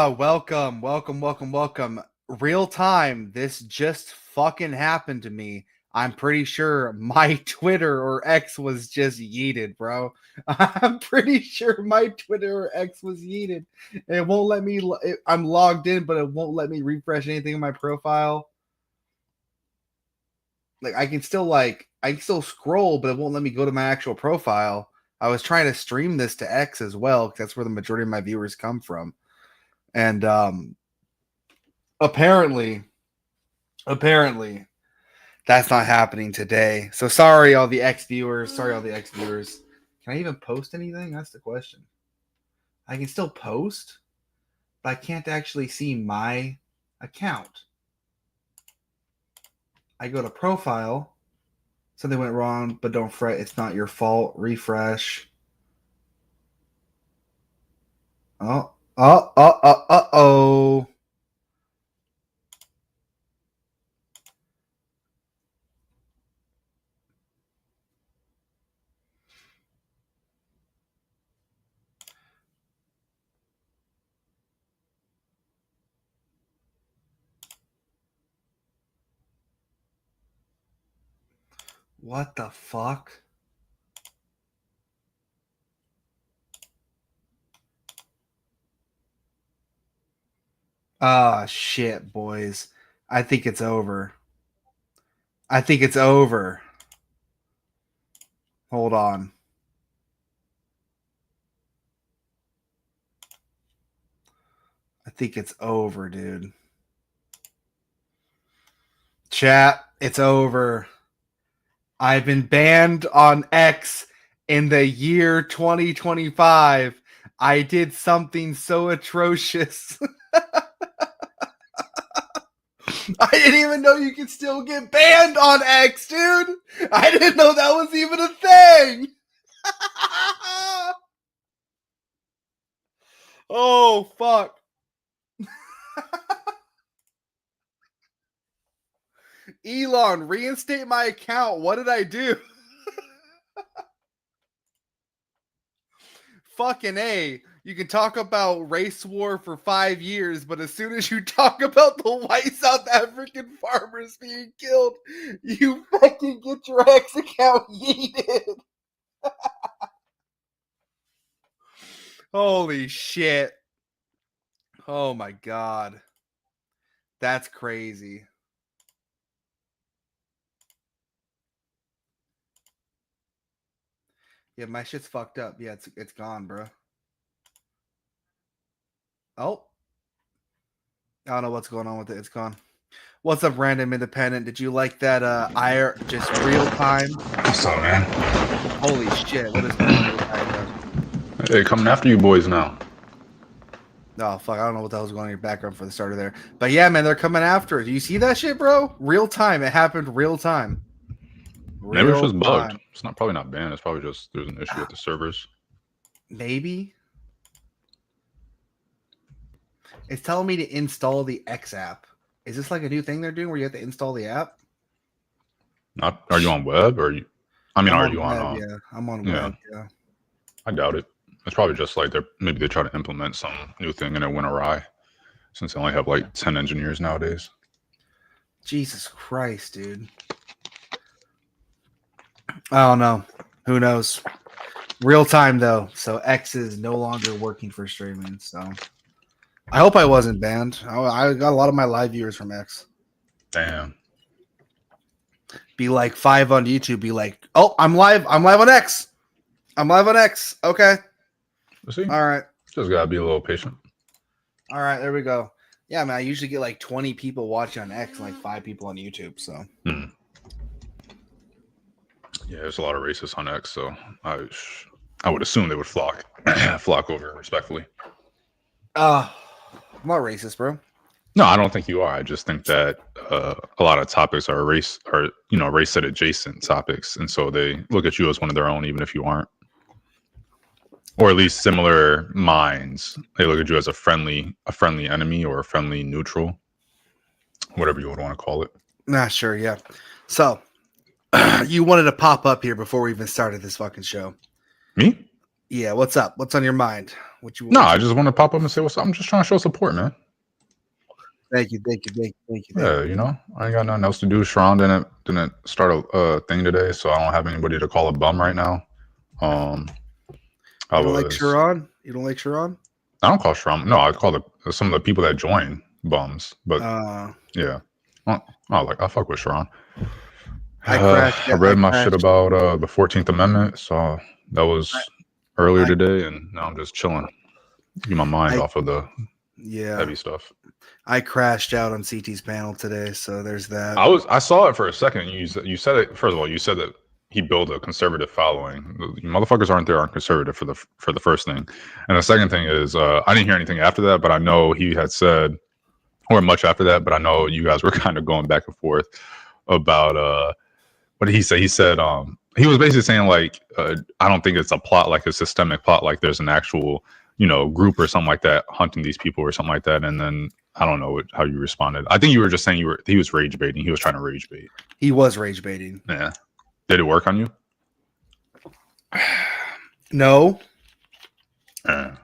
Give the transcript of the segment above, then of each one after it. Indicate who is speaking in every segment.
Speaker 1: Welcome. Real time. This just fucking happened to me. I'm pretty sure my Twitter or X was just yeeted, bro. I'm pretty sure my Twitter or X was yeeted. It won't let me. I'm logged in, but it won't let me refresh anything in my profile. Like I can still scroll, but it won't let me go to my actual profile. I was trying to stream this to X as well, because that's where the majority of my viewers come from. And apparently that's not happening today. So sorry, all the X viewers. Can I even post anything? That's the question. I can still post, but I can't actually see my account. I go to profile. Something went wrong, but don't fret. It's not your fault. Refresh. Oh. What the fuck? Ah, shit, boys. I think it's over. Hold on. I think it's over, dude. Chat, it's over. I've been banned on X in the year 2025. I did something so atrocious. I didn't even know you could still get banned on X, dude. I didn't know that was even a thing. Oh, fuck. Elon, reinstate my account. What did I do? Fucking A. You can talk about race war for 5 years, but as soon as you talk about the white South African farmers being killed, you fucking get your X account yeeted. Holy shit. Oh my god. That's crazy. Yeah, my shit's fucked up. Yeah, it's gone, bro. Oh. I don't know what's going on with it. It's gone. What's up, Random Independent? Did you like that just real time?
Speaker 2: What's up, man?
Speaker 1: Holy shit, what is going on with that?
Speaker 2: Hey, coming after you boys now.
Speaker 1: Oh, fuck, I don't know what the hell's going on in your background for the starter there. But yeah, man, they're coming after it. Do you see that shit, bro? Real time. It happened real time.
Speaker 2: Maybe it's just bugged. It's probably not banned. It's probably just there's an issue with the servers.
Speaker 1: Maybe. It's telling me to install the X app. Is this like a new thing they're doing where you have to install the app?
Speaker 2: Not are you on web or are you? I mean, are you
Speaker 1: web,
Speaker 2: on?
Speaker 1: Yeah, I'm on web. Yeah,
Speaker 2: I doubt it. It's probably just like maybe they try to implement some new thing and it went awry. Since they only have like 10 engineers nowadays.
Speaker 1: Jesus Christ, dude. I don't know. Who knows? Real time though, so X is no longer working for streaming. So I hope I wasn't banned. I got a lot of my live viewers from X.
Speaker 2: Damn.
Speaker 1: Be like 5 on YouTube. Be like, oh, I'm live on X. Okay.
Speaker 2: See?
Speaker 1: All right.
Speaker 2: Just gotta be a little patient.
Speaker 1: All right, there we go. Yeah, man. I usually get like 20 people watching on X and like 5 people on YouTube. So.
Speaker 2: Yeah, there's a lot of racists on X, so I would assume they would flock over respectfully.
Speaker 1: I'm not racist, bro.
Speaker 2: No, I don't think you are. I just think that a lot of topics are race set adjacent topics, and so they look at you as one of their own, even if you aren't, or at least similar minds. They look at you as a friendly enemy or a friendly neutral, whatever you would want to call it.
Speaker 1: Nah, sure, yeah. So. You wanted to pop up here before we even started this fucking show.
Speaker 2: Me?
Speaker 1: Yeah, what's up? What's on your mind?
Speaker 2: No, I just want to pop up and say what's up. I'm just trying to show support, man.
Speaker 1: Thank you, thank you, thank you, thank you, thank
Speaker 2: Yeah,
Speaker 1: you.
Speaker 2: you know, I ain't got nothing else to do. Sharon didn't start a thing today, so I don't have anybody to call a bum right now. I
Speaker 1: You don't like
Speaker 2: was
Speaker 1: Sharon? You don't like Sharon?
Speaker 2: I don't call Sharon. No, I call some of the people that join bums. But yeah, I fuck with Sharon.
Speaker 1: I crashed.
Speaker 2: I read
Speaker 1: I
Speaker 2: my shit
Speaker 1: crashed.
Speaker 2: about the 14th Amendment, so that
Speaker 1: I,
Speaker 2: was earlier
Speaker 1: I,
Speaker 2: today, and now I'm just chilling, get my mind
Speaker 1: I
Speaker 2: off of the
Speaker 1: yeah.
Speaker 2: heavy stuff.
Speaker 1: I crashed out on CT's panel today, so there's that.
Speaker 2: I saw it for a second. You said it first of all. You said that he built a conservative following. You motherfuckers aren't conservative for the first thing, and the second thing is I didn't hear anything after that, but I know he had said, or much after that, but I know you guys were kind of going back and forth about what did he say? He said he was basically saying like I don't think it's a plot, like a systemic plot, like there's an actual group or something like that hunting these people or something like that, and then I don't know how you responded. I think you were just saying he was rage baiting. He was trying to rage bait.
Speaker 1: He was rage baiting.
Speaker 2: Yeah. Did it work on you?
Speaker 1: No.
Speaker 2: Yeah.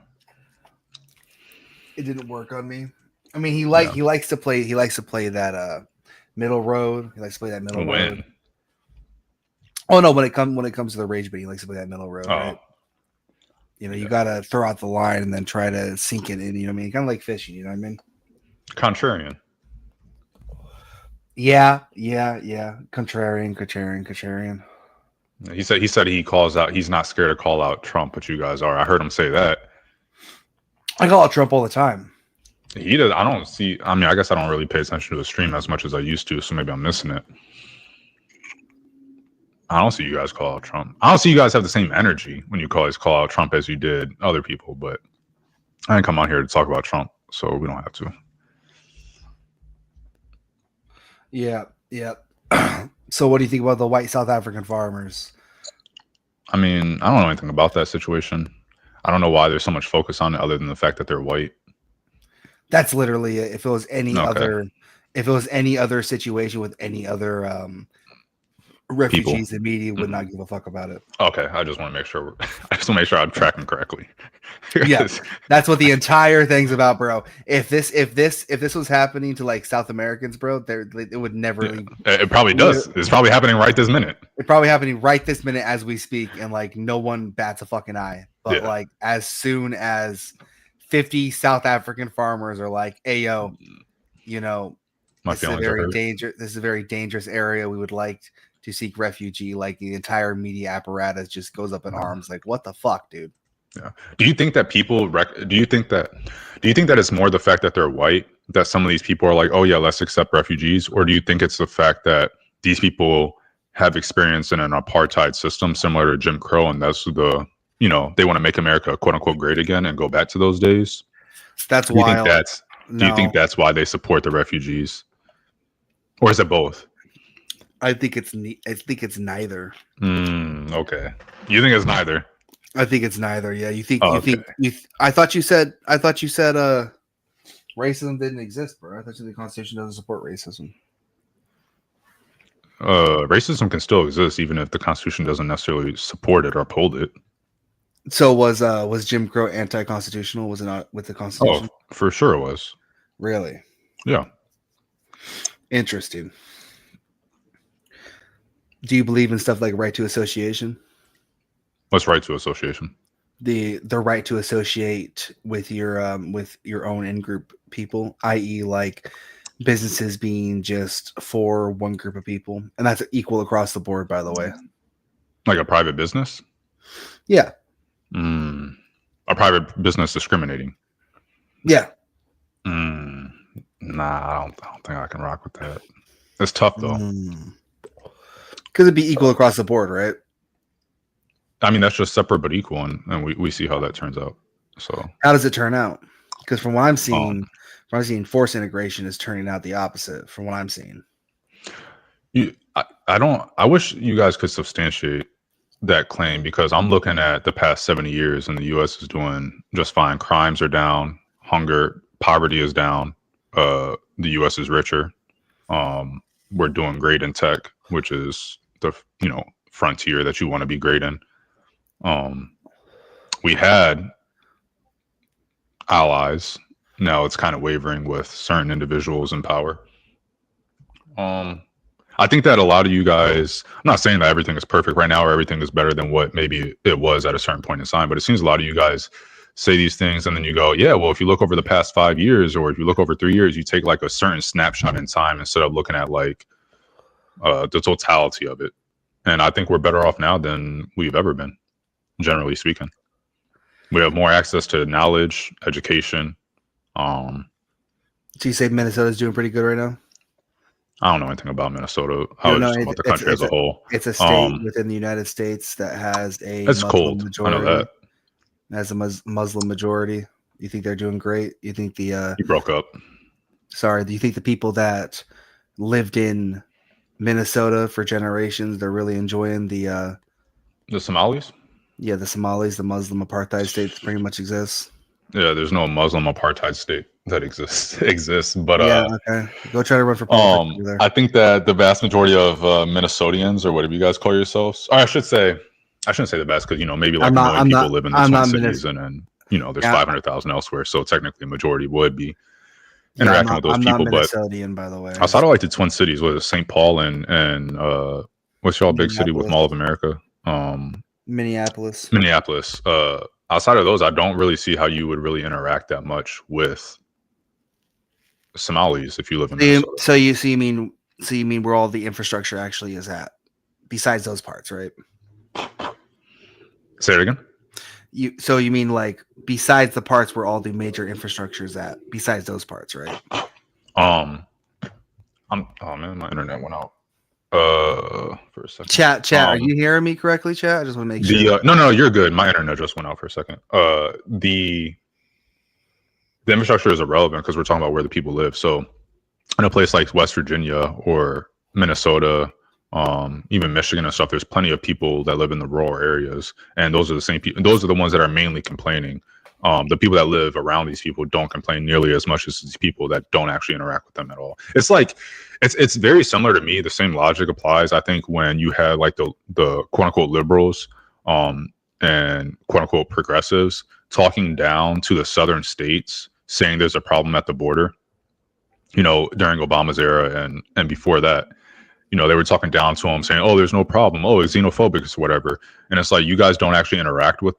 Speaker 1: It didn't work on me. I mean, he likes to play that middle road. He likes to play that middle road. Oh no, when it comes to the rage bait, he likes to play that middle road, right? You gotta throw out the line and then try to sink it in, you know what I mean? Kind of like fishing, you know what I mean?
Speaker 2: Contrarian.
Speaker 1: Yeah. Contrarian.
Speaker 2: He said he calls out. He's not scared to call out Trump, but you guys are. I heard him say that.
Speaker 1: I call out Trump all the time.
Speaker 2: He does. I don't see. I mean, I guess I don't really pay attention to the stream as much as I used to, so maybe I'm missing it. I don't see you guys call out Trump. I don't see you guys have the same energy when you call out Trump as you did other people. But I didn't come on here to talk about Trump, so we don't have to.
Speaker 1: Yeah. So what do you think about the white South African farmers?
Speaker 2: I mean, I don't know anything about that situation. I don't know why there's so much focus on it other than the fact that they're white.
Speaker 1: That's literally it. If it was any other situation with any other refugees, the media would not give a fuck about it.
Speaker 2: Okay, I just want to make sure. I'm tracking correctly.
Speaker 1: Yeah, that's what the entire thing's about, bro. If this was happening to like South Americans, bro, it would never leave.
Speaker 2: It probably does. It's probably happening right this minute.
Speaker 1: It's probably happening right this minute as we speak, and like no one bats a fucking eye. But like as soon as 50 South African farmers are like, "Hey, yo, this is a very dangerous area. We would like to seek refugee," like the entire media apparatus just goes up in arms. Like, what the fuck, dude?
Speaker 2: Yeah. Do you think that do you think that it's more the fact that they're white, that some of these people are like, oh yeah, let's accept refugees? Or do you think it's the fact that these people have experience in an apartheid system similar to Jim Crow, and that's they want to make America quote unquote great again and go back to those days?
Speaker 1: That's wild.
Speaker 2: Do you think that's why they support the refugees? Or is it both?
Speaker 1: I think it's neither.
Speaker 2: Okay. You think it's neither?
Speaker 1: I think it's neither. Yeah, I thought you said racism didn't exist, bro. I thought the Constitution doesn't support racism.
Speaker 2: Racism can still exist even if the Constitution doesn't necessarily support it or uphold it.
Speaker 1: So was Jim Crow anti-constitutional? Was it not with the Constitution?
Speaker 2: Oh, for sure it was.
Speaker 1: Really?
Speaker 2: Yeah.
Speaker 1: Interesting. Do you believe in stuff like right to association?
Speaker 2: What's right to association?
Speaker 1: The right to associate with your own in-group people, i.e., like businesses being just for one group of people, and that's equal across the board, by the way.
Speaker 2: Like a private business?
Speaker 1: Yeah.
Speaker 2: A private business discriminating?
Speaker 1: Yeah.
Speaker 2: Nah, I don't think I can rock with that. It's tough though.
Speaker 1: Because it'd be equal across the board, right?
Speaker 2: I mean, that's just separate but equal, and we see how that turns out. So
Speaker 1: how does it turn out? Because from what I'm seeing, forced integration is turning out the opposite. From what I'm seeing,
Speaker 2: I wish you guys could substantiate that claim, because I'm looking at the past 70 years and the U.S. is doing just fine. Crimes are down, poverty is down. The U.S. is richer. We're doing great in tech, which is the frontier that you want to be great in. we had allies. Now it's kind of wavering with certain individuals in power. I think that a lot of you guys, I'm not saying that everything is perfect right now or everything is better than what maybe it was at a certain point in time, but it seems a lot of you guys say these things and then you go, yeah, well, if you look over the past 5 years or if you look over 3 years, you take like a certain snapshot in time instead of looking at like the totality of it. And I think we're better off now than we've ever been, generally speaking. We have more access to knowledge, education.
Speaker 1: So you say Minnesota's doing pretty good right now?
Speaker 2: I don't know anything about Minnesota. I
Speaker 1: No,
Speaker 2: was
Speaker 1: no,
Speaker 2: just talking about the country as a whole.
Speaker 1: It's a state within the United States that has a
Speaker 2: It's
Speaker 1: Muslim
Speaker 2: cold.
Speaker 1: majority.
Speaker 2: I know that.
Speaker 1: Has a Muslim majority. You think they're doing great? You think the
Speaker 2: You broke up.
Speaker 1: Sorry, do you think the people that lived in Minnesota for generations, they're really enjoying the
Speaker 2: Somalis?
Speaker 1: Yeah, the Somalis, the Muslim apartheid state that pretty much exists.
Speaker 2: Yeah, there's no Muslim apartheid state that exists, but
Speaker 1: yeah, okay. Go try to run for politics over there.
Speaker 2: I think that the vast majority of Minnesotians, or whatever you guys call yourselves, or I shouldn't say the vast, because maybe like a million people live in the Twin Cities, and then there's 500,000 elsewhere, so technically a majority would be interacting with those people.
Speaker 1: But Minnesotian, by the way,
Speaker 2: outside of like the Twin Cities, what is St. Paul and what's y'all big city with Mall of America?
Speaker 1: Minneapolis.
Speaker 2: Outside of those, I don't really see how you would really interact that much with Somalis if you live in Minnesota.
Speaker 1: So you mean where all the infrastructure actually is at, besides those parts, right?
Speaker 2: Say it again.
Speaker 1: You mean like besides the parts where all the major infrastructure is at, besides those parts, right?
Speaker 2: Oh man, my internet went out. For a second.
Speaker 1: Chat. Are you hearing me correctly, chat? I just want to make sure.
Speaker 2: No, you're good. My internet just went out for a second. The infrastructure is irrelevant because we're talking about where the people live. So in a place like West Virginia or Minnesota, even Michigan and stuff, there's plenty of people that live in the rural areas, and those are the same people. Those are the ones that are mainly complaining. The people that live around these people don't complain nearly as much as these people that don't actually interact with them at all. It's like it's very similar to me. The same logic applies. I think when you have like the quote unquote liberals and quote unquote progressives talking down to the southern states, saying there's a problem at the border, during Obama's era and before that, they were talking down to them saying, oh, there's no problem. Oh, it's xenophobic or whatever. And it's like, you guys don't actually interact with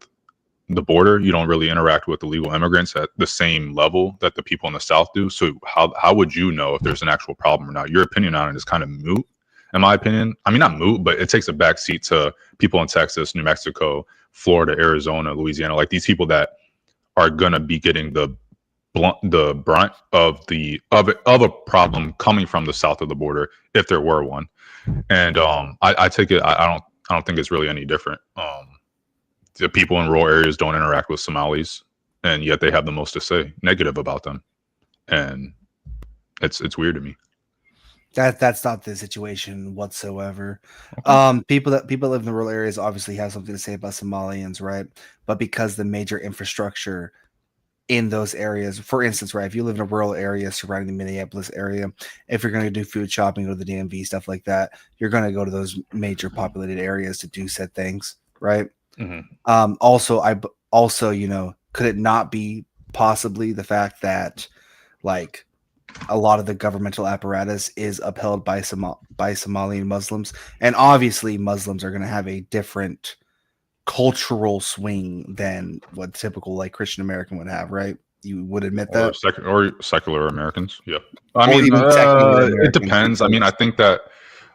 Speaker 2: the border. You don't really interact with illegal immigrants at the same level that the people in the South do. So how would you know if there's an actual problem or not? Your opinion on it is kind of moot, in my opinion. I mean, not moot, but it takes a backseat to people in Texas, New Mexico, Florida, Arizona, Louisiana, like these people that are gonna be getting the brunt of a problem coming from the south of the border, if there were one. And I take it. I don't think it's really any different. The people in rural areas don't interact with Somalis, and yet they have the most to say negative about them, and it's weird to me.
Speaker 1: That's not the situation whatsoever. Okay. People that live in the rural areas obviously have something to say about Somalians, right? But because the major infrastructure in those areas, for instance, right, if you live in a rural area surrounding the Minneapolis area, if you're going to do food shopping, go to the DMV, stuff like that, you're going to go to those major populated areas to do said things, right? Mm-hmm. Also, could it not be possibly the fact that like a lot of the governmental apparatus is upheld by Somalian Muslims, and obviously Muslims are going to have a different cultural swing than what typical like Christian American would have, right? You would admit that,
Speaker 2: or secular Americans. Yeah, I mean, it depends. I mean, I think that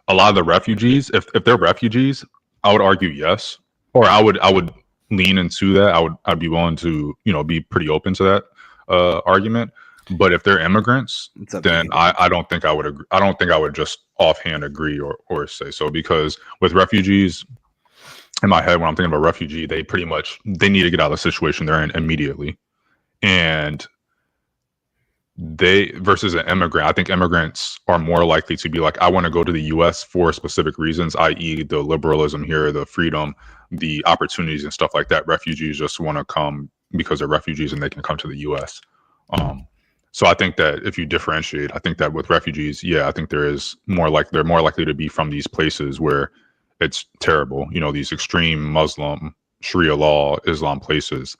Speaker 2: a lot of the refugees, if they're refugees, I would argue yes. Or I would lean into that. I'd be willing to, be pretty open to that argument. But if they're immigrants, then I don't think I would agree. I don't think I would just offhand agree or say so, because with refugees, in my head, when I'm thinking about refugee, they need to get out of the situation they're in immediately. And versus an immigrant, I think immigrants are more likely to be like, I want to go to the U.S. for specific reasons, i.e. the liberalism here, the freedom, the opportunities and stuff like that. Refugees just want to come because they're refugees and they can come to the U.S. So I think that if you differentiate, I think that with refugees, I think they're more likely to be from these places where it's terrible, these extreme Muslim Sharia law, Islam places.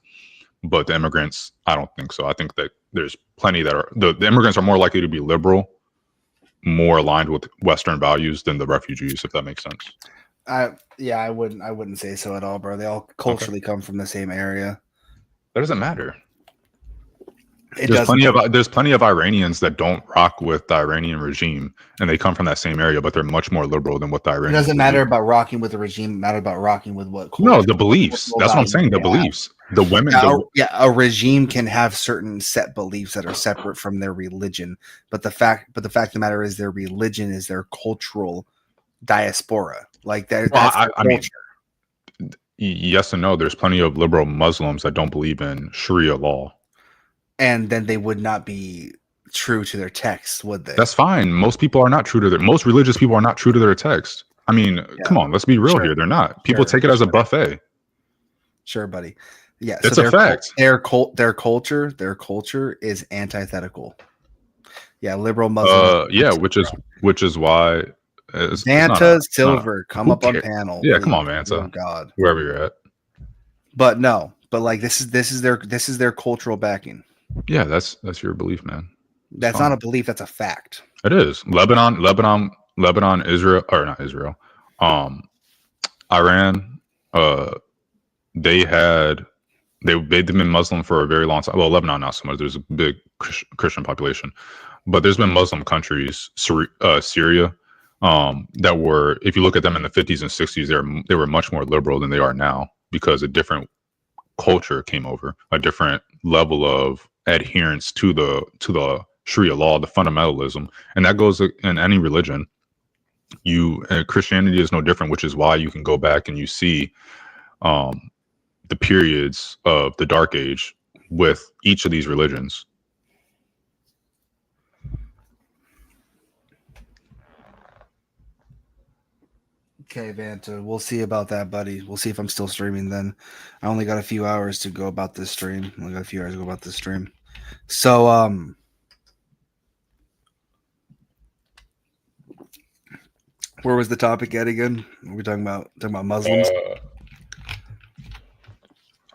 Speaker 2: But the immigrants, I don't think so. I think that there's plenty that are the immigrants are more likely to be liberal, more aligned with Western values than the refugees, if that makes sense.
Speaker 1: I wouldn't say so at all, bro. They all culturally come from the same area.
Speaker 2: That doesn't matter.
Speaker 1: It
Speaker 2: There's
Speaker 1: doesn't.
Speaker 2: there's plenty of Iranians that don't rock with the Iranian regime, and they come from that same area, but they're much more liberal than what the
Speaker 1: It
Speaker 2: Iranians
Speaker 1: doesn't
Speaker 2: believe.
Speaker 1: matter about rocking with the regime. It matters about rocking with what culture.
Speaker 2: No, the beliefs. That's what I'm saying. The beliefs. The women.
Speaker 1: A regime can have certain set beliefs that are separate from their religion, but the fact of the matter is their religion is their cultural diaspora. Like that's
Speaker 2: I mean, yes and no. There's plenty of liberal Muslims that don't believe in Sharia law,
Speaker 1: and then they would not be true to their text, would they?
Speaker 2: That's fine. Most people are not true to most religious people are not true to their text. I mean, come on, let's be real here. They're not. People take it as a buffet.
Speaker 1: Sure, buddy. Yeah,
Speaker 2: it's a fact.
Speaker 1: Their culture is antithetical. Yeah, liberal Muslims.
Speaker 2: Yeah, which is why
Speaker 1: Vanta Silver, come up on panel.
Speaker 2: Yeah, come on, Vanta.
Speaker 1: Oh God,
Speaker 2: wherever you're at.
Speaker 1: But no, but like this is their cultural backing.
Speaker 2: Yeah, that's your belief, man.
Speaker 1: That's not a belief. That's a fact.
Speaker 2: It is. Lebanon, Israel, or not Israel, Iran. They've been Muslim for a very long time. Well, Lebanon not so much. There's a big Christian population, but there's been Muslim countries, Syria, that were. If you look at them in the 50s and 60s, they were much more liberal than they are now because a different culture came over, a different level of adherence to the Sharia law, the fundamentalism, and that goes in any religion. Christianity is no different, which is why you can go back and you see the periods of the Dark Age with each of these religions.
Speaker 1: Okay, Vanta, we'll see about that, buddy. We'll see if I'm still streaming then. I only got a few hours to go about this stream. So, where was the topic at again? Were we talking about Muslims?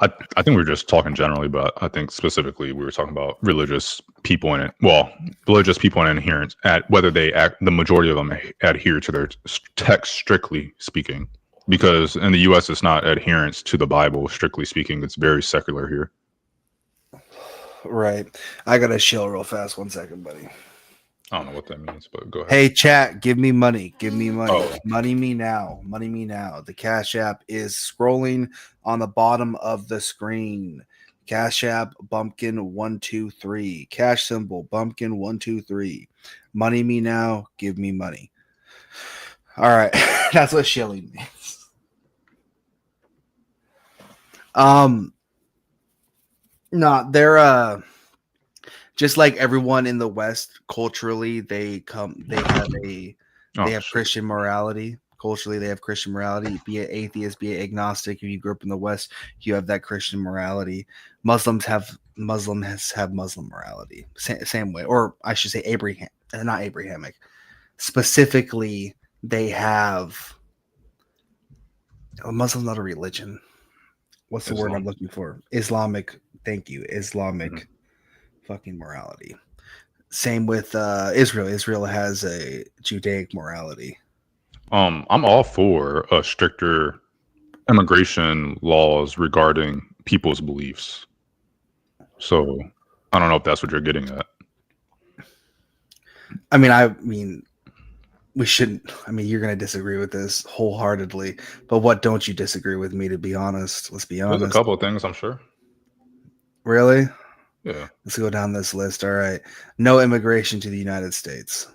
Speaker 2: I think we were just talking generally, but I think specifically we were talking about religious people in it. Well, religious people and adherents, whether the majority of them adhere to their text, strictly speaking. Because in the U.S., it's not adherence to the Bible, strictly speaking. It's very secular here.
Speaker 1: Right. I got to chill real fast. 1 second, buddy.
Speaker 2: I don't know what that means, but go ahead.
Speaker 1: Hey, chat, give me money. Money me now. The Cash App is scrolling on the bottom of the screen. Cash App, Bumpkin 123. Cash symbol, Bumpkin 123. Money me now. Give me money. All right. That's what shilling means. No, they're just like everyone in the West, culturally, they have Christian morality. Culturally, they have Christian morality. Be it atheist, be it agnostic. If you grew up in the West, you have that Christian morality. Muslims have Muslim morality. Same way, or I should say, not Abrahamic. Specifically, they have. Muslim's not a religion. What's the word I'm looking for? Islamic. Thank you. Islamic. Mm-hmm. Fucking morality. Same with Israel. Israel has a Judaic morality.
Speaker 2: I'm all for stricter immigration laws regarding people's beliefs. So I don't know if that's what you're getting at.
Speaker 1: I mean, we shouldn't. I mean, you're going to disagree with this wholeheartedly. But what don't you disagree with me? To be honest, let's be honest.
Speaker 2: There's a couple of things, I'm sure.
Speaker 1: Really?
Speaker 2: Yeah.
Speaker 1: Let's go down this list. All right. No immigration to the United States.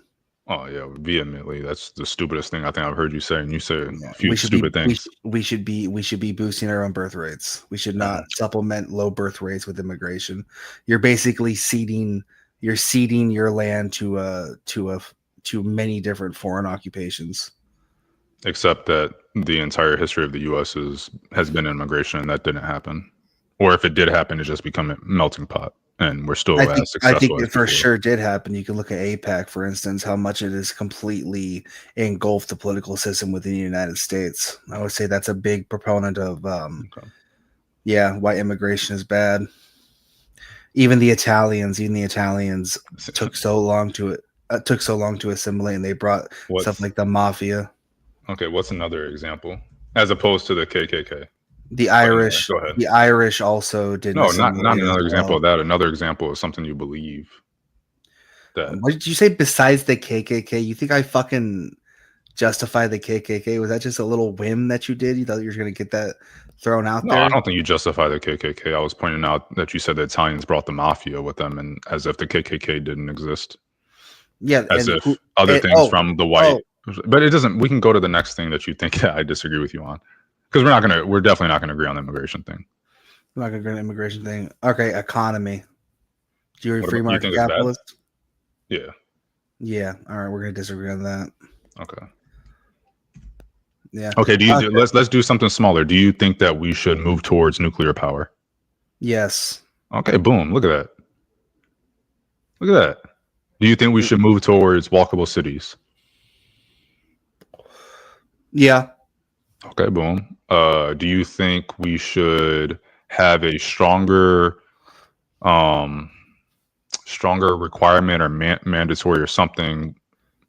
Speaker 2: Oh, yeah. Vehemently. That's the stupidest thing I think I've heard you say. And you said a few stupid things.
Speaker 1: We should be boosting our own birth rates. We should not supplement low birth rates with immigration. You're basically ceding your land to many different foreign occupations.
Speaker 2: Except that the entire history of the U.S. has been immigration, and that didn't happen. Or if it did happen, it just become a melting pot, and we're still as successful.
Speaker 1: I think it for sure did happen. You can look at AIPAC, for instance, how much it has completely engulfed the political system within the United States. I would say that's a big proponent of Yeah, why immigration is bad. Even the Italians took so long to assimilate, and they brought stuff
Speaker 2: What's
Speaker 1: like the mafia.
Speaker 2: okay? What's another example as opposed to the KKK?
Speaker 1: The
Speaker 2: But anyway,
Speaker 1: Irish,
Speaker 2: go ahead.
Speaker 1: the Irish also didn't
Speaker 2: No, not
Speaker 1: assimilate as
Speaker 2: another example
Speaker 1: well.
Speaker 2: of that. Another example of something you believe that.
Speaker 1: What did you say besides the KKK? You think I fucking justify the KKK? Was that just a little whim that you did? You thought you were going to get that thrown out
Speaker 2: No, I
Speaker 1: there?
Speaker 2: don't think you justify the KKK. I was pointing out that you said the Italians brought the mafia with them, and as if the KKK didn't exist,
Speaker 1: Yeah,
Speaker 2: as
Speaker 1: and
Speaker 2: if other things
Speaker 1: oh,
Speaker 2: from the white.
Speaker 1: oh,
Speaker 2: But it doesn't. We can go to the next thing that you think that I disagree with you on, because we're definitely not gonna agree on the immigration thing.
Speaker 1: I'm not going to go to immigration thing. Okay, economy. Do you
Speaker 2: What
Speaker 1: free
Speaker 2: about, you
Speaker 1: market
Speaker 2: think it's bad?
Speaker 1: capitalist?
Speaker 2: Yeah.
Speaker 1: Yeah. All right, we're going to disagree on that.
Speaker 2: Okay.
Speaker 1: Yeah.
Speaker 2: Okay.
Speaker 1: Okay.
Speaker 2: Let's do something smaller. Do you think that we should move towards nuclear power?
Speaker 1: Yes.
Speaker 2: Okay. Boom. Look at that. Look at that. Do you think we should move towards walkable cities?
Speaker 1: Yeah.
Speaker 2: Okay. Boom. Do you think we should have a um, stronger requirement or mandatory or something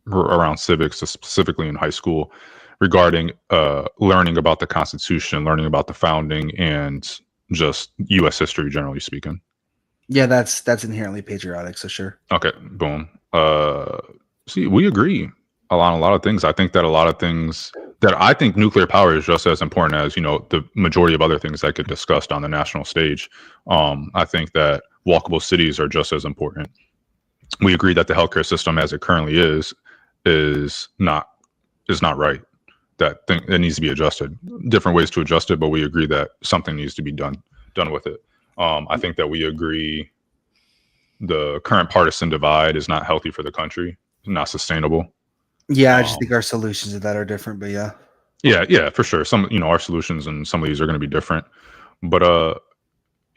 Speaker 2: around civics, specifically in high school, regarding learning about the Constitution, learning about the founding, and just U.S. history, generally speaking?
Speaker 1: Yeah, that's inherently patriotic, so sure.
Speaker 2: Okay, boom. See, we agree on a lot of things. I think that a lot of things that I think nuclear power is just as important as, the majority of other things that get discussed on the national stage. I think that walkable cities are just as important. We agree that the healthcare system as it currently is not right. That thing, it needs to be adjusted. Different ways to adjust it, but we agree that something needs to be done with it. I think that we agree the current partisan divide is not healthy for the country, not sustainable.
Speaker 1: Yeah, I just think our solutions to that are different, but yeah.
Speaker 2: Yeah, for sure. Some, our solutions and some of these are going to be different, but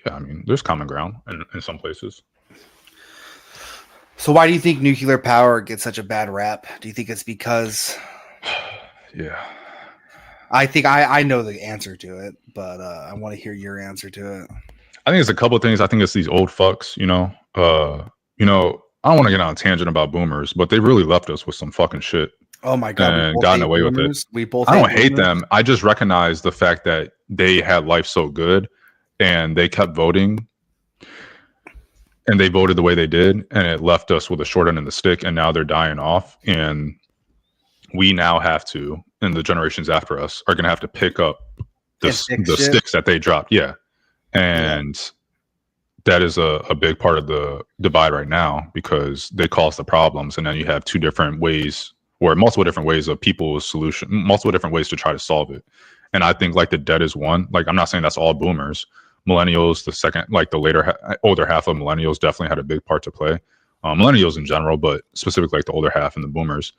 Speaker 2: yeah, I mean, there's common ground in some places.
Speaker 1: So why do you think nuclear power gets such a bad rap? Do you think it's because
Speaker 2: Yeah.
Speaker 1: I think I know the answer to it, but I want to hear your answer to it.
Speaker 2: I think it's a couple of things. I think it's these old fucks, I don't want to get on a tangent about boomers, but they really left us with some fucking shit
Speaker 1: Oh my god, we
Speaker 2: and
Speaker 1: both
Speaker 2: gotten
Speaker 1: hate
Speaker 2: away with it.
Speaker 1: boomers. We both
Speaker 2: I don't
Speaker 1: hate
Speaker 2: hate
Speaker 1: boomers.
Speaker 2: them. I just recognize the fact that they had life so good and they kept voting and they voted the way they did, and it left us with a short end of the stick, and now they're dying off. And we now have to, and the generations after us are going to have to pick up the sticks that they dropped. Yeah. And that is a big part of the divide right now, because they cause the problems. And then you have two different ways, or multiple different ways of people's solution, multiple different ways to try to solve it. And I think like the debt is one. Like, I'm not saying that's all boomers. Millennials, the second, like the older half of millennials definitely had a big part to play. Millennials in general, but specifically like the older half and the boomers,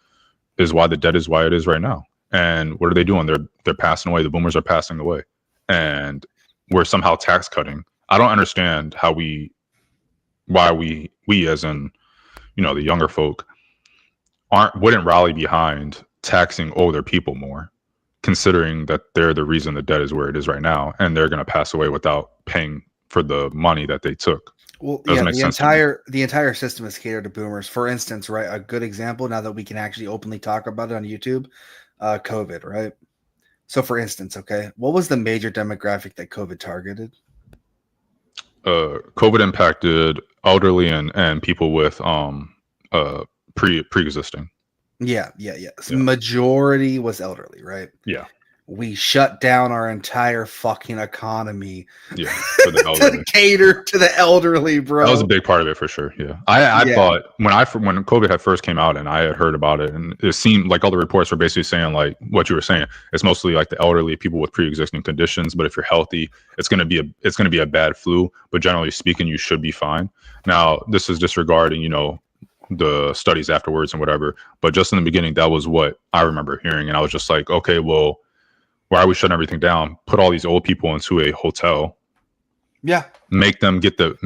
Speaker 2: is why the debt is why it is right now. And what are they doing? They're passing away. The boomers are passing away, and we're somehow tax cutting. I don't understand why we as in, the younger folk wouldn't rally behind taxing older people more, considering that they're the reason the debt is where it is right now, and they're going to pass away without paying for the money that they took.
Speaker 1: Well,
Speaker 2: Doesn't
Speaker 1: yeah,
Speaker 2: make sense
Speaker 1: the entire system is catered to boomers. For instance, right, a good example now that we can actually openly talk about it on YouTube, COVID, right? So, for instance, okay, what was the major demographic that COVID targeted?
Speaker 2: COVID impacted elderly and people with pre-existing.
Speaker 1: Yeah. So majority was elderly, right?
Speaker 2: Yeah.
Speaker 1: We shut down our entire fucking economy
Speaker 2: for the elderly.
Speaker 1: to cater to the elderly, bro.
Speaker 2: That was a big part of it for sure. Yeah. I thought when COVID had first came out and I had heard about it, and it seemed like all the reports were basically saying like what you were saying. It's mostly like the elderly, people with pre-existing conditions, but if you're healthy, it's going to be a bad flu, but generally speaking, you should be fine. Now, this is disregarding, the studies afterwards and whatever, but just in the beginning, that was what I remember hearing, and I was just like, okay, well, why are we shutting everything down? Put all these old people into a hotel.
Speaker 1: Yeah.
Speaker 2: Make them get the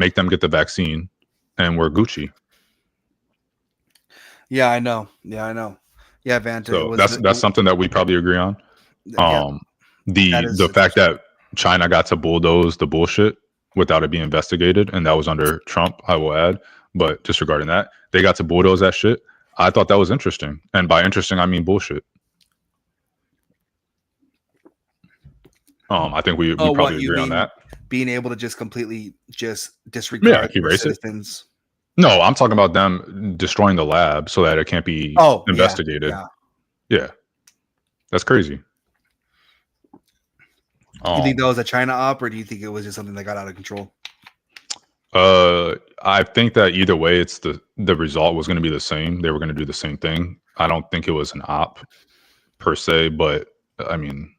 Speaker 2: vaccine, and we're Gucci.
Speaker 1: Yeah, I know. Yeah, Vanta.
Speaker 2: So that's something that we probably agree on. The fact that China got to bulldoze the bullshit without it being investigated, and that was under Trump, I will add. But disregarding that, they got to bulldoze that shit. I thought that was interesting, and by interesting, I mean bullshit. I think we
Speaker 1: Oh,
Speaker 2: probably
Speaker 1: what you
Speaker 2: agree on
Speaker 1: mean?
Speaker 2: that.
Speaker 1: Being able to just completely just
Speaker 2: Yeah,
Speaker 1: disregard their
Speaker 2: erase it.
Speaker 1: citizens?
Speaker 2: No, I'm talking about them destroying the lab so that it can't be
Speaker 1: Oh, yeah,
Speaker 2: investigated.
Speaker 1: yeah.
Speaker 2: Yeah, that's crazy.
Speaker 1: You think that
Speaker 2: Um,
Speaker 1: was a China op, or do you think it was just something that got out of control?
Speaker 2: I think that either way, it's the result was going to be the same. They were going to do the same thing. I don't think it was an op per se, but I mean,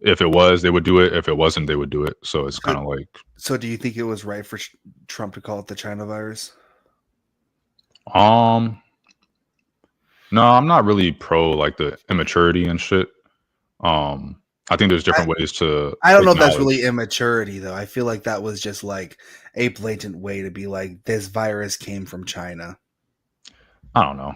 Speaker 2: if it was, they would do it. If it wasn't, they would do it. So it's
Speaker 1: So,
Speaker 2: kind of like,
Speaker 1: so do you think it was right for Trump to call it the China virus?
Speaker 2: um, no, I'm not really pro like the immaturity and shit. I think there's
Speaker 1: I,
Speaker 2: different ways to
Speaker 1: I don't know if that's really
Speaker 2: acknowledge.
Speaker 1: immaturity, though. I feel like that was just like a blatant way to be like, this virus came from China.
Speaker 2: I don't know.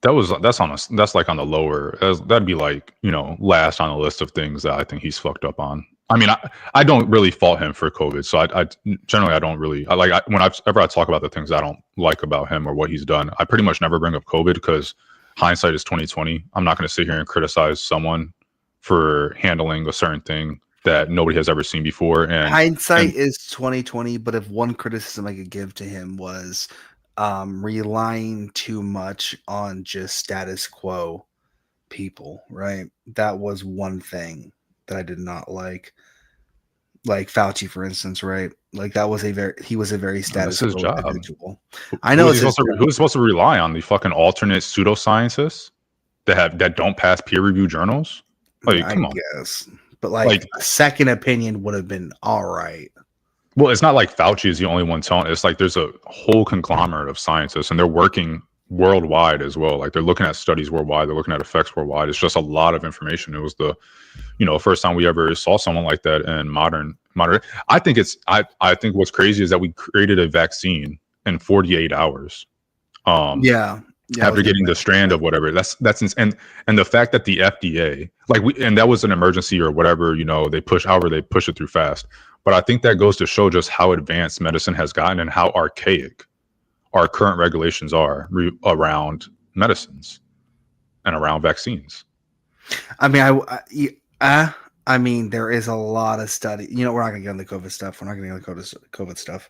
Speaker 2: That's like on the lower. That'd be like last on the list of things that I think he's fucked up on. I mean, I don't really fault him for COVID. So I generally I don't really whenever I talk about the things I don't like about him or what he's done, I pretty much never bring up COVID because hindsight is 2020. I'm not going to sit here and criticize someone for handling a certain thing that nobody has ever seen before. And
Speaker 1: Hindsight is 2020, but if one criticism I could give to him was relying too much on just status quo people, right? That was one thing that I did not like. Like Fauci, for instance, right? Like that was he was a very
Speaker 2: that's
Speaker 1: status
Speaker 2: his
Speaker 1: quo
Speaker 2: job.
Speaker 1: individual. I know it's his job.
Speaker 2: Who's supposed to rely on the fucking alternate pseudoscientists that don't pass peer review journals? Like,
Speaker 1: I
Speaker 2: come on.
Speaker 1: guess, but like
Speaker 2: Like,
Speaker 1: a second opinion would have been all right.
Speaker 2: well, it's not like Fauci is the only one telling. It's like there's a whole conglomerate of scientists, and they're working worldwide as well. Like they're looking at studies worldwide, they're looking at effects worldwide. It's just a lot of information. It was the first time we ever saw someone like that in modern. I think what's crazy is that we created a vaccine in 48 hours.
Speaker 1: Yeah, yeah, I was
Speaker 2: After
Speaker 1: gonna
Speaker 2: getting the
Speaker 1: mention
Speaker 2: strand
Speaker 1: that.
Speaker 2: of whatever, and the fact that the FDA and that was an emergency or whatever, they push it through fast. But I think that goes to show just how advanced medicine has gotten and how archaic our current regulations are around medicines and around vaccines.
Speaker 1: I mean, I mean, there is a lot of study. We're not gonna get on the COVID stuff. We're not gonna get on the COVID stuff.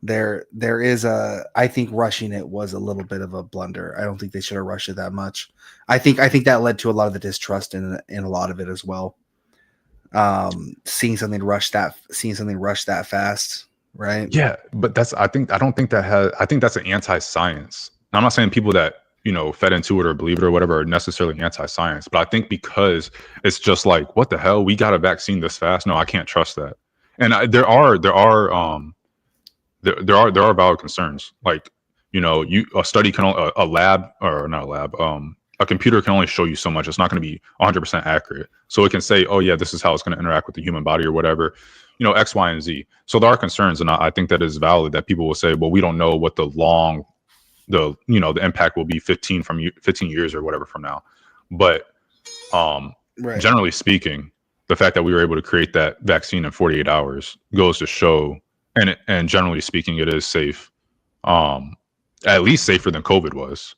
Speaker 1: There is I think rushing it was a little bit of a blunder. I don't think they should have rushed it that much. I think that led to a lot of the distrust in a lot of it as well. Seeing something rushed that fast, right?
Speaker 2: Yeah, but I don't think I think that's an anti-science. Now, I'm not saying people that, fed into it or believe it or whatever are necessarily anti-science, but I think because it's just like, what the hell? We got a vaccine this fast? No, I can't trust that. And there are valid concerns. Like, a study can a lab or not a lab, a computer can only show you so much. It's not going to be 100% accurate. So it can say, oh yeah, this is how it's going to interact with the human body or whatever, X, Y, and Z. So there are concerns, and I think that is valid. That people will say, well, we don't know what the impact will be 15 years or whatever from now. But
Speaker 1: Right.
Speaker 2: generally speaking, the fact that we were able to create that vaccine in 48 hours goes to show, and generally speaking, it is safe. At least safer than COVID was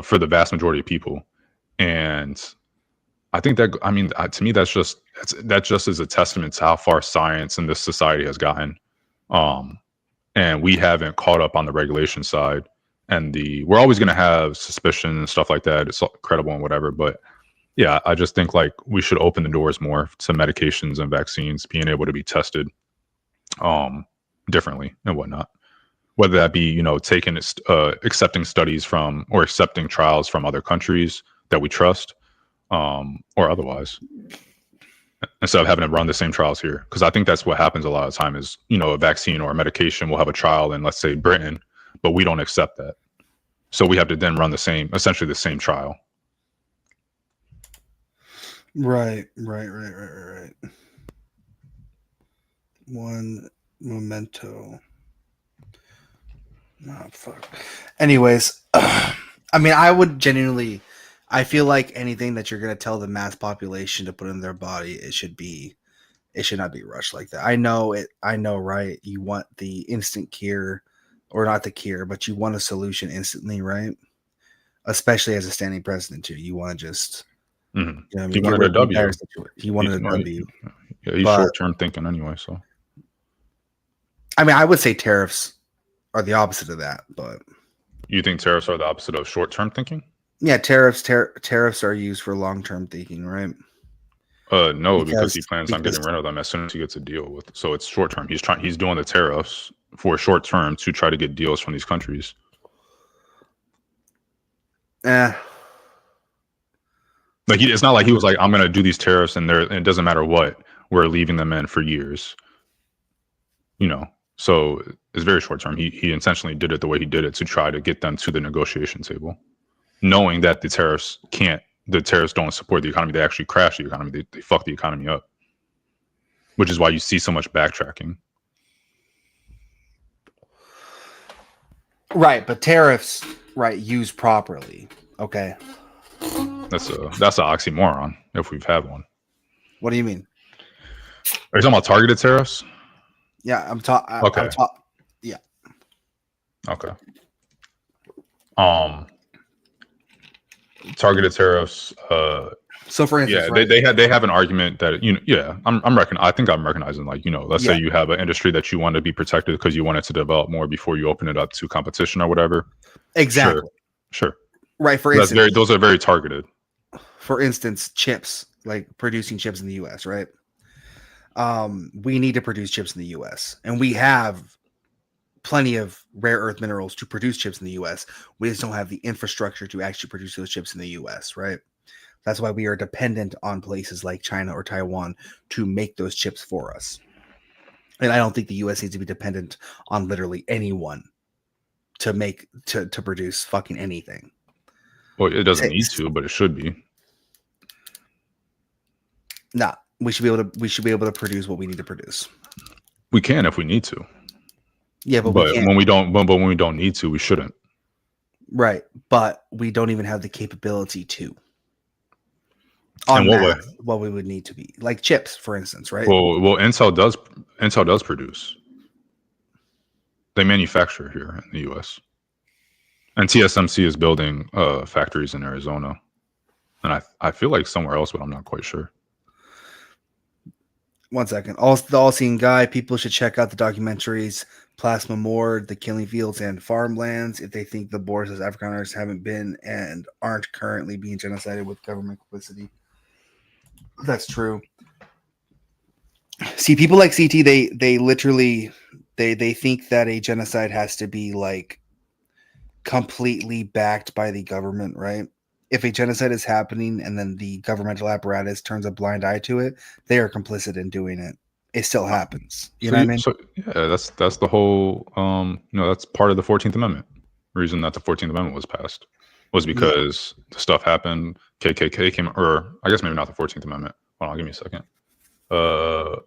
Speaker 2: for the vast majority of people. And I think that, I mean, to me, that just is a testament to how far science in this society has gotten. And we haven't caught up on the regulation side. And we're always going to have suspicion and stuff like that. It's credible and whatever. But yeah, I just think like we should open the doors more to medications and vaccines being able to be tested differently and whatnot. Whether that be, taking accepting studies from or accepting trials from other countries that we trust, or otherwise, instead of having to run the same trials here. Because I think that's what happens a lot of the time is, a vaccine or a medication will have a trial in, let's say, Britain, but we don't accept that. So we have to then run essentially the same trial.
Speaker 1: Right. One memento. Oh, fuck. Anyways, I mean, I would genuinely, I feel like anything that you're going to tell the mass population to put in their body, it should not be rushed like that. I know, right? You want the instant cure, or not the cure, but you want a solution instantly, right? Especially as a standing president too. You want to just,
Speaker 2: Mm-hmm.
Speaker 1: you know what I
Speaker 2: He
Speaker 1: mean, get
Speaker 2: wanted
Speaker 1: rid
Speaker 2: a
Speaker 1: of the
Speaker 2: W.
Speaker 1: entire situation. He wanted a W.
Speaker 2: Yeah, he's
Speaker 1: But
Speaker 2: short term thinking anyway. So
Speaker 1: I mean, I would say tariffs are the opposite of that, but
Speaker 2: you think tariffs are the opposite of short term thinking?
Speaker 1: yeah, tariffs are used for long term thinking, right?
Speaker 2: No, because he plans on getting rid of them as soon as he gets a deal with. So it's short term. He's doing the tariffs for short term to try to get deals from these countries.
Speaker 1: Like
Speaker 2: it's not like he was like, I'm going to do these tariffs and it doesn't matter what, we're leaving them in for years. You know, so it's very short term. He intentionally did it the way he did it to try to get them to the negotiation table, knowing that the tariffs don't support the economy. They actually crash the economy. They fuck the economy up, which is why you see so much backtracking.
Speaker 1: Right, but tariffs, right, used properly. Okay.
Speaker 2: That's an oxymoron if we've had one.
Speaker 1: What do you mean?
Speaker 2: Are you talking about targeted tariffs?
Speaker 1: Yeah, I'm talking.
Speaker 2: Okay.
Speaker 1: Yeah.
Speaker 2: Okay. Targeted tariffs.
Speaker 1: So for instance,
Speaker 2: yeah,
Speaker 1: right?
Speaker 2: they have an argument that I think I'm recognizing, like, let's say you have an industry that you want to be protected because you want it to develop more before you open it up to competition or whatever.
Speaker 1: Exactly.
Speaker 2: Sure.
Speaker 1: Right. For instance,
Speaker 2: those are very targeted.
Speaker 1: For instance, chips, like producing chips in the U.S. Right. We need to produce chips in the U.S. and we have plenty of rare earth minerals to produce chips in the U.S. We just don't have the infrastructure to actually produce those chips in the U.S. Right. That's why we are dependent on places like China or Taiwan to make those chips for us. And I don't think the U.S. needs to be dependent on literally anyone to produce fucking anything.
Speaker 2: Well, it doesn't need to, but it should be.
Speaker 1: Nah, we should be able to produce what we need to produce.
Speaker 2: We can if we need to.
Speaker 1: Yeah, but
Speaker 2: we can't. When we don't need to, we shouldn't.
Speaker 1: Right, but we don't even have the capability to.
Speaker 2: On
Speaker 1: what we would need to be, like chips, for instance, right?
Speaker 2: Well, Intel does produce. They manufacture here in the U.S. and TSMC is building factories in Arizona, and I feel like somewhere else, but I'm not quite sure.
Speaker 1: 1 second. The All-Seeing Guy. People should check out the documentaries Plasma Mord, The Killing Fields, and Farmlands if they think the Boers as Afrikaners haven't been and aren't currently being genocided with government complicity. That's true. See, people like CT, they literally they think that a genocide has to be like completely backed by the government, right? If a genocide is happening and then the governmental apparatus turns a blind eye to it, they are complicit in doing it. It still happens. You know what I mean?
Speaker 2: So yeah, that's the whole that's part of the 14th Amendment. Reason that the 14th Amendment was passed was because the stuff happened. KKK came, or I guess maybe not the 14th Amendment. Hold on, give me a second. The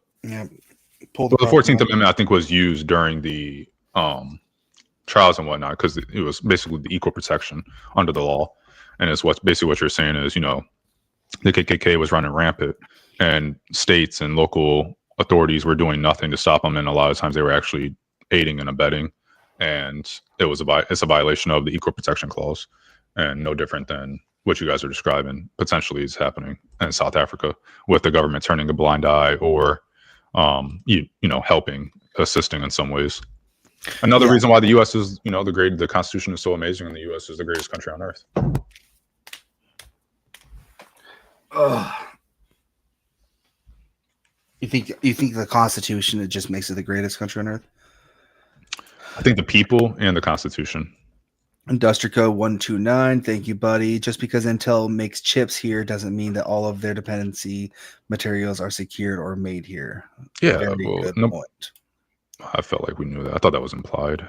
Speaker 2: 14th Amendment I think was used during the trials and whatnot because it was basically the equal protection under the law, and it's basically what you're saying is the KKK was running rampant, and states and local authorities were doing nothing to stop them, and a lot of times they were actually aiding and abetting, and it's a violation of the equal protection clause, and no different than what you guys are describing potentially is happening in South Africa with the government turning a blind eye or helping, assisting in some ways. Another reason why the U.S. is, the Constitution is so amazing, and the U.S. is the greatest country on earth.
Speaker 1: You think the Constitution, it just makes it the greatest country on earth?
Speaker 2: I think the people and the Constitution.
Speaker 1: Industrico 129, thank you, buddy. Just because Intel makes chips here doesn't mean that all of their dependency materials are secured or made here.
Speaker 2: Yeah,
Speaker 1: very good point.
Speaker 2: I felt like we knew that. I thought that was implied.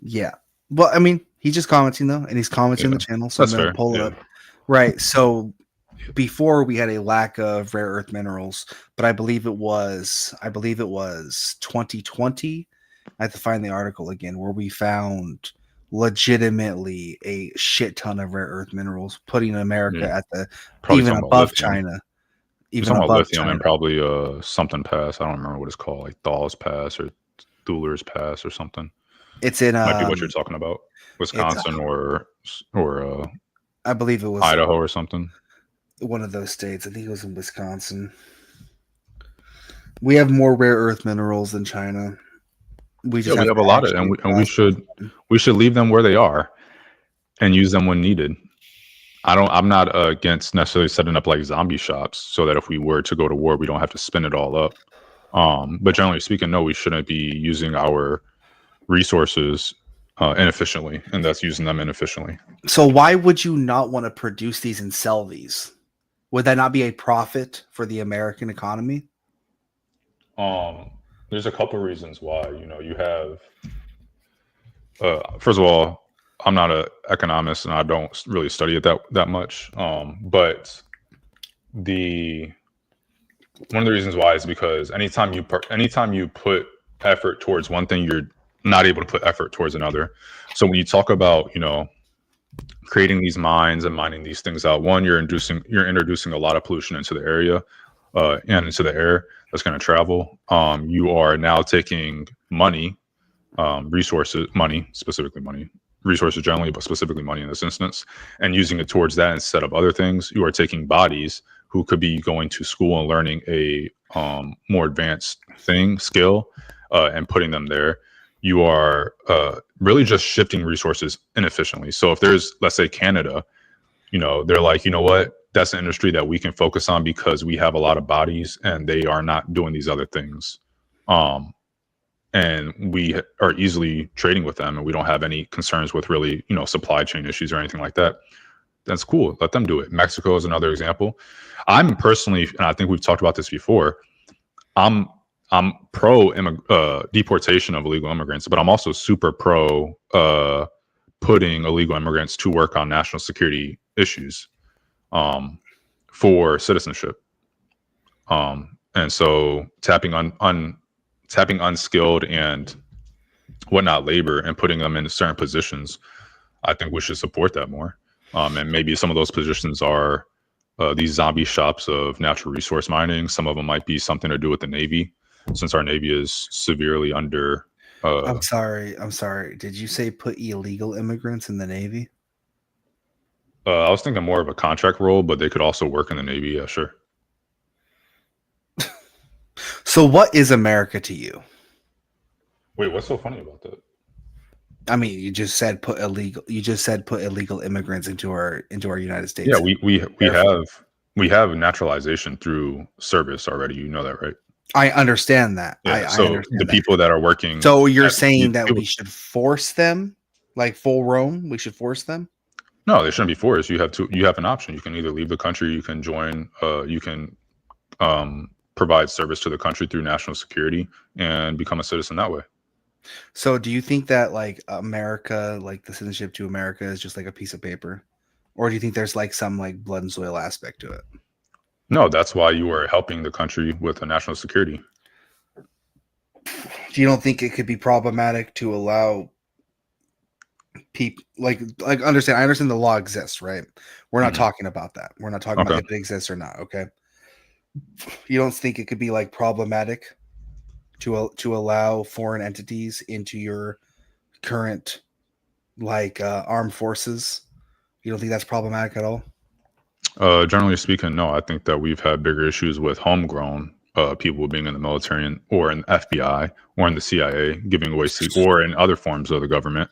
Speaker 1: Yeah. Well, I mean, he's just commenting though, and he's commenting on the channel, so I'm going to pull it up. Right. So before we had a lack of rare earth minerals, but I believe it was 2020. I have to find the article again where we found legitimately a shit ton of rare earth minerals, putting America
Speaker 2: Yeah.
Speaker 1: at the
Speaker 2: Probably
Speaker 1: even
Speaker 2: talking about
Speaker 1: above
Speaker 2: lithium.
Speaker 1: China,
Speaker 2: You're
Speaker 1: even
Speaker 2: talking about
Speaker 1: above
Speaker 2: lithium and
Speaker 1: China.
Speaker 2: probably something pass. I don't remember what it's called, like Dawes Pass or Thuler's Pass or something.
Speaker 1: It's in
Speaker 2: Might be what you're talking about.
Speaker 1: it's
Speaker 2: Wisconsin or
Speaker 1: I believe it was
Speaker 2: Idaho or something.
Speaker 1: one of those states. I think it was in Wisconsin. We have more rare earth minerals than China. We
Speaker 2: Yeah,
Speaker 1: just
Speaker 2: we
Speaker 1: have
Speaker 2: have a
Speaker 1: to
Speaker 2: lot of,
Speaker 1: actually
Speaker 2: and we
Speaker 1: process
Speaker 2: should
Speaker 1: them.
Speaker 2: leave them where they are and use them when needed. I'm not against necessarily setting up like zombie shops so that if we were to go to war, we don't have to spin it all up. But generally speaking, no, we shouldn't be using our resources inefficiently, and that's using them inefficiently.
Speaker 1: So why would you not want to produce these and sell these? Would that not be a profit for the American economy?
Speaker 2: Um, there's a couple reasons why. You have first of all, I'm not an economist and I don't really study it that much. But the one of the reasons why is because anytime you put effort towards one thing, you're not able to put effort towards another. So when you talk about creating these mines and mining these things out, one, you're introducing a lot of pollution into the area and into the air that's going to travel. You are now taking money, specifically money, resources generally, but specifically money in this instance, and using it towards that instead of other things. You are taking bodies who could be going to school and learning a more advanced skill, and putting them there. You are really just shifting resources inefficiently. So if there's, let's say, Canada, they're like, you know what? That's an industry that we can focus on because we have a lot of bodies and they are not doing these other things. And we are easily trading with them and we don't have any concerns with really, supply chain issues or anything like that. That's cool. Let them do it. Mexico is another example. I'm personally, and I think we've talked about this before, I'm pro deportation of illegal immigrants, but I'm also super pro putting illegal immigrants to work on national security issues for citizenship. And so tapping unskilled and whatnot labor and putting them in certain positions, I think we should support that more. And maybe some of those positions are these zombie shops of natural resource mining. Some of them might be something to do with the Navy, since our Navy is severely under.
Speaker 1: I'm sorry. Did you say put illegal immigrants in the Navy?
Speaker 2: I was thinking more of a contract role, but they could also work in the Navy. Yeah, sure.
Speaker 1: So what is America to you?
Speaker 2: Wait, what's so funny about that?
Speaker 1: I mean, you just said put illegal immigrants into our United States.
Speaker 2: Yeah, we have naturalization through service already. You know that, right?
Speaker 1: I understand that.
Speaker 2: Yeah.
Speaker 1: I
Speaker 2: So the
Speaker 1: understand that.
Speaker 2: people that are working.
Speaker 1: So you're
Speaker 2: you-
Speaker 1: saying that
Speaker 2: people-
Speaker 1: we should force them, like full Rome? We should force them?
Speaker 2: No, they shouldn't be forced. You have an option. You can either leave the country, you can join, you can provide service to the country through national security and become a citizen that way.
Speaker 1: So do you think that like America, like the citizenship to America is just like a piece of paper? Or do you think there's like some like blood and soil aspect to it?
Speaker 2: No, that's why you are helping the country with a national security.
Speaker 1: You don't think it could be problematic to allow people like understand? I understand the law exists, right? We're not talking about that. We're not talking about
Speaker 2: Okay.
Speaker 1: if it exists or not. Okay. You don't think it could be like problematic to allow foreign entities into your current like armed forces? You don't think that's problematic at all?
Speaker 2: Generally speaking, no. I think that we've had bigger issues with homegrown people being in the military or in the FBI or in the CIA, giving away or in other forms of the government,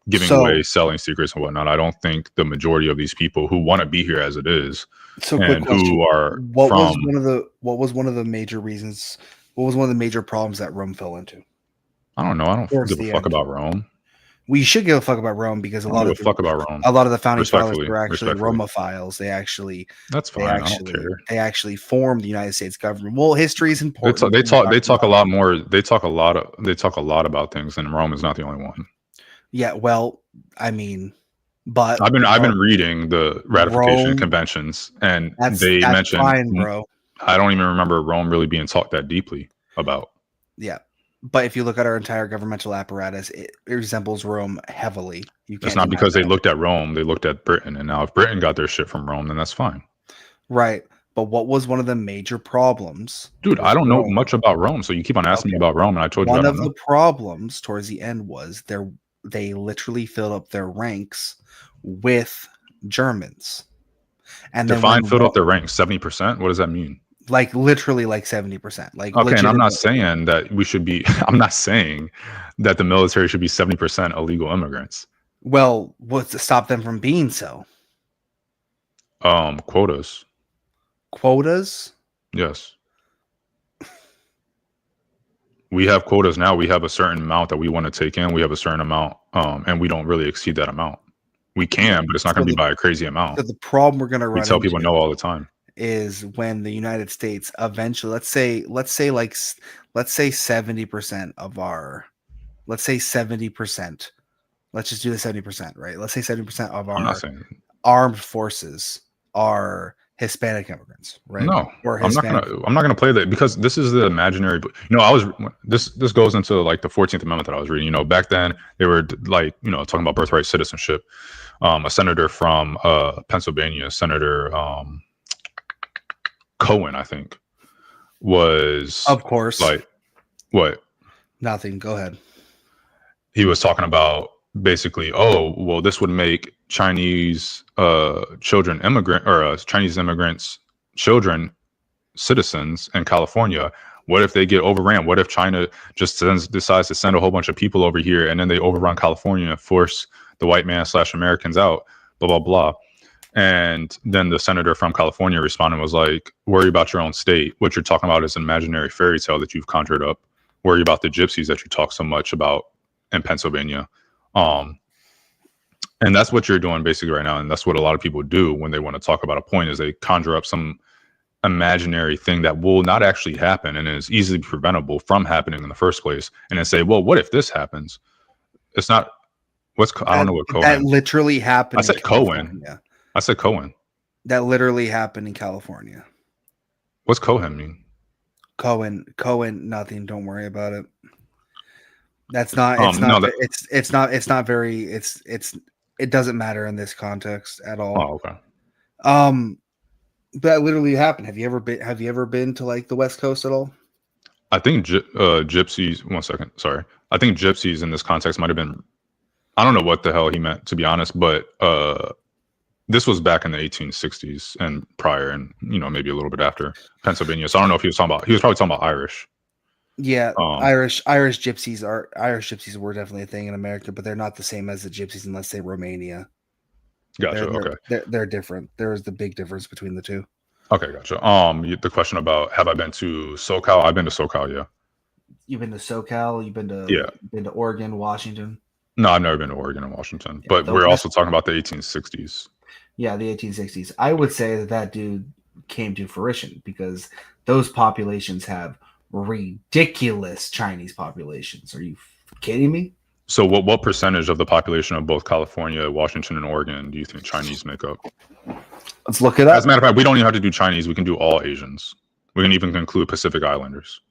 Speaker 2: giving away selling secrets and whatnot. I don't think the majority of these people who want to be here as it is
Speaker 1: So quick
Speaker 2: and
Speaker 1: question.
Speaker 2: who are
Speaker 1: What
Speaker 2: from.
Speaker 1: was one of the major reasons, what was one of the major problems that Rome fell into?
Speaker 2: I don't know. I don't
Speaker 1: Towards
Speaker 2: give a
Speaker 1: the
Speaker 2: fuck
Speaker 1: end.
Speaker 2: about Rome.
Speaker 1: We should give a fuck about Rome because
Speaker 2: I don't give a fuck about Rome.
Speaker 1: a lot of the founding fathers
Speaker 2: Respectfully,
Speaker 1: were actually
Speaker 2: respectfully.
Speaker 1: Romophiles.
Speaker 2: That's fine. I don't care.
Speaker 1: They actually formed the United States government. Well, history is important.
Speaker 2: They talk a lot more. They talk a lot about things, and Rome is not the only one.
Speaker 1: Yeah, well, I mean, but
Speaker 2: I've been reading the ratification
Speaker 1: Rome,
Speaker 2: conventions, and
Speaker 1: that's
Speaker 2: they mentioned.
Speaker 1: fine, bro.
Speaker 2: I don't even remember Rome really being talked that deeply about.
Speaker 1: Yeah. But if you look at our entire governmental apparatus, it resembles Rome heavily. You
Speaker 2: It's
Speaker 1: can't
Speaker 2: not
Speaker 1: deny
Speaker 2: because they
Speaker 1: that.
Speaker 2: looked at Rome; they looked at Britain. And now, if Britain got their shit from Rome, then that's fine.
Speaker 1: Right. But what was one of the major problems
Speaker 2: Dude, I
Speaker 1: towards
Speaker 2: don't know
Speaker 1: Rome?
Speaker 2: much about Rome, so you keep on asking me
Speaker 1: Okay.
Speaker 2: about Rome, and I told you I
Speaker 1: One
Speaker 2: don't
Speaker 1: of
Speaker 2: know.
Speaker 1: the problems towards the end was they literally filled up their ranks with Germans. And then
Speaker 2: Define
Speaker 1: when
Speaker 2: filled up their ranks 70%. What does that mean?
Speaker 1: like literally like 70%, like
Speaker 2: Okay, and I'm not
Speaker 1: legitimately.
Speaker 2: saying that we should be. I'm not saying that the military should be 70% illegal immigrants.
Speaker 1: Well, what's to stop them from being so?
Speaker 2: Quotas.
Speaker 1: Quotas?
Speaker 2: Yes, we have quotas now. We have a certain amount that we want to take in. We have a certain amount, and we don't really exceed that amount. We
Speaker 1: Yeah.
Speaker 2: can, but it's not
Speaker 1: So
Speaker 2: going to be by a crazy amount.
Speaker 1: so the problem we're going to
Speaker 2: We
Speaker 1: run
Speaker 2: tell people
Speaker 1: into
Speaker 2: no all the time.
Speaker 1: is when the United States eventually, let's say 70% of our, let's say 70%. Let's just do the 70%, right? Let's say 70% of
Speaker 2: I'm not
Speaker 1: our
Speaker 2: saying
Speaker 1: armed forces are Hispanic immigrants, right?
Speaker 2: no.
Speaker 1: Or
Speaker 2: I'm not
Speaker 1: Hispanic.
Speaker 2: gonna. I'm not gonna play that because this is the imaginary. I was this goes into like the 14th Amendment that I was reading. Back then they were like talking about birthright citizenship. A senator from Pennsylvania, Senator Cohen, I think, was
Speaker 1: Of course.
Speaker 2: like what
Speaker 1: Nothing. Go ahead.
Speaker 2: he was talking about. Basically, oh well, this would make Chinese children immigrant or Chinese immigrants children citizens in California. What if they get overran? What if China just decides to send a whole bunch of people over here and then they overrun California and force the white man / Americans out? Blah blah blah. And then the senator from California responded was like, "Worry about your own state. What you're talking about is an imaginary fairy tale that you've conjured up. Worry about the gypsies that you talk so much about in Pennsylvania." Um, and that's what you're doing basically right now, and that's what a lot of people do when they want to talk about a point is they conjure up some imaginary thing that will not actually happen and is easily preventable from happening in the first place, and then say, "Well, what if this happens?" It's not. I don't know what
Speaker 1: That
Speaker 2: Cohen.
Speaker 1: literally happened
Speaker 2: I
Speaker 1: in
Speaker 2: said Cohen.
Speaker 1: California.
Speaker 2: I said Cohen.
Speaker 1: That literally happened in California.
Speaker 2: What's Cohen mean?
Speaker 1: Cohen, nothing. Don't worry about it. That's not. It's not.
Speaker 2: No.
Speaker 1: It's not very. It's. It doesn't matter in this context at all.
Speaker 2: Oh, okay.
Speaker 1: But that literally happened. Have you ever been? Have you ever been to like the West Coast at all?
Speaker 2: I think gypsies. 1 second. Sorry. I think gypsies in this context might have been. I don't know what the hell he meant, to be honest, but this was back in the 1860s and prior, and maybe a little bit after Pennsylvania. So I don't know if he was talking about. He was probably talking about Irish.
Speaker 1: Yeah, Irish gypsies were definitely a thing in America, but they're not the same as the gypsies in, let's say, Romania.
Speaker 2: Gotcha. Okay.
Speaker 1: They're different. There is the big difference between the two.
Speaker 2: Okay, gotcha. The question about have I been to SoCal? I've been to SoCal, yeah.
Speaker 1: You've been to SoCal. You've been to Oregon, Washington.
Speaker 2: No, I've never been to Oregon and Washington, but
Speaker 1: the
Speaker 2: we're
Speaker 1: West,
Speaker 2: also talking about the 1860s.
Speaker 1: Yeah, the 1860s. I would say that dude came to fruition because those populations have ridiculous Chinese populations. Are you kidding me?
Speaker 2: So what percentage of the population of both California, Washington, and Oregon do you think Chinese make up?
Speaker 1: Let's look it up.
Speaker 2: As a matter of fact, we don't even have to do Chinese. We can do all Asians. We can even include Pacific Islanders.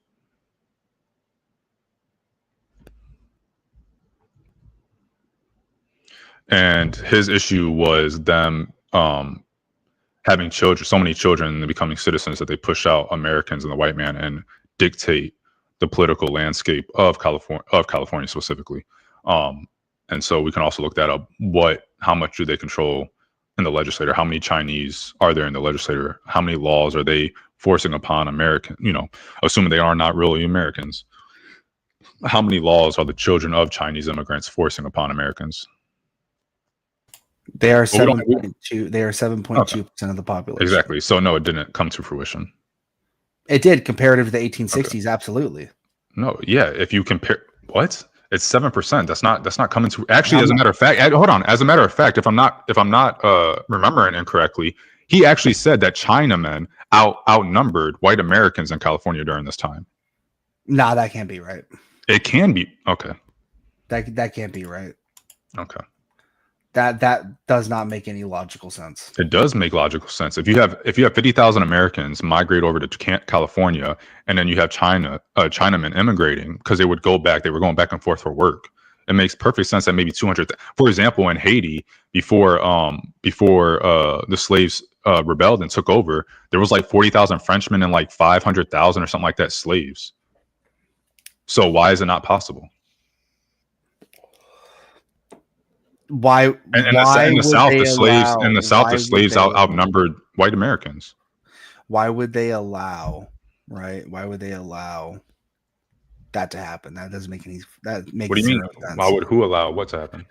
Speaker 2: And his issue was them having children, so many children, and becoming citizens that they push out Americans and the white man and dictate the political landscape of California specifically. And so we can also look that up. How much do they control in the legislature? How many Chinese are there in the legislature? How many laws are they forcing upon American? Assuming they are not really Americans. How many laws are the children of Chinese immigrants forcing upon Americans?
Speaker 1: They are 7.2. They are 7.2% of the population.
Speaker 2: Exactly. So no, it didn't come to fruition.
Speaker 1: It did comparative to the 1860s. Okay. Absolutely.
Speaker 2: No. Yeah. If you compare, what? It's 7%. That's not coming to actually. As a matter of fact, hold on. As a matter of fact, if I'm not remembering incorrectly, he actually said that Chinamen outnumbered white Americans in California during this time.
Speaker 1: Nah, that can't be right.
Speaker 2: It can be. Okay.
Speaker 1: That can't be right.
Speaker 2: Okay.
Speaker 1: That does not make any logical sense.
Speaker 2: It does make logical sense. If you have 50,000 Americans migrate over to California, and then you have Chinamen immigrating because they would go back, they were going back and forth for work. It makes perfect sense that maybe 200. For example, in Haiti, before the slaves rebelled and took over, there was like 40,000 Frenchmen and like 500,000 or something like that slaves. So why is it not possible?
Speaker 1: Why?
Speaker 2: And
Speaker 1: Why
Speaker 2: in the
Speaker 1: would
Speaker 2: South,
Speaker 1: they allow?
Speaker 2: the
Speaker 1: Why would
Speaker 2: slaves
Speaker 1: they?
Speaker 2: outnumbered white Americans.
Speaker 1: Why would they allow? Right? Why would they allow that to happen? That doesn't make any. That
Speaker 2: What
Speaker 1: makes
Speaker 2: do you mean?
Speaker 1: zero
Speaker 2: Why
Speaker 1: sense.
Speaker 2: would who allow what to happen?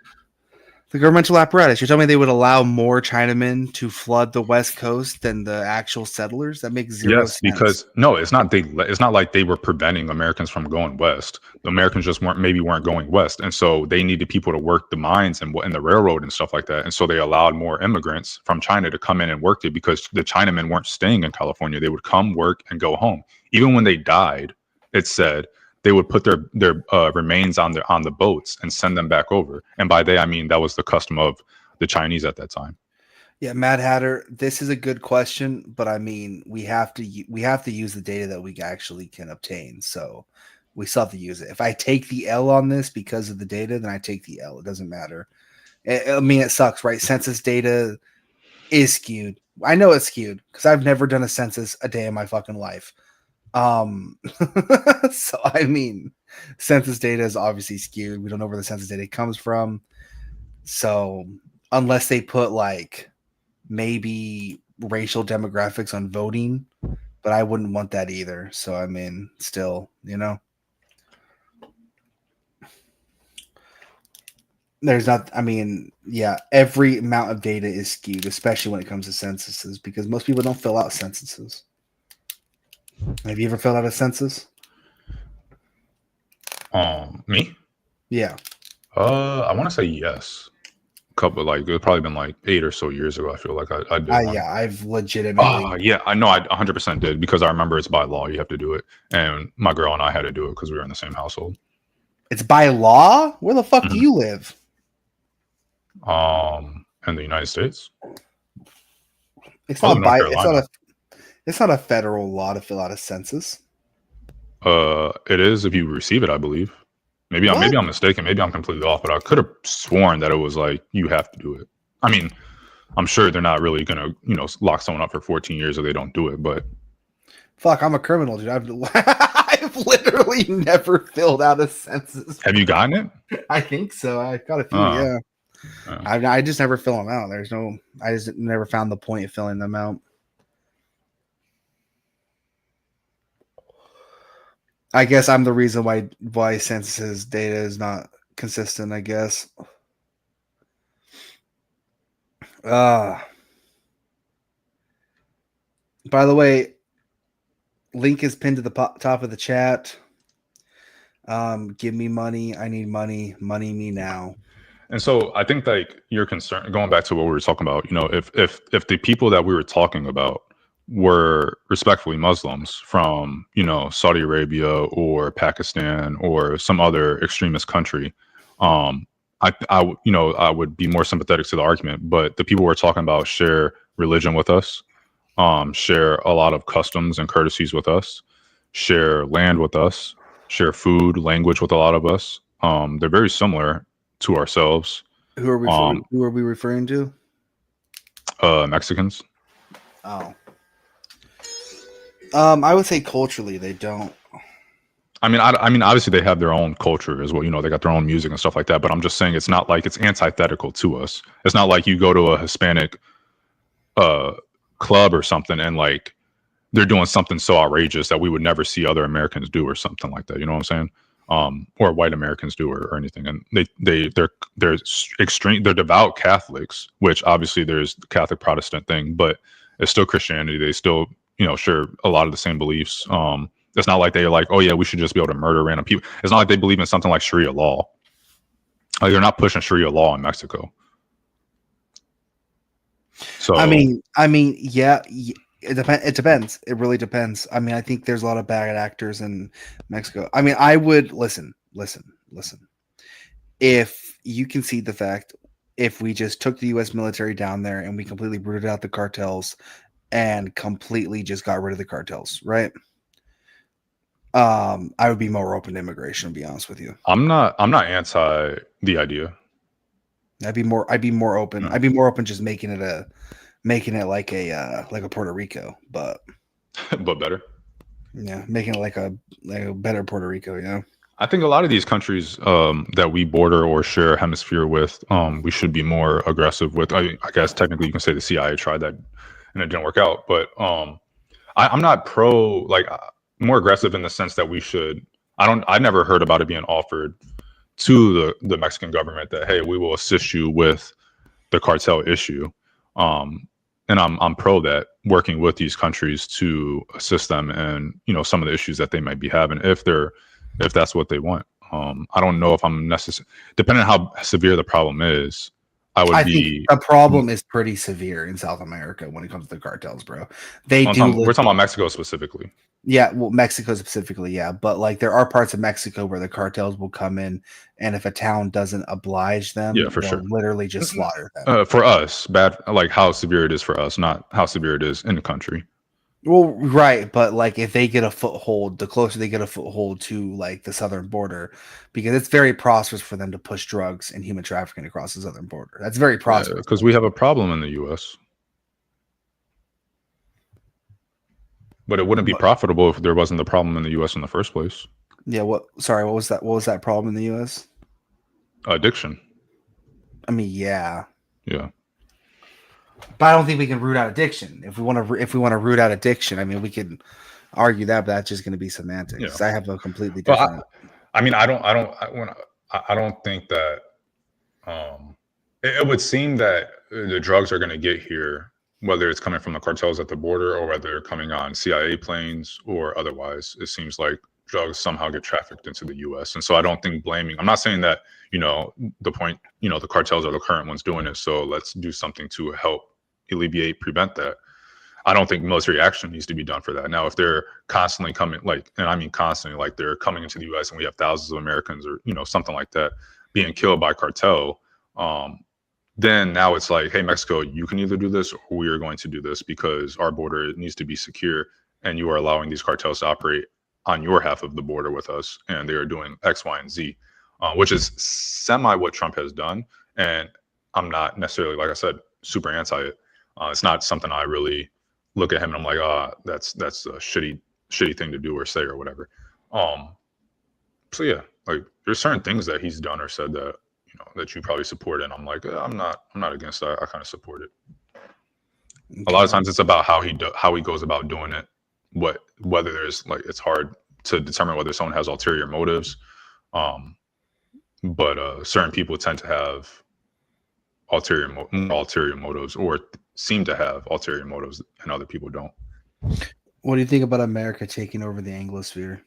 Speaker 1: The governmental apparatus. You're telling me they would allow more Chinamen to flood the West Coast than the actual settlers? That makes zero
Speaker 2: Yes,
Speaker 1: sense.
Speaker 2: because no, it's not. It's not like they were preventing Americans from going west. The Americans just weren't going west, and so they needed people to work the mines and the railroad and stuff like that. And so they allowed more immigrants from China to come in and work it because the Chinamen weren't staying in California. They would come work and go home. Even when they died, it said they would put their remains on the boats and send them back over. And by they, I mean that was the custom of the Chinese at that time.
Speaker 1: Yeah, Mad Hatter, this is a good question, but I mean, we have to use the data that we actually can obtain. So we still have to use it. If I take the L on this because of the data, then I take the L. It doesn't matter. I mean, it sucks, right? Census data is skewed. I know it's skewed because I've never done a census a day in my fucking life. So I mean, census data is obviously skewed. We don't know where the census data comes from. So unless they put like maybe racial demographics on voting, but I wouldn't want that either. So I mean, still, there's not. I mean, yeah, every amount of data is skewed, especially when it comes to censuses, because most people don't fill out censuses. Have you ever filled out a census?
Speaker 2: Me?
Speaker 1: Yeah.
Speaker 2: I want to say yes. Couple like it's probably been like 8 or so years ago. I feel like I did one.
Speaker 1: Yeah, I've legitimately.
Speaker 2: Yeah, I know. I 100% did because I remember it's by law. You have to do it, and my girl and I had to do it because we were in the same household.
Speaker 1: It's by law. Where the fuck do
Speaker 2: Mhm.
Speaker 1: you live?
Speaker 2: In the United States,
Speaker 1: It's
Speaker 2: I live in
Speaker 1: not
Speaker 2: North
Speaker 1: by.
Speaker 2: Carolina.
Speaker 1: It's not a federal law to fill out a census.
Speaker 2: It is if you receive it, I believe.
Speaker 1: What?
Speaker 2: Maybe I'm mistaken. Maybe I'm completely off, but I could have sworn that it was like you have to do it. I mean, I'm sure they're not really gonna lock someone up for 14 years if they don't do it, but
Speaker 1: Fuck, I'm a criminal, dude. I've literally never filled out a census.
Speaker 2: have you gotten it?
Speaker 1: I think so. I got a few.
Speaker 2: Uh,
Speaker 1: Yeah.
Speaker 2: uh,
Speaker 1: I just never fill them out. There's no. I just never found the point of filling them out. I guess I'm the reason why census data is not consistent. I guess. Uh By the way, link is pinned to the top of the chat. Give me money. I need money. Money me now.
Speaker 2: And so I think like your concern, going back to what we were talking about, if the people that we were talking about were respectfully Muslims from, Saudi Arabia or Pakistan or some other extremist country, I would be more sympathetic to the argument. But the people we're talking about share religion with us, share a lot of customs and courtesies with us, share land with us, share food, language with a lot of us. They're very similar to ourselves.
Speaker 1: Who are we?
Speaker 2: Um,
Speaker 1: Who are we referring to?
Speaker 2: Mexicans.
Speaker 1: Oh. I would say culturally they don't.
Speaker 2: I mean, obviously they have their own culture as well. They got their own music and stuff like that. But I'm just saying it's not like it's antithetical to us. It's not like you go to a Hispanic uh, club or something and like they're doing something so outrageous that we would never see other Americans do or something like that. You know what I'm saying? Or white Americans do or anything. And they're extreme. They're devout Catholics, which obviously there's the Catholic Protestant thing, but it's still Christianity. They still share a lot of the same beliefs. It's not like they're like, oh yeah, we should just be able to murder random people. It's not like they believe in something like Sharia law. Like they're not pushing Sharia law in Mexico. So
Speaker 1: I mean, yeah. It depends. It depends. It really depends. I mean, I think there's a lot of bad actors in Mexico. I mean, I would listen. If you can see the fact, if we just took the U.S. military down there and we completely rooted out the cartels and completely just got rid of the cartels, right? I would be more open to immigration, to be honest with you.
Speaker 2: I'm not anti the idea.
Speaker 1: I'd be more open.
Speaker 2: No.
Speaker 1: I'd be more open just making it like a Puerto Rico, but
Speaker 2: But better.
Speaker 1: yeah, making it like a better Puerto Rico, yeah.
Speaker 2: I think a lot of these countries that we border or share a hemisphere with, we should be more aggressive with. I guess technically you can say the CIA tried that and it didn't work out, but I'm not pro more aggressive in the sense that we should. I never heard about it being offered to the Mexican government that, hey, we will assist you with the cartel issue. And I'm pro that, working with these countries to assist them in, you know, some of the issues that they might be having if that's what they want. I don't know if I'm necessary, depending on how severe the problem is.
Speaker 1: I think the problem is pretty severe in South America when it comes to the cartels, bro. We're talking
Speaker 2: about Mexico specifically.
Speaker 1: Yeah, well, Mexico specifically, yeah. But like, there are parts of Mexico where the cartels will come in, and if a town doesn't oblige them,
Speaker 2: yeah, for
Speaker 1: they'll
Speaker 2: sure,
Speaker 1: literally just slaughter them.
Speaker 2: For us, bad, like how severe it is for us, not how severe it is in the country.
Speaker 1: Well, right, but like if they get a foothold, the closer they get a foothold to like the southern border, because it's very prosperous for them to push drugs and human trafficking across the southern border. That's very prosperous.
Speaker 2: Because we have a problem in the U.S. But it wouldn't be profitable if there wasn't the problem in the U.S. in the first place.
Speaker 1: Yeah. Sorry. What was that? What was that problem in the U.S.?
Speaker 2: Addiction.
Speaker 1: I mean, yeah.
Speaker 2: Yeah.
Speaker 1: But I don't think we can root out addiction. If we want to root out addiction, I mean, we can argue that, but that's just going to be semantics. Yeah. I have a completely different.
Speaker 2: I don't think that. It would seem that the drugs are going to get here, whether it's coming from the cartels at the border or whether they're coming on CIA planes or otherwise. It seems like drugs somehow get trafficked into the U.S. And so I don't think I'm not saying that, you know, the cartels are the current ones doing it, so let's do something to help prevent that. I don't think military action needs to be done for that. Now, if they're constantly coming, and I mean constantly, like they're coming into the U.S. and we have thousands of Americans or, you know, something like that being killed by cartel, then now it's like, hey, Mexico, you can either do this or we are going to do this because our border needs to be secure and you are allowing these cartels to operate on your half of the border with us, and they are doing X, Y, and Z, which is semi what Trump has done. And I'm not necessarily, like I said, super anti it. It's not something I really look at him and I'm like, that's a shitty thing to do or say or whatever. So yeah, like there's certain things that he's done or said that, you know, that you probably support, and I'm like, I'm not against that. I kind of support it. Okay. A lot of times it's about how he goes about doing it. Whether there's like, it's hard to determine whether someone has ulterior motives, but certain people tend to have ulterior motives or seem to have ulterior motives, and other people don't.
Speaker 1: What do you think about America taking over the Anglosphere?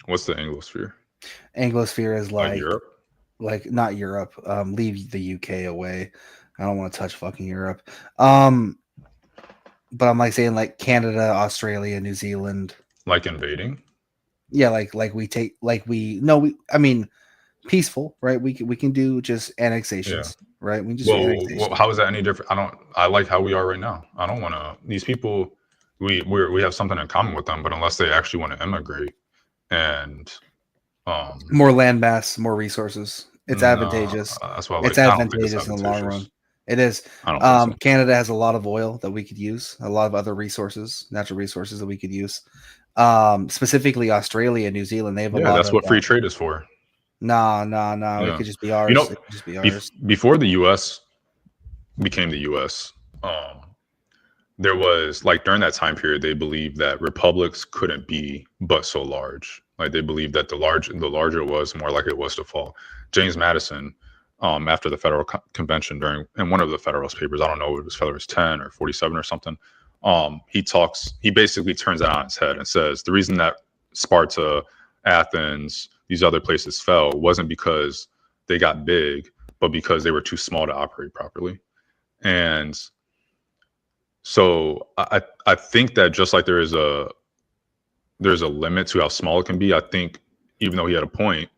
Speaker 2: What's the Anglosphere?
Speaker 1: Anglosphere is like
Speaker 2: Europe?
Speaker 1: Like not Europe. Leave the UK away. I don't want to touch fucking Europe. But I'm like saying like Canada, Australia, New Zealand.
Speaker 2: Like invading?
Speaker 1: Yeah, I mean peaceful, right? We can do just annexations, right? We just
Speaker 2: well, how is that any different? I like how we are right now. I don't want to. These people, we have something in common with them, but unless they actually want to immigrate and
Speaker 1: more land mass, more resources, it's advantageous.
Speaker 2: That's why
Speaker 1: it's advantageous in the long run. It is. So. Canada has a lot of oil that we could use, a lot of other resources, natural resources that we could use. Specifically Australia, New Zealand, they have a lot.
Speaker 2: That's what free trade is for.
Speaker 1: No. Yeah. It could just be ours.
Speaker 2: You know,
Speaker 1: it could just be ours.
Speaker 2: Before the U.S. became the U.S., there was, like, during that time period, they believed that republics couldn't be but so large. Like, they believed that the larger it was, more likely it was to fall. James Madison, after the Federal Convention, in one of the Federalist Papers, I don't know if it was Federalist 10 or 47 or something, he basically turns it on its head and says the reason that Sparta, Athens, these other places fell wasn't because they got big, but because they were too small to operate properly. And so I think that just like there's a limit to how small it can be, I think even though he had a point,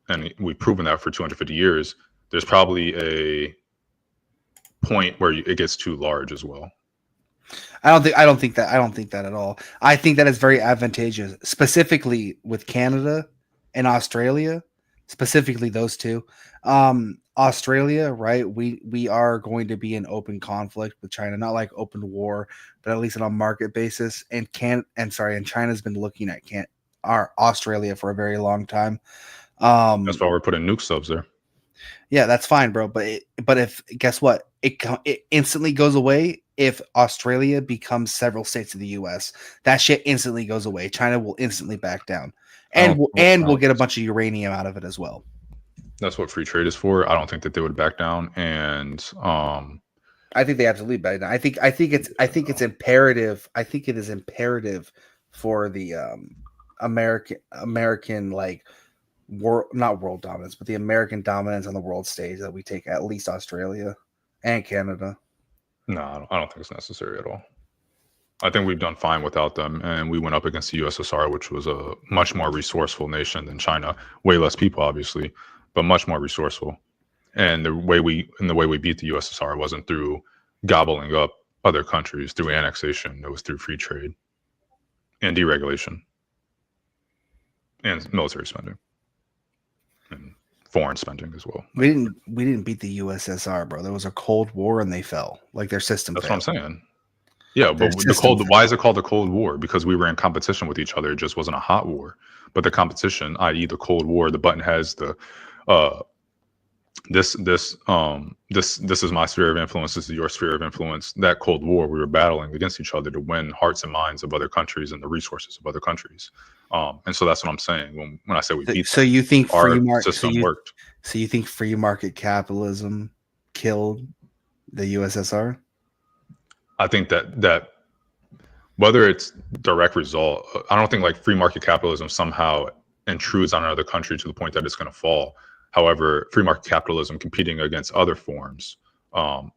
Speaker 2: and we've proven that for 250 years, there's probably a point where it gets too large as well.
Speaker 1: I don't think that at all. I think that is very advantageous, specifically with Canada and Australia, specifically those two. Australia, right? We are going to be in open conflict with China, not like open war, but at least on a market basis. And China's been looking at our Australia for a very long time.
Speaker 2: That's why we're putting nuke subs there.
Speaker 1: Yeah, that's fine, bro. But if guess what, it instantly goes away if Australia becomes several states of the U.S. That shit instantly goes away. China will instantly back down, and we'll get a bunch of uranium out of it as well.
Speaker 2: That's what free trade is for. I don't think that they would back down, and
Speaker 1: I think they absolutely back down. I think it's imperative. I think it is imperative for the American like not world dominance, but the American dominance on the world stage that we take at least Australia and Canada.
Speaker 2: No, I don't think it's necessary at all. I think we've done fine without them, and we went up against the USSR, which was a much more resourceful nation than China. Way less people, obviously, but much more resourceful. And the way we beat the USSR wasn't through gobbling up other countries through annexation. It was through free trade and deregulation and military spending and foreign spending as well.
Speaker 1: We didn't beat the USSR, bro. There was a Cold War and they fell. Like their system.
Speaker 2: That's
Speaker 1: failed.
Speaker 2: what I'm saying. Yeah, but why is it called the Cold War? Because we were in competition with each other. It just wasn't a hot war. But the competition, i.e., the Cold War, the button has the this is my sphere of influence. This is your sphere of influence. That Cold War, we were battling against each other to win hearts and minds of other countries and the resources of other countries. And so that's what I'm saying when I say we beat.
Speaker 1: So you think
Speaker 2: our system worked?
Speaker 1: So you think free market capitalism killed the USSR?
Speaker 2: I think that whether it's direct result, I don't think like free market capitalism somehow intrudes on another country to the point that it's going to fall. However, free market capitalism competing against other forms,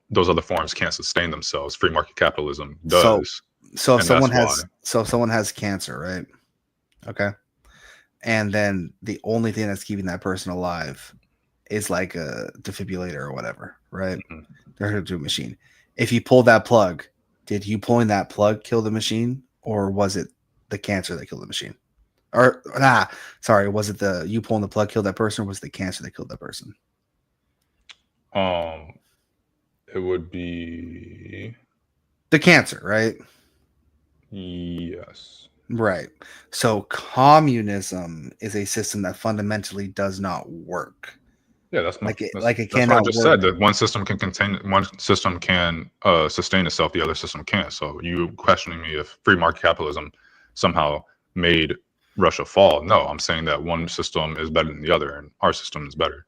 Speaker 2: those other forms can't sustain themselves. Free market capitalism does.
Speaker 1: So if someone has cancer, right? Okay. And then the only thing that's keeping that person alive is like a defibrillator or whatever, right? Mm-hmm. They're hooked to a machine. If you pull that plug, did you pulling that plug kill the machine, or was it the cancer that killed the machine? Or was it you pulling the plug killed that person, or was it the cancer that killed that person?
Speaker 2: It would be
Speaker 1: the cancer, right?
Speaker 2: Yes.
Speaker 1: Right. So communism is a system that fundamentally does not work.
Speaker 2: Yeah, that's
Speaker 1: it cannot
Speaker 2: what I just
Speaker 1: work.
Speaker 2: said, that one system can sustain itself, the other system can't. So you questioning me if free market capitalism somehow made Russia fall? No, I'm saying that one system is better than the other, and our system is better.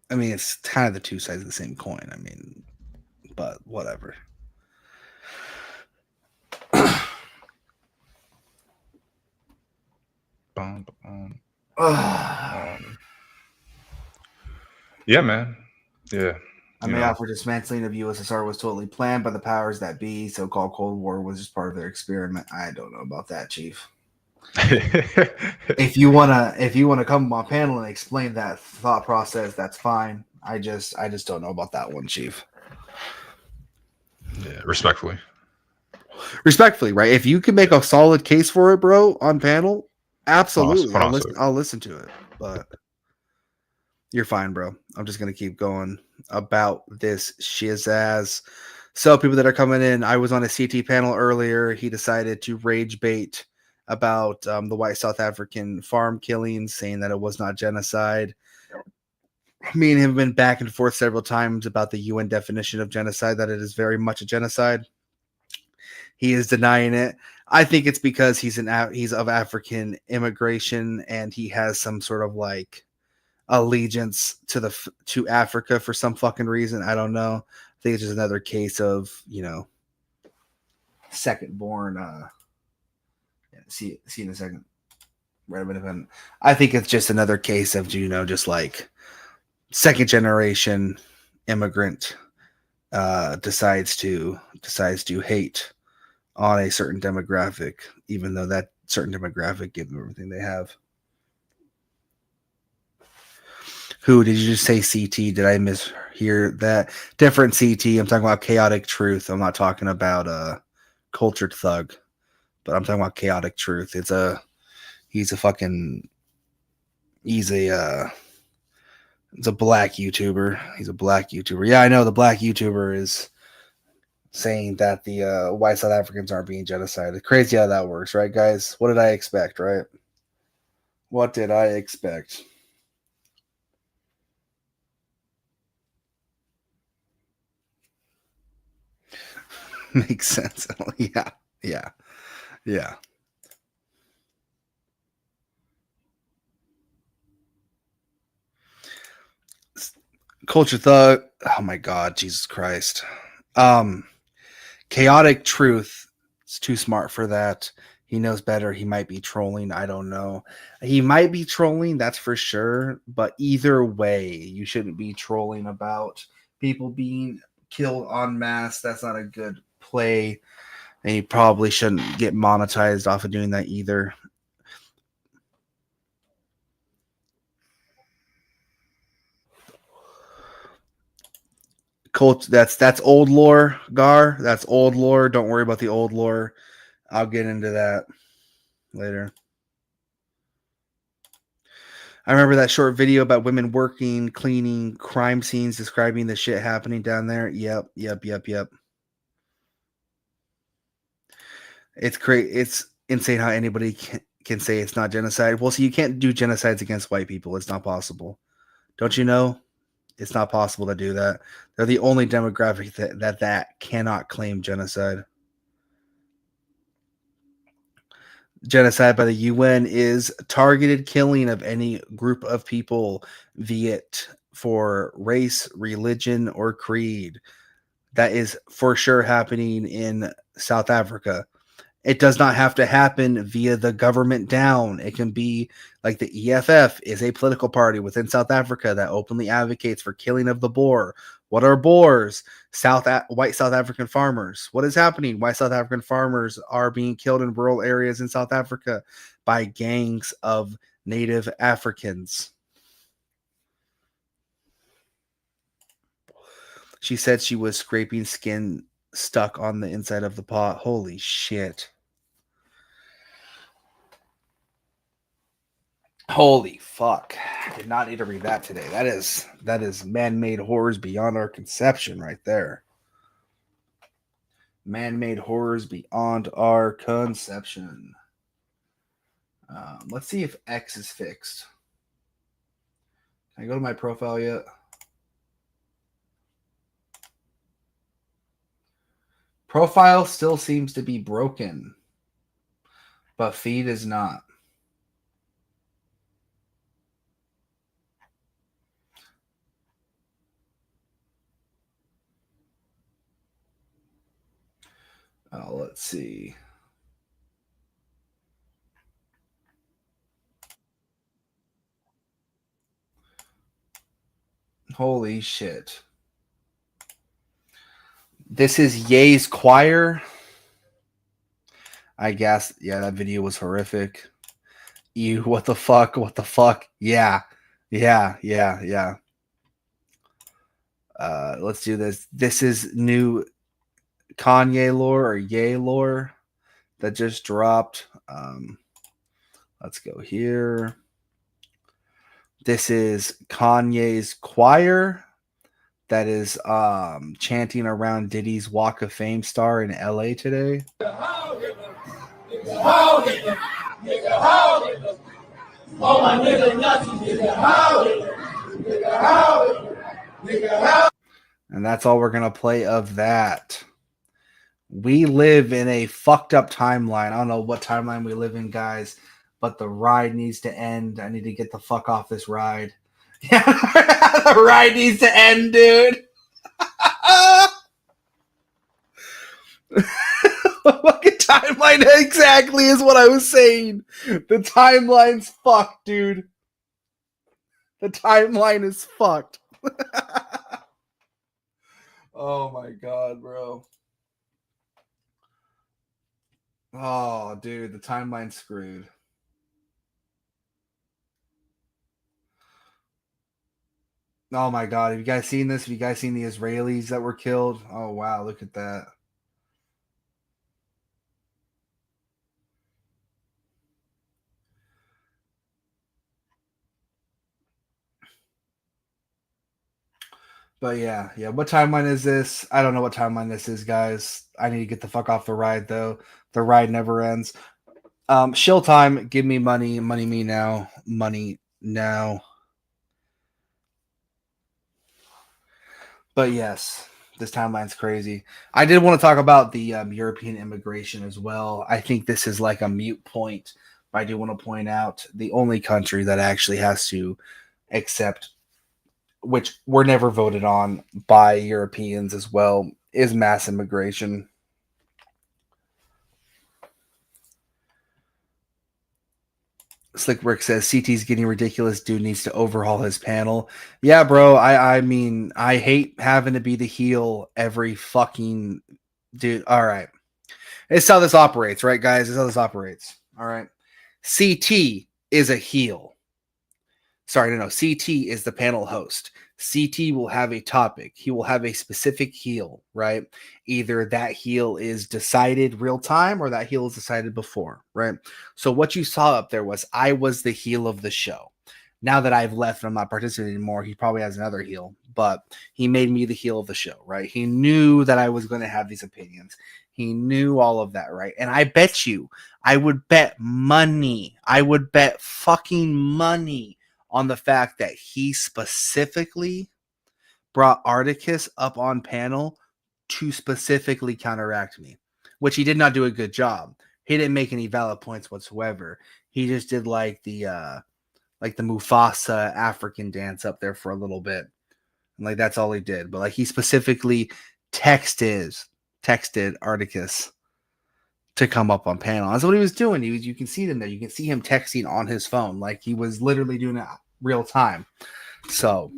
Speaker 1: I mean, it's kind of the two sides of the same coin. I mean, but whatever.
Speaker 2: Yeah, man. Yeah.
Speaker 1: I mean, for dismantling of USSR was totally planned by the powers that be. So-called Cold War was just part of their experiment. I don't know about that, Chief. If you wanna come on my panel and explain that thought process, that's fine. I just don't know about that one, Chief.
Speaker 2: Yeah, respectfully,
Speaker 1: right? If you can make a solid case for it, bro, on panel, absolutely, I'll listen to it. But you're fine, bro. I'm just gonna keep going about this shizzazz. So people that are coming in, I was on a CT panel earlier. He decided to rage bait about the white South African farm killings, saying that it was not genocide. Me and him have been back and forth several times about the UN definition of genocide, that it is very much a genocide. He is denying it. I think it's because he's of African immigration and he has some sort of like allegiance to Africa for some fucking reason. I don't know. I think it's just another case of, second born. See in a second. Right minute. I think it's just another case of, just like second generation immigrant decides to hate on a certain demographic, even though that certain demographic gives them everything they have. Who did you just say? CT? Did I mishear that? Different CT. I'm talking about Chaotic Truth. I'm not talking about Cultured Thug, but I'm talking about Chaotic Truth. He's a fucking he's a it's a black YouTuber. He's a black YouTuber. Yeah, I know the black YouTuber is saying that the white South Africans aren't being genocided. Crazy how that works, right, guys? What did I expect, right? What did I expect? Makes sense. Yeah, yeah, yeah. Culture Thug. Oh my God, Jesus Christ. Um, Chaotic Truth. It's too smart for that. He knows better. He might be trolling. I don't know. He might be trolling, that's for sure. But either way, you shouldn't be trolling about people being killed en masse. That's not a good play. And you probably shouldn't get monetized off of doing that either. That's old lore, Gar. That's old lore. Don't worry about the old lore. I'll get into that later. I remember that short video about women working, cleaning, crime scenes, describing the shit happening down there. Yep. It's great. It's insane how anybody can say it's not genocide. Well, see, you can't do genocides against white people. It's not possible. Don't you know? It's not possible to do that. They're the only demographic that cannot claim genocide. Genocide by the UN is targeted killing of any group of people, be it for race, religion, or creed. That is for sure happening in South Africa. It does not have to happen via the government down. It can be like the EFF is a political party within South Africa that openly advocates for killing of the boer. What are boers? White South African farmers. What is happening? White South African farmers are being killed in rural areas in South Africa by gangs of native Africans. She said she was scraping skin stuck on the inside of the pot. Holy shit. Holy fuck. I did not need to read that today. That is man-made horrors beyond our conception right there. Man-made horrors beyond our conception. Let's see if X is fixed. Can I go to my profile yet? Profile still seems to be broken, but feed is not. Let's see. Holy shit. This is Ye's Choir. I guess. Yeah, that video was horrific. You, what the fuck? What the fuck? Yeah. Let's do this. This is new Kanye lore or Ye lore that just dropped. Let's go here. This is Kanye's choir that is chanting around Diddy's Walk of Fame star in LA today. And that's all we're going to play of that. We live in a fucked up timeline. I don't know what timeline we live in, guys, but the ride needs to end. I need to get the fuck off this ride. Yeah, the ride needs to end, dude. Fucking timeline exactly is what I was saying. The timeline's fucked, dude. The timeline is fucked. Oh my god, bro. Oh, dude, the timeline's screwed. Oh my god, have you guys seen this? Have you guys seen the Israelis that were killed? Oh wow, look at that. But yeah. What timeline is this? I don't know what timeline this is, guys. I need to get the fuck off the ride though. The ride never ends. Shill time, give me money, money me now, money now. But yes, this timeline's crazy. I did want to talk about the European immigration as well. I think this is like a mute point, but I do want to point out the only country that actually has to accept, which were never voted on by Europeans as well, is mass immigration. Slick Rick says CT's getting ridiculous. Dude needs to overhaul his panel. Yeah, bro. I mean, I hate having to be the heel every fucking dude. All right. It's how this operates, right, guys? It's how this operates. All right. CT is a heel. Sorry, no. CT is the panel host. CT will have a topic. He will have a specific heel, right? Either that heel is decided real time or that heel is decided before, right? So what you saw up there was I was the heel of the show. Now that I've left and I'm not participating anymore, he probably has another heel, but he made me the heel of the show, right? He knew that I was going to have these opinions. He knew all of that, right? And I bet you, I would bet money. I would bet fucking money on the fact that he specifically brought Articus up on panel to specifically counteract me, which he did not do a good job. He didn't make any valid points whatsoever. He just did like the Mufasa African dance up there for a little bit. And like that's all he did. But like he specifically texted Articus to come up on panel. That's what he was doing. You can see it in there. You can see him texting on his phone. Like he was literally doing it real time. So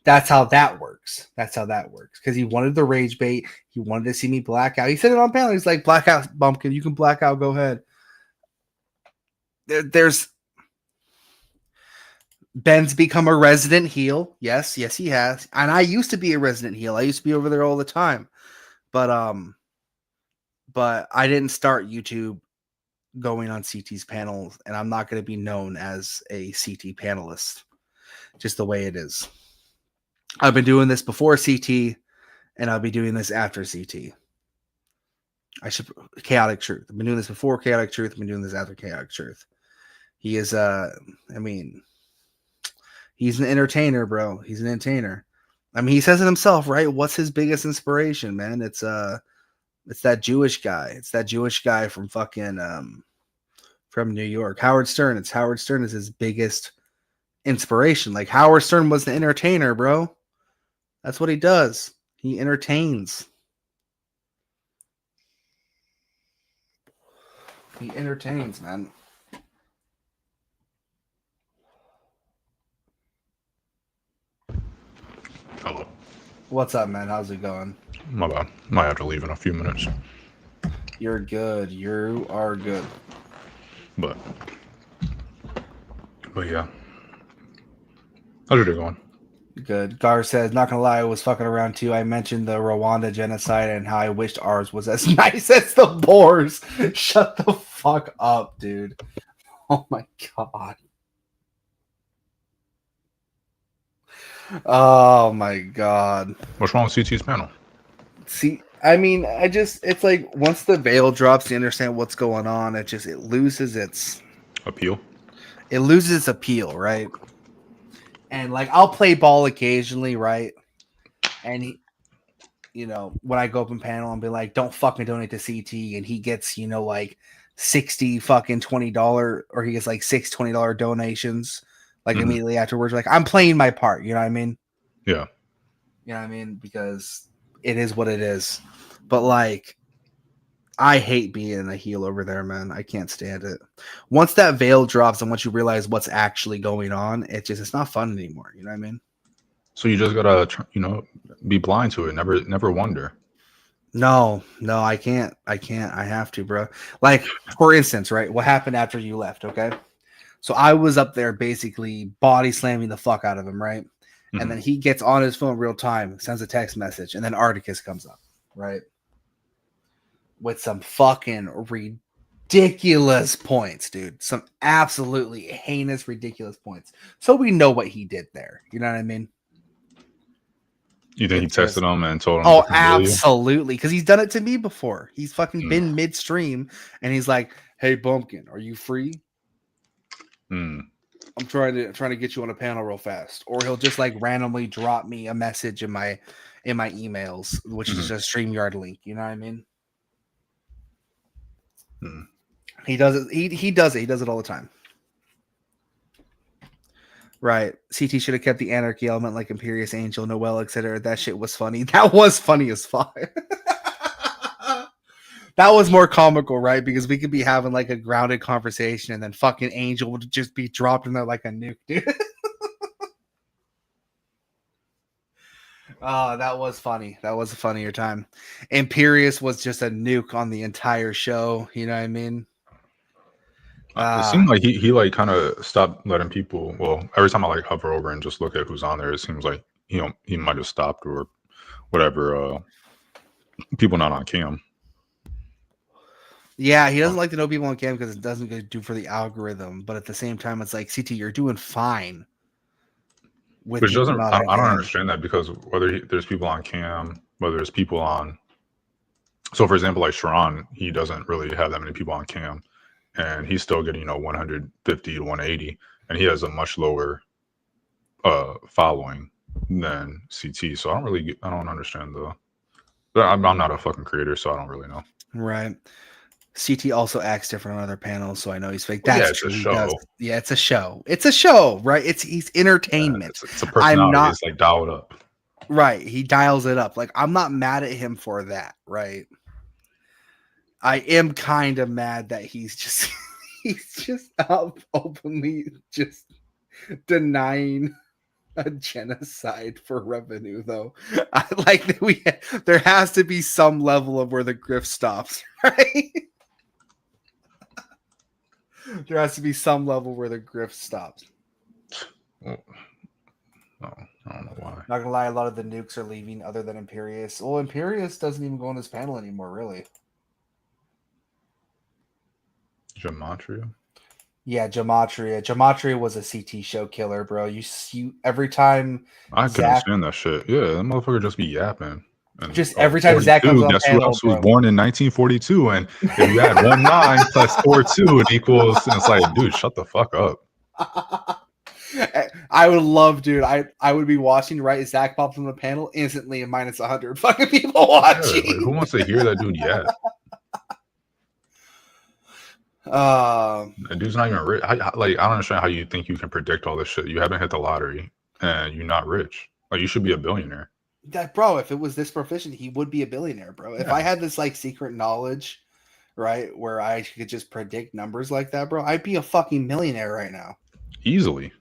Speaker 1: that's how that works. Because he wanted the rage bait. He wanted to see me black out. He said it on panel. He's like, blackout, Bumpkin. You can black out. Go ahead. There's Ben's become a resident heel. Yes, he has. And I used to be a resident heel. I used to be over there all the time. But I didn't start YouTube going on CT's panels, and I'm not going to be known as a CT panelist. Just the way it is. I've been doing this before CT, and I'll be doing this after CT. Chaotic Truth. I've been doing this before Chaotic Truth. I've been doing this after Chaotic Truth. He is he's an entertainer, bro. He's an entertainer. I mean, he says it himself, right? What's his biggest inspiration, man? It's that Jewish guy. It's that Jewish guy from fucking from New York. Howard Stern. It's Howard Stern is his biggest inspiration. Like Howard Stern was an entertainer, bro. That's what he does. He entertains. He entertains, man.
Speaker 2: Hello.
Speaker 1: What's up, man? How's it going?
Speaker 2: My bad. Might have to leave in a few minutes.
Speaker 1: You're good. You are good.
Speaker 2: But yeah. How's your day going?
Speaker 1: Good. Gar says, not gonna lie, I was fucking around too. I mentioned the Rwanda genocide and how I wished ours was as nice as the Boers. Shut the fuck up, dude. Oh my god. Oh my god.
Speaker 2: What's wrong with CT's panel?
Speaker 1: See, I mean, it's like once the veil drops, you understand what's going on. It loses its
Speaker 2: appeal.
Speaker 1: It loses its appeal, right? And like I'll play ball occasionally, right? And he, when I go up in panel and be like, don't fucking donate to CT, and he gets, like $60 fucking $20, or he gets like $6 $20 donations, like immediately afterwards. Like I'm playing my part, you know what I mean?
Speaker 2: Yeah.
Speaker 1: You know what I mean? Because it is what it is. But like, I hate being a heel over there, man. I can't stand it. Once that veil drops and once you realize what's actually going on, it's not fun anymore. You know what I mean?
Speaker 2: So you just gotta, be blind to it. Never wonder.
Speaker 1: No, I can't. I have to, bro. Like, for instance, right? What happened after you left? Okay. So I was up there basically body slamming the fuck out of him, right? And then he gets on his phone real time, sends a text message, and then Articus comes up, right? With some fucking ridiculous points, dude. Some absolutely heinous, ridiculous points. So we know what he did there. You know what I mean?
Speaker 2: You think he
Speaker 1: It's just,
Speaker 2: tested him and told him
Speaker 1: oh,
Speaker 2: to come kill you?
Speaker 1: absolutely. Because he's done it to me before. He's fucking
Speaker 2: Mm.
Speaker 1: been midstream and he's like, "Hey, Bumpkin, are you free?
Speaker 2: Mm.
Speaker 1: I'm trying to get you on a panel real fast." Or he'll just like randomly drop me a message in my emails, which is just a StreamYard link. You know what I mean?
Speaker 2: Mm.
Speaker 1: He does it. He does it. He does it all the time. Right. CT should have kept the anarchy element like Imperious Angel, Noel, etc. That shit was funny. That was funny as fuck. That was more comical, right? Because we could be having like a grounded conversation and then fucking Angel would just be dropped in there like a nuke, dude. Oh, that was funny. That was a funnier time. Imperious was just a nuke on the entire show. You know what I mean?
Speaker 2: It seemed like he like kind of stopped letting people. Well, every time I like hover over and just look at who's on there, it seems like he might have stopped or whatever. People not on cam.
Speaker 1: Yeah, he doesn't like to know people on cam because it doesn't do for the algorithm. But at the same time, it's like CT, you're doing fine with
Speaker 2: Which
Speaker 1: people
Speaker 2: doesn't.
Speaker 1: not
Speaker 2: I
Speaker 1: on
Speaker 2: don't
Speaker 1: cam.
Speaker 2: understand that because whether there's people on cam, whether there's people on. So, for example, like Sharon, he doesn't really have that many people on cam, and he's still getting 150 to 180, and he has a much lower following than CT. So I don't understand I'm not a fucking creator, so I don't really know.
Speaker 1: Right. CT also acts different on other panels, so I know he's fake.
Speaker 2: Well,
Speaker 1: That's
Speaker 2: yeah, it's a
Speaker 1: true. He does.
Speaker 2: show.
Speaker 1: Yeah, it's a show. It's a show, right? He's entertainment.
Speaker 2: It's a
Speaker 1: I'm
Speaker 2: personality.
Speaker 1: not
Speaker 2: It's like dialed up.
Speaker 1: right. He dials it up. Like I'm not mad at him for that, right? I am kind of mad that he's just he's just out openly just denying a genocide for revenue, though. I like that there has to be some level of where the grift stops, right? There has to be some level where the grift stops.
Speaker 2: Well, no, I don't know why.
Speaker 1: Not gonna lie, a lot of the nukes are leaving other than Imperious. Well, Imperious doesn't even go on this panel anymore, really.
Speaker 2: Gematria?
Speaker 1: Yeah, Gematria. Gematria was a CT show killer, bro. You every time
Speaker 2: I couldn't
Speaker 1: Zach,
Speaker 2: stand that shit. Yeah, that motherfucker just be yapping. And
Speaker 1: just every time Zach comes on
Speaker 2: guess who
Speaker 1: panel,
Speaker 2: else was
Speaker 1: bro.
Speaker 2: born in 1942? And if you add 1 9 plus 4 2, it equals, and it's like, dude, shut the fuck up.
Speaker 1: I would love, dude. I would be watching, right? Zach pops on the panel instantly and minus 100 fucking people watching.
Speaker 2: Yeah, like, who wants to hear that dude yap? That dude's not even rich. I don't understand how you think you can predict all this shit. You haven't hit the lottery and you're not rich. Like, you should be a billionaire.
Speaker 1: That, bro, if it was this proficient, he would be a billionaire, bro. If I had this like secret knowledge, right, where I could just predict numbers like that, bro, I'd be a fucking millionaire right now.
Speaker 2: Easily.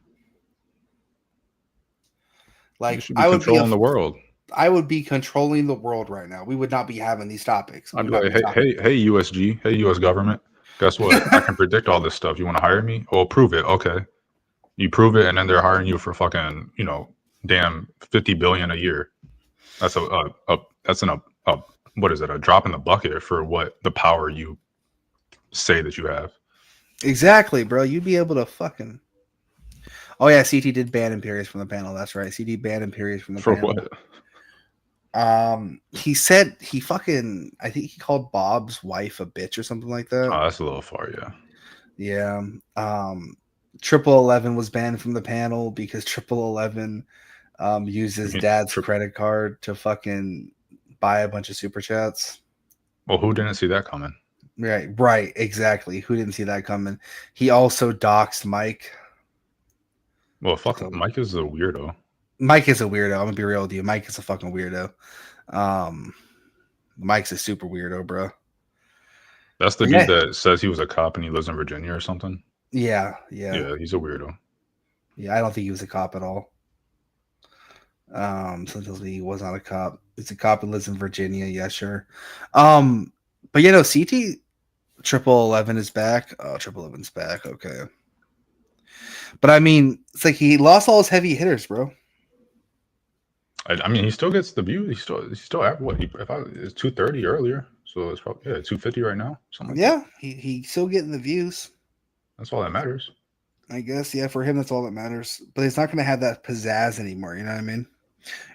Speaker 1: Like,
Speaker 2: you should be controlling the world.
Speaker 1: I would be controlling the world right now. We would not be having these topics.
Speaker 2: I'd be like, hey, USG, hey, US government. Guess what? I can predict all this stuff. You want to hire me? Oh, prove it. Okay. You prove it, and then they're hiring you for fucking, damn 50 billion a year. That's what is it? A drop in the bucket for what the power you say that you have.
Speaker 1: Exactly, bro. You'd be able to fucking. Oh yeah, CT did ban Imperious from the panel. That's right. CT banned Imperious from the
Speaker 2: For
Speaker 1: panel.
Speaker 2: what?
Speaker 1: He said he fucking. I think he called Bob's wife a bitch or something like that.
Speaker 2: Oh, that's a little far, yeah.
Speaker 1: Yeah. 1111 was banned from the panel because 1111 uses dad's credit card to fucking buy a bunch of super chats.
Speaker 2: Well, who didn't see that coming?
Speaker 1: Right, exactly. Who didn't see that coming? He also doxed Mike.
Speaker 2: Well, fuck, Mike is a weirdo.
Speaker 1: Mike is a weirdo. I'm gonna be real with you. Mike is a fucking weirdo. Mike's a super weirdo, bro.
Speaker 2: That's the dude that says he was a cop and he lives in Virginia or something.
Speaker 1: Yeah.
Speaker 2: Yeah, he's a weirdo.
Speaker 1: Yeah, I don't think he was a cop at all. Sometimes he was not a cop. He's a cop and lives in Virginia. Yeah, sure. But CT 1111 is back. Oh, 1111's back. Okay. But I mean, it's like he lost all his heavy hitters, bro.
Speaker 2: I mean, he still gets the view. He still have what? If I it's 230 earlier, so it's probably 250 right now, something like that.
Speaker 1: Yeah, he still getting the views.
Speaker 2: That's all that matters.
Speaker 1: I guess, yeah, for him that's all that matters. But he's not gonna have that pizzazz anymore, you know what I mean?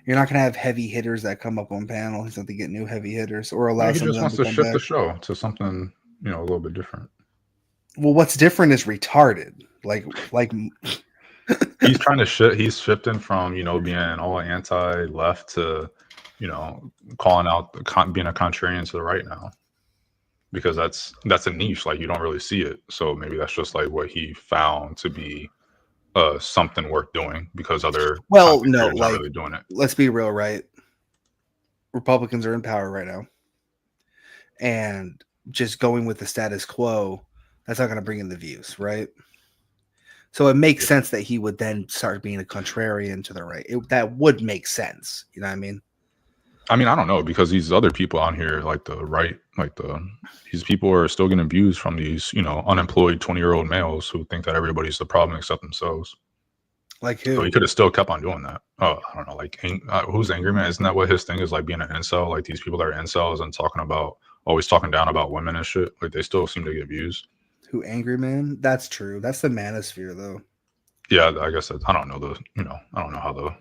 Speaker 1: You're not gonna have heavy hitters that come up on panel. He's not to get new heavy hitters or allow
Speaker 2: Maybe he
Speaker 1: some of
Speaker 2: just
Speaker 1: them
Speaker 2: wants
Speaker 1: to
Speaker 2: to
Speaker 1: come
Speaker 2: shift the
Speaker 1: back.
Speaker 2: show to something a little bit different.
Speaker 1: Well, what's different is retarded. Like
Speaker 2: He's trying to shift. He's shifting from being all anti-left to calling out being a contrarian to the right now, because that's a niche, like you don't really see it. So maybe that's just like what he found to be something worth doing, because other
Speaker 1: well,
Speaker 2: content
Speaker 1: no,
Speaker 2: creators aren't
Speaker 1: like
Speaker 2: really doing it.
Speaker 1: let's be real, right? Republicans are in power right now. And just going with the status quo, that's not gonna bring in the views, right? So it makes sense that he would then start being a contrarian to the right. That would make sense. You know what I mean?
Speaker 2: I mean, I don't know, because these other people on here, like the right, these people are still getting views from these, unemployed 20-year-old males who think that everybody's the problem except themselves.
Speaker 1: Like
Speaker 2: So
Speaker 1: who?
Speaker 2: he could have still kept on doing that. Oh, I don't know, like who's Angry Man? Isn't that what his thing is, like being an incel? Like these people that are incels and always talking down about women and shit. Like they still seem to get views.
Speaker 1: Who Angry Man? That's true. That's the manosphere though.
Speaker 2: Yeah, I guess I don't know I don't know how the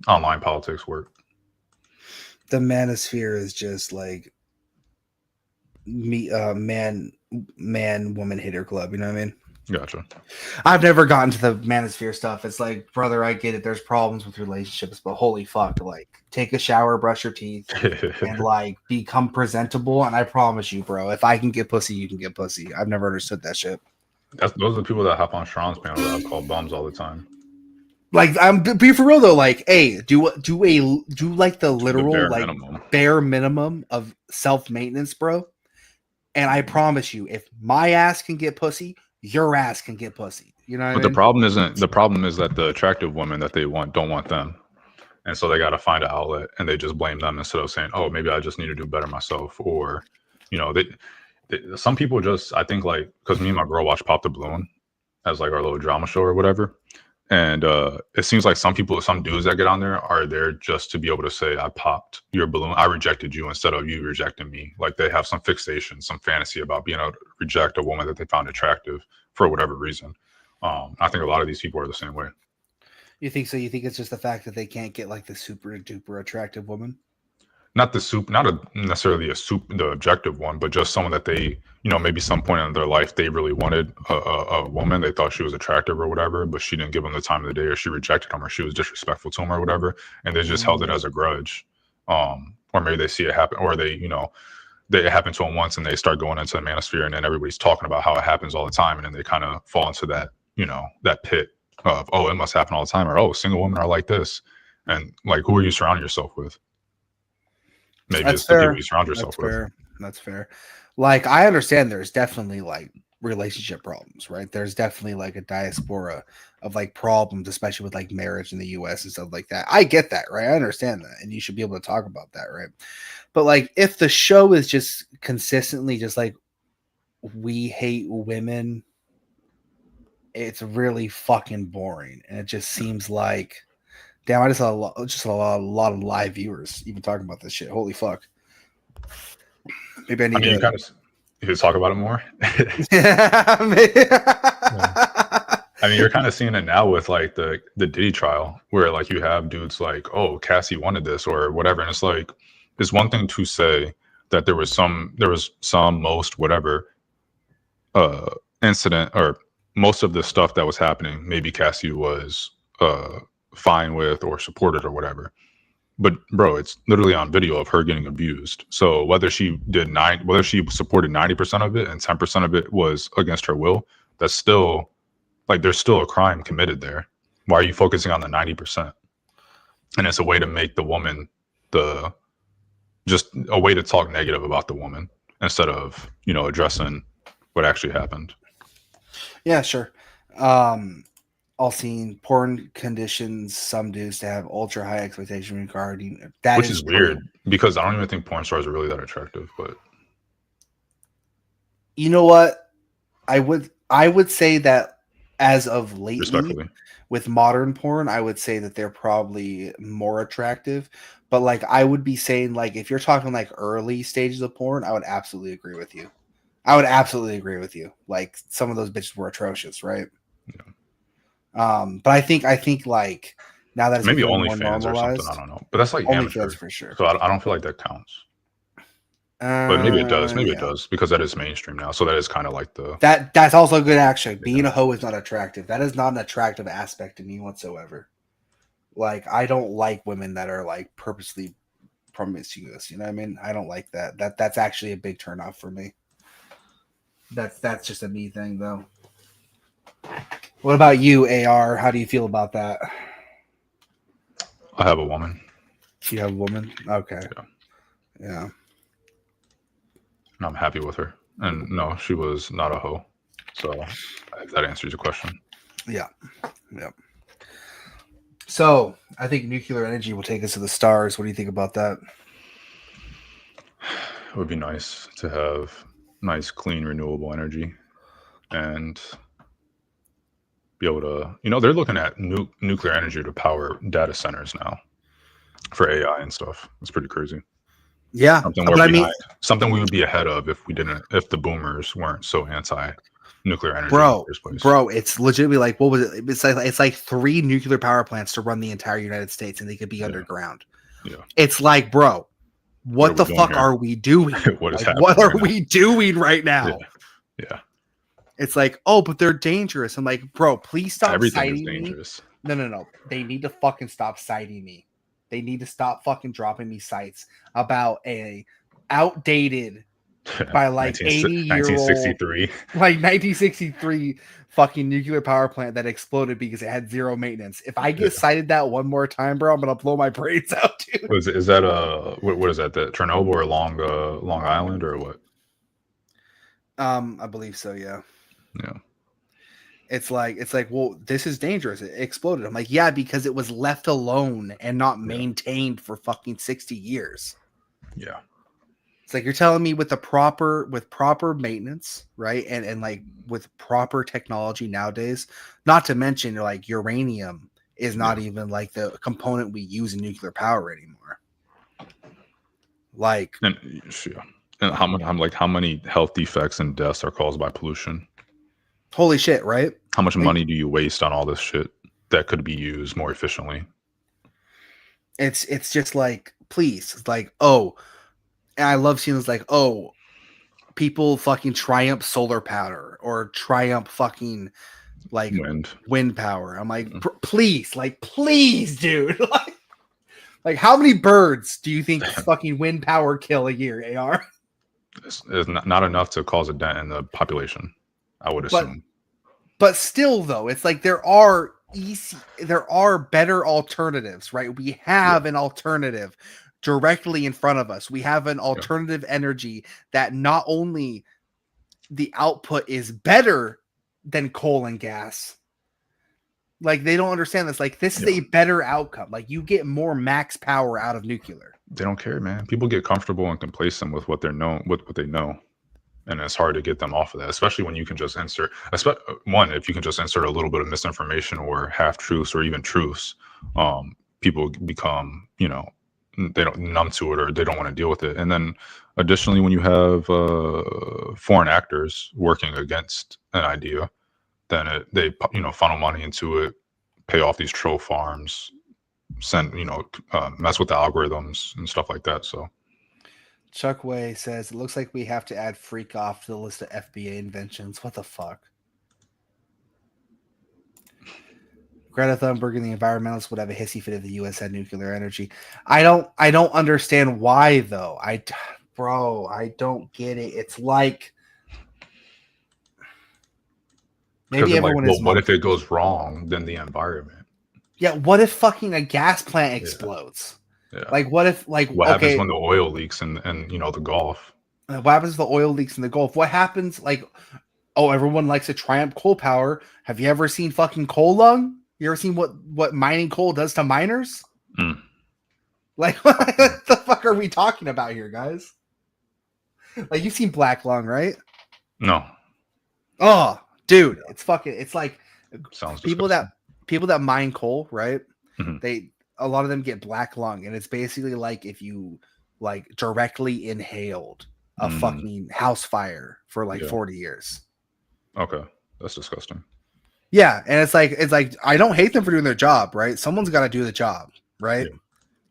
Speaker 2: online politics work.
Speaker 1: The manosphere is just like man woman hitter club, you know what I mean?
Speaker 2: Gotcha.
Speaker 1: I've never gotten to the manosphere stuff. It's like, brother, I get it, there's problems with relationships, but holy fuck, like take a shower, brush your teeth, and like become presentable, and I promise you, bro, if I can get pussy, you can get pussy. I've never understood that shit.
Speaker 2: Those are the people that hop on Sean's panel that I call bums all the time.
Speaker 1: Like, I'm be for real though. Like, hey, do like the
Speaker 2: The
Speaker 1: literal
Speaker 2: bare
Speaker 1: like
Speaker 2: minimum.
Speaker 1: bare minimum of self maintenance, bro. And I promise you, if my ass can get pussy, your ass can get pussy. You know what
Speaker 2: But
Speaker 1: I mean?
Speaker 2: the problem is that the attractive women that they want don't want them. And so they got to find an outlet, and they just blame them instead of saying, oh, maybe I just need to do better myself. Or, some people just, I think, like, because me and my girl watch Pop the Balloon as like our little drama show or whatever. And it seems like some dudes that get on there are there just to be able to say, I popped your balloon, I rejected you instead of you rejecting me. Like they have some fixation, some fantasy about being able to reject a woman that they found attractive for whatever reason. I think a lot of these people are the same way.
Speaker 1: You think so? You think it's just the fact that they can't get like the super duper attractive woman?
Speaker 2: Not necessarily the objective one, but just someone that they, maybe some point in their life they really wanted a woman. They thought she was attractive or whatever, but she didn't give them the time of the day, or she rejected them, or she was disrespectful to them or whatever, and they just held it as a grudge. Or maybe they see it happen, or they, it happened to them once, and they start going into the manosphere, and then everybody's talking about how it happens all the time, and then they kind of fall into that, that pit of, oh, it must happen all the time, or oh, single women are like this, and like, who are you surrounding yourself with? Maybe
Speaker 1: That's
Speaker 2: it's the
Speaker 1: fair.
Speaker 2: people you surround yourself
Speaker 1: That's
Speaker 2: with.
Speaker 1: fair. That's fair. Like, I understand there's definitely like relationship problems, right? There's definitely like a diaspora of like problems, especially with like marriage in the US and stuff like that. I get that, right? I understand that. And you should be able to talk about that, right? But like, if the show is just consistently just like, we hate women, it's really fucking boring. And it just seems like, damn, I just saw a lot of live viewers even talking about this shit. Holy fuck. Maybe I need
Speaker 2: You
Speaker 1: to.
Speaker 2: you talk about it more. I mean, you're kind of seeing it now with like the Diddy trial, where like you have dudes like, oh, Cassie wanted this or whatever, and it's like, it's one thing to say that there was some most whatever incident, or most of the stuff that was happening, maybe Cassie was fine with or supported or whatever. But bro, it's literally on video of her getting abused. So whether she supported 90% of it and 10% of it was against her will, that's still like, there's still a crime committed there. Why are you focusing on the 90%? And it's a way to make the woman just a way to talk negative about the woman instead of, addressing what actually happened.
Speaker 1: Yeah, sure. All seen porn conditions some dudes to have ultra high expectation regarding that.
Speaker 2: Which is weird, because I don't even think porn stars are really that attractive. But
Speaker 1: you know what? I would say that as of lately,
Speaker 2: Respectfully.
Speaker 1: with modern porn, I would say that they're probably more attractive. But like, I would be saying, like, if you're talking like early stages of porn, I would absolutely agree with you. I would absolutely agree with you. Like, some of those bitches were atrocious, right?
Speaker 2: Yeah.
Speaker 1: But I think like now that it's
Speaker 2: Maybe
Speaker 1: becoming more
Speaker 2: OnlyFans or something. I
Speaker 1: normalized,
Speaker 2: don't know. But that's like
Speaker 1: OnlyFans
Speaker 2: amateur.
Speaker 1: for sure.
Speaker 2: So I don't feel like that counts. But maybe it does. Maybe it
Speaker 1: Yeah.
Speaker 2: does because that is mainstream now. So that is kind of like the
Speaker 1: That's also good action. Being
Speaker 2: yeah.
Speaker 1: a hoe is not attractive. That is not an attractive aspect to me whatsoever. Like, I don't like women that are like purposely promiscuous. You know what I mean? I don't like that. That's actually a big turnoff for me. That's just a me thing though. What about you, AR? How do you feel about that?
Speaker 2: I have a woman.
Speaker 1: You have a woman? Okay.
Speaker 2: Yeah.
Speaker 1: Yeah.
Speaker 2: And I'm happy with her. And no, she was not a hoe. So if that answers your question.
Speaker 1: Yeah. Yeah. So I think nuclear energy will take us to the stars. What do you think about that?
Speaker 2: It would be nice to have nice, clean, renewable energy and be able to, they're looking at nuclear energy to power data centers now for AI and stuff. It's pretty crazy.
Speaker 1: Yeah.
Speaker 2: Something
Speaker 1: But
Speaker 2: we're
Speaker 1: I mean,
Speaker 2: behind. Something we would be ahead of if the boomers weren't so anti nuclear energy in the
Speaker 1: bro,
Speaker 2: first place.
Speaker 1: bro, it's legitimately like, what was it? It's like 3 nuclear power plants to run the entire United States, and they could be underground.
Speaker 2: Yeah.
Speaker 1: It's like, bro, what the fuck
Speaker 2: here?
Speaker 1: are we doing?
Speaker 2: What is
Speaker 1: like,
Speaker 2: happening?
Speaker 1: what are we doing right now?
Speaker 2: Yeah.
Speaker 1: It's like, oh, but they're dangerous. I'm like, bro, please stop
Speaker 2: Everything is
Speaker 1: citing me.
Speaker 2: dangerous.
Speaker 1: No. They need to fucking stop citing me. They need to stop fucking dropping me sites about a outdated by like
Speaker 2: 1963.
Speaker 1: like 1963 fucking nuclear power plant that exploded because it had zero maintenance. If I get cited that one more time, bro, I'm gonna blow my brains out, dude.
Speaker 2: Is that what is that? The Chernobyl or Long Island or what?
Speaker 1: I believe so, yeah.
Speaker 2: Yeah.
Speaker 1: It's like, well, this is dangerous. It exploded. I'm like, yeah, because it was left alone and not maintained for fucking 60 years.
Speaker 2: Yeah.
Speaker 1: It's like you're telling me with proper maintenance, right? And like with proper technology nowadays, not to mention like uranium is not even like the component we use in nuclear power anymore. Like,
Speaker 2: and how many health defects and deaths are caused by pollution?
Speaker 1: Holy shit, right?
Speaker 2: How much money do you waste on all this shit that could be used more efficiently?
Speaker 1: It's just like, please, it's like, oh, and I love seeing this, like, oh, people fucking triumph solar power or triumph fucking like wind power. I'm like, please, dude. like how many birds do you think fucking wind power kill a year, AR?
Speaker 2: It's not enough to cause a dent in the population, I would assume.
Speaker 1: But still, though, it's like there are better alternatives, right? We have an alternative directly in front of us. We have an alternative energy that not only the output is better than coal and gas. Like, they don't understand this. Like, this is a better outcome. Like, you get more max power out of nuclear.
Speaker 2: They don't care, man. People get comfortable and complacent with what they know, and it's hard to get them off of that, especially when you can just insert. If you can just insert a little bit of misinformation or half truths or even truths, people become, they don't numb to it or they don't want to deal with it. And then, additionally, when you have foreign actors working against an idea, then they funnel money into it, pay off these troll farms, send mess with the algorithms and stuff like that. So
Speaker 1: Chuck Way says it looks like we have to add freak off to the list of FBA inventions. What the fuck? Greta Thunberg and the environmentalists would have a hissy fit if the U.S. had nuclear energy. I don't understand why though. I don't get it. It's like maybe everyone is.
Speaker 2: What if it goes wrong? Then the environment.
Speaker 1: Yeah. What if fucking a gas plant explodes?
Speaker 2: Yeah.
Speaker 1: Like, what if,
Speaker 2: what happens when the oil leaks in the Gulf?
Speaker 1: What happens if the oil leaks in the Gulf? What happens? Like, oh, everyone likes to triumph coal power. Have you ever seen fucking coal lung? You ever seen what mining coal does to miners? Like, what the fuck are we talking about here, guys? Like, you've seen black lung, right?
Speaker 2: No.
Speaker 1: Oh, dude, it's like
Speaker 2: Sounds
Speaker 1: People
Speaker 2: disgusting.
Speaker 1: that mine coal, right?
Speaker 2: Mhm.
Speaker 1: A lot of them get black lung, and it's basically like if you like directly inhaled a
Speaker 2: Mm,
Speaker 1: fucking house fire for like
Speaker 2: yeah.
Speaker 1: 40 years.
Speaker 2: Okay. That's disgusting.
Speaker 1: Yeah, and it's like I don't hate them for doing their job, right? Someone's got to do the job, right?
Speaker 2: Yeah.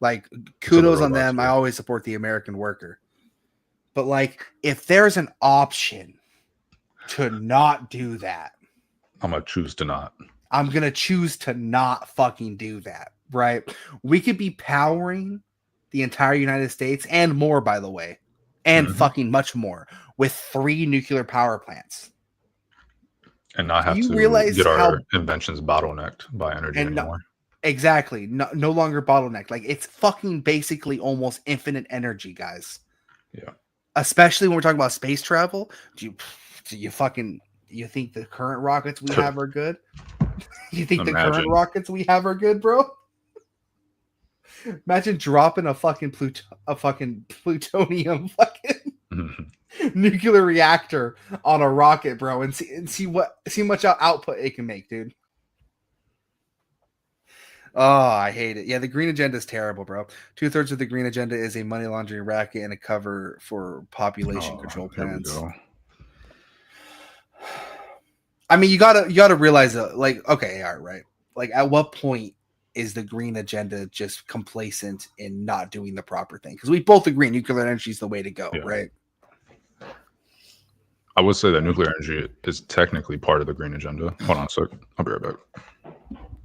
Speaker 1: Like
Speaker 2: So the
Speaker 1: kudos on
Speaker 2: robots
Speaker 1: them. I
Speaker 2: do.
Speaker 1: always support the American worker. But like if there's an option to not do that,
Speaker 2: I'm gonna choose to not.
Speaker 1: I'm going to choose to not fucking do that, right? We could be powering the entire United States and more, by the way, and
Speaker 2: Hmm.
Speaker 1: fucking much more with 3 nuclear power plants.
Speaker 2: And not
Speaker 1: Do
Speaker 2: have
Speaker 1: you
Speaker 2: to
Speaker 1: realize
Speaker 2: get our
Speaker 1: how
Speaker 2: inventions bottlenecked by energy
Speaker 1: and
Speaker 2: anymore.
Speaker 1: exactly no longer bottleneck? Like it's fucking basically almost infinite energy, guys.
Speaker 2: Yeah.
Speaker 1: Especially when we're talking about space travel. Do you fucking you think the current rockets we have are good? You think the current
Speaker 2: Imagine.
Speaker 1: rockets we have are good, bro? Imagine dropping a fucking plutonium fucking
Speaker 2: Mhm.
Speaker 1: nuclear reactor on a rocket, bro, and see much output it can make, dude. Oh, I hate it. Yeah, the green agenda is terrible, bro. 2/3 of the green agenda is a money laundering racket and a cover for population
Speaker 2: Oh,
Speaker 1: control
Speaker 2: here we
Speaker 1: plans.
Speaker 2: go.
Speaker 1: I mean, you gotta realize that, like, okay, all right. Like, at what point is the green agenda just complacent in not doing the proper thing? Because we both agree nuclear energy is the way to go,
Speaker 2: Yeah.
Speaker 1: right?
Speaker 2: I would say that nuclear energy is technically part of the green agenda. Hold on a sec. I'll be right back.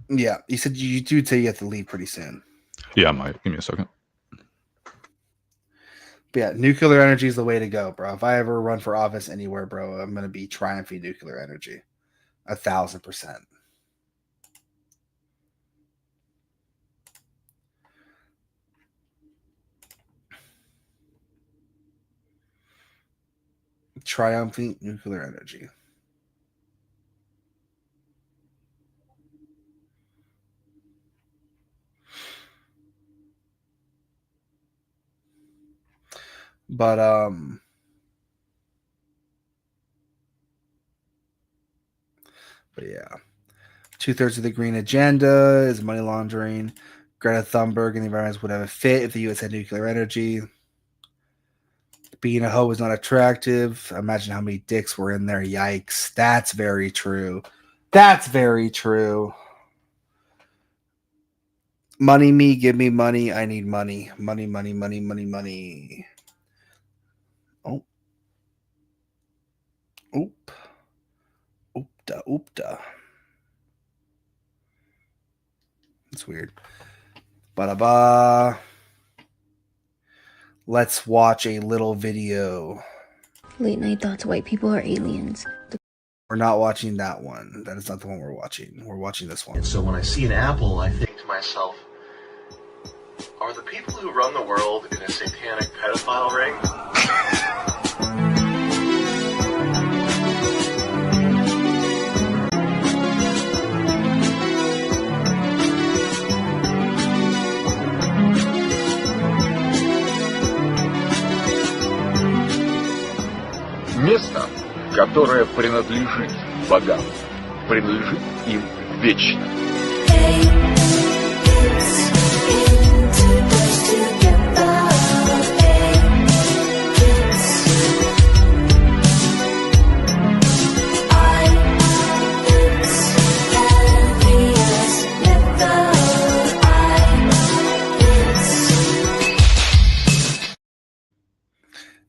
Speaker 1: Yeah, you said you do say you have to leave pretty soon.
Speaker 2: Yeah, I might. Give me a second.
Speaker 1: But yeah, nuclear energy is the way to go, bro. If I ever run for office anywhere, bro, I'm gonna be triumphing nuclear energy, 1,000%. Triumphing nuclear energy. But but yeah, 2/3 of the green agenda is money laundering. Greta Thunberg and the environment would have a fit if the U.S. had nuclear energy. Being a hoe is not attractive. Imagine how many dicks were in there. Yikes. That's very true. That's very true. Money me, give me money. I need money. Money, money, money, money, money. Oh, oop. Oopda, oopda. That's weird. Ba-da-ba. Let's watch a little video.
Speaker 3: Late night thoughts white people are aliens.
Speaker 1: We're not watching that one. That is not the one we're watching. We're watching this one.
Speaker 4: And so when I see an apple, I think to myself, are the people who run the world in a satanic pedophile ring?
Speaker 5: Место, которое принадлежит богам, принадлежит им вечно.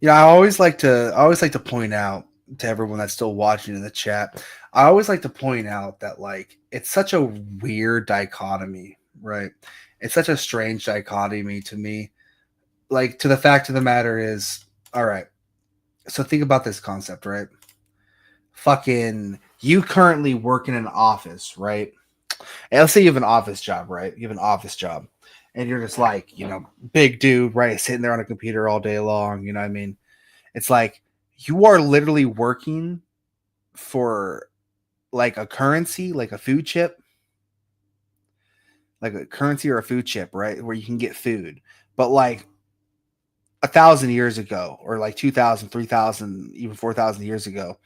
Speaker 1: I always like to point out to everyone that's still watching in the chat. I always like to point out that like it's such a weird dichotomy, right? It's such a strange dichotomy to me. Like to the fact of the matter is, all right. So think about this concept, right? Fucking you currently work in an office, right? And let's say you have an office job, right? You have an office job. And you're just like, big dude, right? Sitting there on a computer all day long, you know what I mean? It's like you are literally working for like a currency, like a food chip, like a currency or a food chip, right? Where you can get food. But like 1,000 years ago, or like 2,000, 3,000, even 4,000 years ago,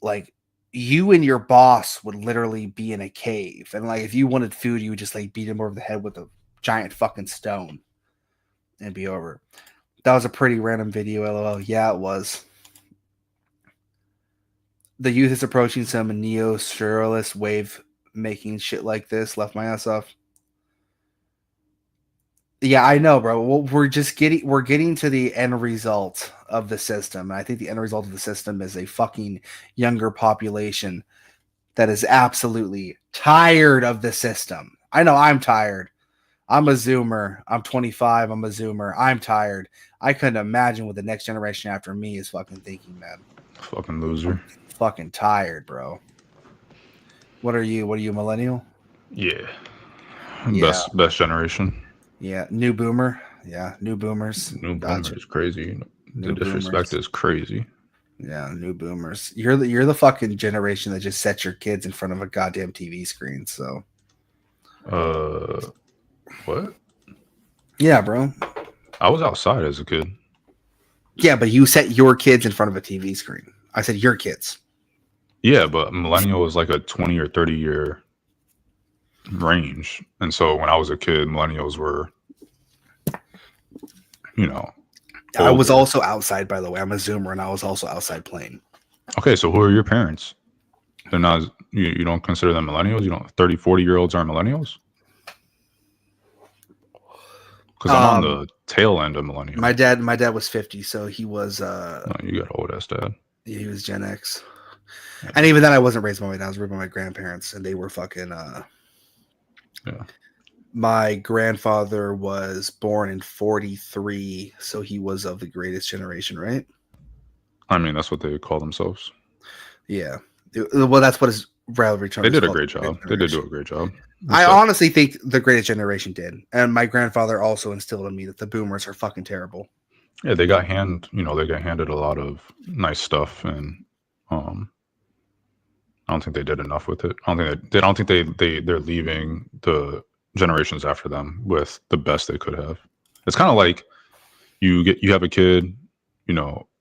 Speaker 1: like you and your boss would literally be in a cave, and like if you wanted food, you would just like beat him over the head with a giant fucking stone and be over. That was a pretty random video, lol. Yeah, it was. The youth is approaching some neo-surrealist wave making shit like this. Left my ass off. Yeah, I know, bro. Well, we're getting to the end result of the system. And I think the end result of the system is a fucking younger population that is absolutely tired of the system. I know I'm tired. I'm a Zoomer. I'm 25. I'm a Zoomer. I'm tired. I couldn't imagine what the next generation after me is fucking thinking, man.
Speaker 2: Fucking loser.
Speaker 1: Fucking tired, bro. What are you? What are you, millennial?
Speaker 2: Yeah.
Speaker 1: Yeah.
Speaker 2: Best generation.
Speaker 1: Yeah. New boomer. Yeah. New boomers.
Speaker 2: New
Speaker 1: Gotcha.
Speaker 2: boomer is crazy.
Speaker 1: New
Speaker 2: The disrespect
Speaker 1: boomers.
Speaker 2: is crazy.
Speaker 1: Yeah, new boomers. You're the fucking generation that just sets your kids in front of a goddamn TV screen. So,
Speaker 2: What?
Speaker 1: yeah, bro.
Speaker 2: I was outside as a kid.
Speaker 1: Yeah, but you set your kids in front of a TV screen. I said your kids.
Speaker 2: Yeah, but millennial is like a 20 or 30 year range. And so when I was a kid, millennials were,
Speaker 1: I was
Speaker 2: older.
Speaker 1: also outside, by the way. I'm a Zoomer, and I was also outside playing.
Speaker 2: Okay, so who are your parents? They're not, you don't consider them millennials? 30, 40-year-olds aren't millennials? Because I'm on the tail end of millennial.
Speaker 1: My dad was 50, so he was
Speaker 2: You got old ass dad.
Speaker 1: he was Gen X. And even then I wasn't raised by my dad, I was raised by my grandparents, and they were fucking
Speaker 2: Yeah.
Speaker 1: My grandfather was born in 43, so he was of the greatest generation, right?
Speaker 2: I mean, that's what they call themselves.
Speaker 1: Yeah. Well, that's what his relative term
Speaker 2: They
Speaker 1: is
Speaker 2: did a
Speaker 1: called,
Speaker 2: great job. They did do a great job.
Speaker 1: I honestly think the greatest generation did. And my grandfather also instilled in me that the boomers are fucking terrible.
Speaker 2: Yeah, they got handed a lot of nice stuff, and I don't think they did enough with it. I don't think they're leaving the generations after them with the best they could have. It's kind of like you have a kid,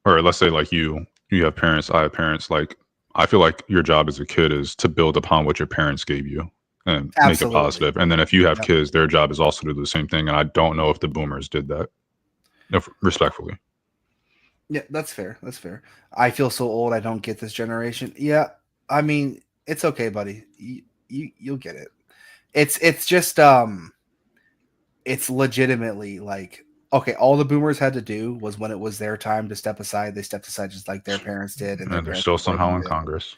Speaker 2: or let's say like you have parents, I have parents. Like I feel like your job as a kid is to build upon what your parents gave you and make it positive. And then if you have kids, their job is also to do the same thing. And I don't know if the boomers did that. Respectfully.
Speaker 1: Yeah, that's fair. That's fair. I feel so old. I don't get this generation. Yeah, I mean, it's okay, buddy. You'll get it. It's just it's legitimately like, okay, all the boomers had to do was when it was their time to step aside, they stepped aside just like their parents did, and
Speaker 2: they're still somehow in Congress.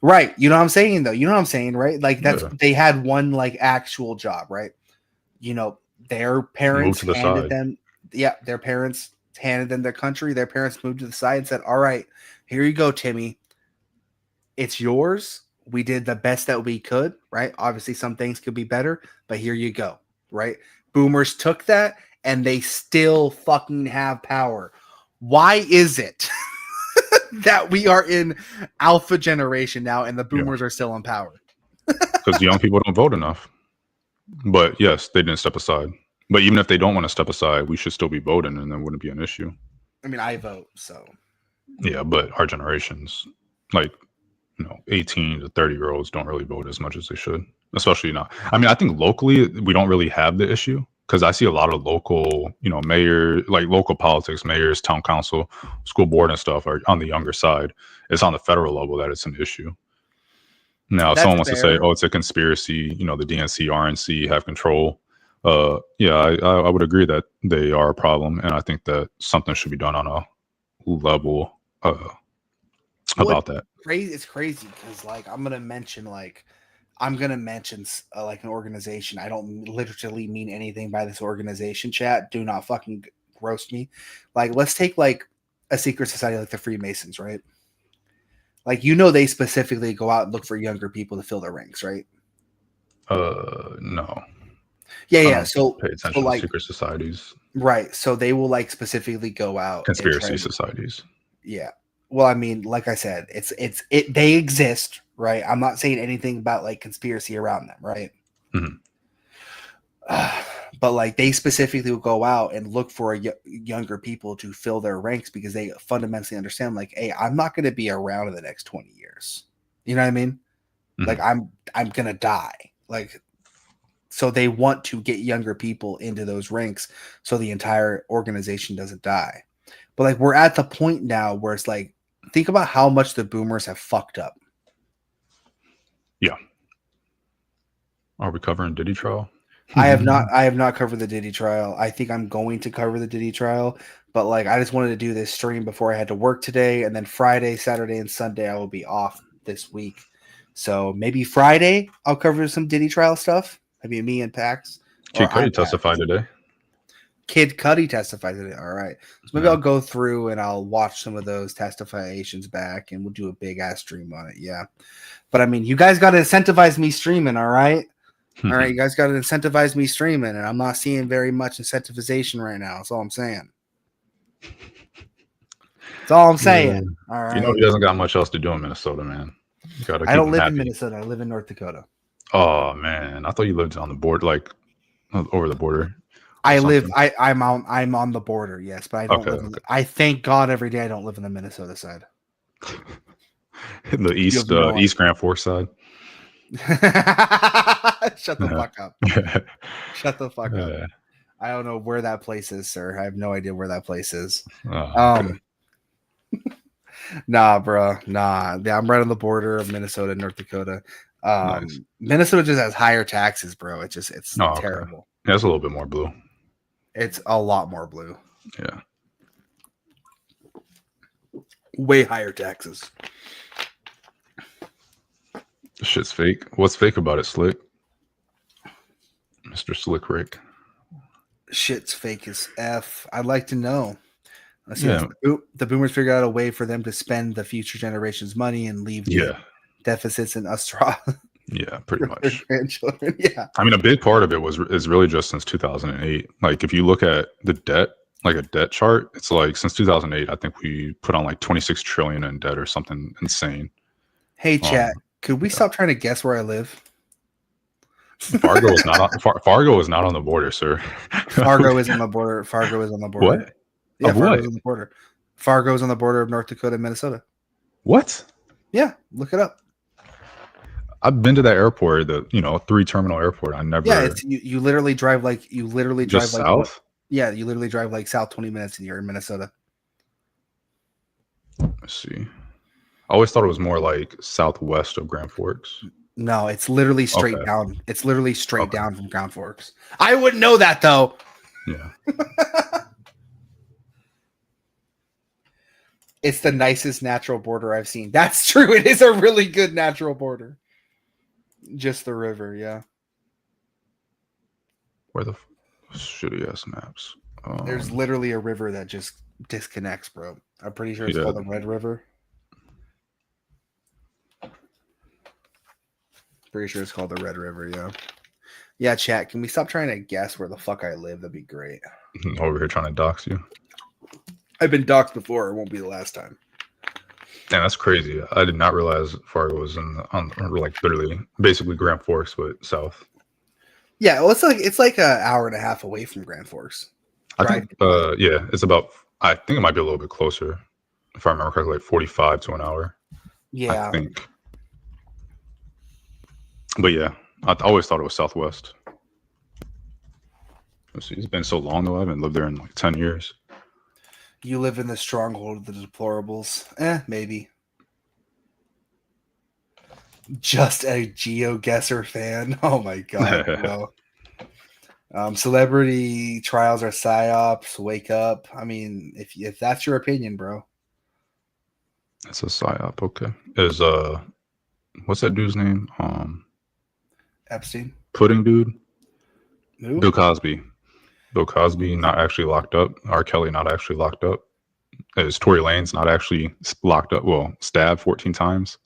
Speaker 1: Right. You know what I'm saying, though? You know what I'm saying, right? Like they had one like actual job, right? Their parents handed them. Yeah, their parents handed them their country. Their parents moved to the side and said, "All right, here you go, Timmy. It's yours. We did the best that we could, right? Obviously, some things could be better, but here you go, right?" Boomers took that, and they still fucking have power. Why is it that we are in alpha generation now, and the boomers are still in power?
Speaker 2: Because young people don't vote enough. But yes, they didn't step aside. But even if they don't want to step aside, we should still be voting, and there wouldn't be an issue.
Speaker 1: I mean, I vote, so.
Speaker 2: Yeah, but our generations, like, 18 to 30-year-olds don't really vote as much as they should, especially not. I mean, I think locally, we don't really have the issue because I see a lot of local, mayor, like local politics, mayors, town council, school board and stuff are on the younger side. It's on the federal level that it's an issue. Now, if someone wants to say, "Oh, it's a conspiracy," the DNC, RNC have control. Yeah, I would agree that they are a problem, and I think that something should be done on a level about that.
Speaker 1: It's crazy because, like, I'm gonna mention like an organization. I don't literally mean anything by this organization. Chat, do not fucking roast me. Like, let's take like a secret society like the Freemasons, right? Like, they specifically go out and look for younger people to fill their ranks, right?
Speaker 2: No.
Speaker 1: Yeah. So
Speaker 2: pay attention to secret societies,
Speaker 1: right? So they will like specifically go out
Speaker 2: conspiracy societies.
Speaker 1: Yeah. Well, I mean, like I said, they exist, right? I'm not saying anything about like conspiracy around them, right?
Speaker 2: Mm-hmm.
Speaker 1: But like they specifically will go out and look for younger people to fill their ranks because they fundamentally understand, like, hey, I'm not going to be around in the next 20 years. You know what I mean? Like I'm gonna die. Like, so they want to get younger people into those ranks so the entire organization doesn't die. But like we're at the point now where it's like, think about how much the boomers have fucked up.
Speaker 2: Yeah. Are we covering Diddy trial?
Speaker 1: I have not covered the Diddy trial. I think I'm going to cover the Diddy trial, but like I just wanted to do this stream before I had to work today, and then Friday, Saturday, and Sunday I will be off this week. So maybe Friday I'll cover some Diddy trial stuff. Maybe me and Pax.
Speaker 2: Kid Cudi testified today.
Speaker 1: Kid Cudi testified today. All right. So maybe I'll go through and I'll watch some of those testifications back and we'll do a big ass stream on it. Yeah. But I mean, you guys got to incentivize me streaming. All right. All right. You guys got to incentivize me streaming. And I'm not seeing very much incentivization right now. That's all I'm saying. That's all I'm saying.
Speaker 2: Yeah.
Speaker 1: All right.
Speaker 2: You know, he doesn't got much else to do in Minnesota, man.
Speaker 1: I don't live in Minnesota. I live in North Dakota.
Speaker 2: Oh, man. I thought you lived on the border, like over the border.
Speaker 1: I'm on the border, yes, but I don't I thank God every day I don't live in the Minnesota side.
Speaker 2: The east East Grand Forks side.
Speaker 1: Shut the fuck up. Shut the fuck up. I don't know where that place is, sir. I have no idea where that place is. Nah, bro. Nah. Yeah, I'm right on the border of Minnesota and North Dakota. Nice. Minnesota just has higher taxes, bro. It's terrible.
Speaker 2: Yeah, it's a little bit more blue.
Speaker 1: It's a lot more blue.
Speaker 2: Yeah.
Speaker 1: Way higher taxes.
Speaker 2: This shit's fake. What's fake about it, Slick? Mr. Slick Rick.
Speaker 1: Shit's fake as F. I'd like to know. The boomers figure out a way for them to spend the future generation's money and leave deficits in us.
Speaker 2: Yeah, pretty much.
Speaker 1: Grandchildren. Yeah.
Speaker 2: I mean, a big part of it is really just since 2008. Like, if you look at the debt, like a debt chart, it's like since 2008, I think we put on like 26 trillion in debt or something insane.
Speaker 1: Hey, chat, could we stop trying to guess where I live?
Speaker 2: Fargo is not on, Fargo is not on the border, sir.
Speaker 1: Fargo is on the border. Fargo is on the border.
Speaker 2: What?
Speaker 1: Yeah, Fargo's on the border. Fargo's on the border of North Dakota and Minnesota.
Speaker 2: What?
Speaker 1: Yeah, look it up.
Speaker 2: I've been to that airport, the 3-terminal airport. I never.
Speaker 1: Yeah, it's you literally drive like
Speaker 2: south.
Speaker 1: Yeah, you literally drive like south 20 minutes and you're in Minnesota.
Speaker 2: Let's see. I always thought it was more like southwest of Grand Forks.
Speaker 1: No, it's literally straight down. It's literally straight down from Grand Forks. I wouldn't know that though.
Speaker 2: Yeah.
Speaker 1: It's the nicest natural border I've seen. That's true. It is a really good natural border. Just the river, yeah.
Speaker 2: Where the shitty ass maps?
Speaker 1: There's literally a river that just disconnects, bro. I'm pretty sure it's called the Red River. Pretty sure it's called the Red River, yeah. Yeah, chat, can we stop trying to guess where the fuck I live? That'd be great.
Speaker 2: Over here trying to dox you.
Speaker 1: I've been doxed before. It won't be the last time.
Speaker 2: Damn, that's crazy. I did not realize Fargo was on like literally basically Grand Forks, but south.
Speaker 1: Yeah, well, it's like an hour and a half away from Grand Forks.
Speaker 2: I think it's about. I think it might be a little bit closer, if I remember correctly, like 45 to an hour.
Speaker 1: Yeah,
Speaker 2: I think. But yeah, I always thought it was southwest. Let's see, it's been so long though. I haven't lived there in like 10 years.
Speaker 1: You live in the stronghold of the deplorables. Maybe. Just a GeoGuessr fan. Oh my god, bro. Celebrity trials are psyops. Wake up. I mean, if that's your opinion, bro.
Speaker 2: That's a psyop. Okay. Is what's that dude's name?
Speaker 1: Epstein.
Speaker 2: Pudding dude.
Speaker 1: Who?
Speaker 2: Bill Cosby. Bill Cosby not actually locked up. R. Kelly not actually locked up. Is Tory Lanez not actually locked up? Well, stabbed 14 times.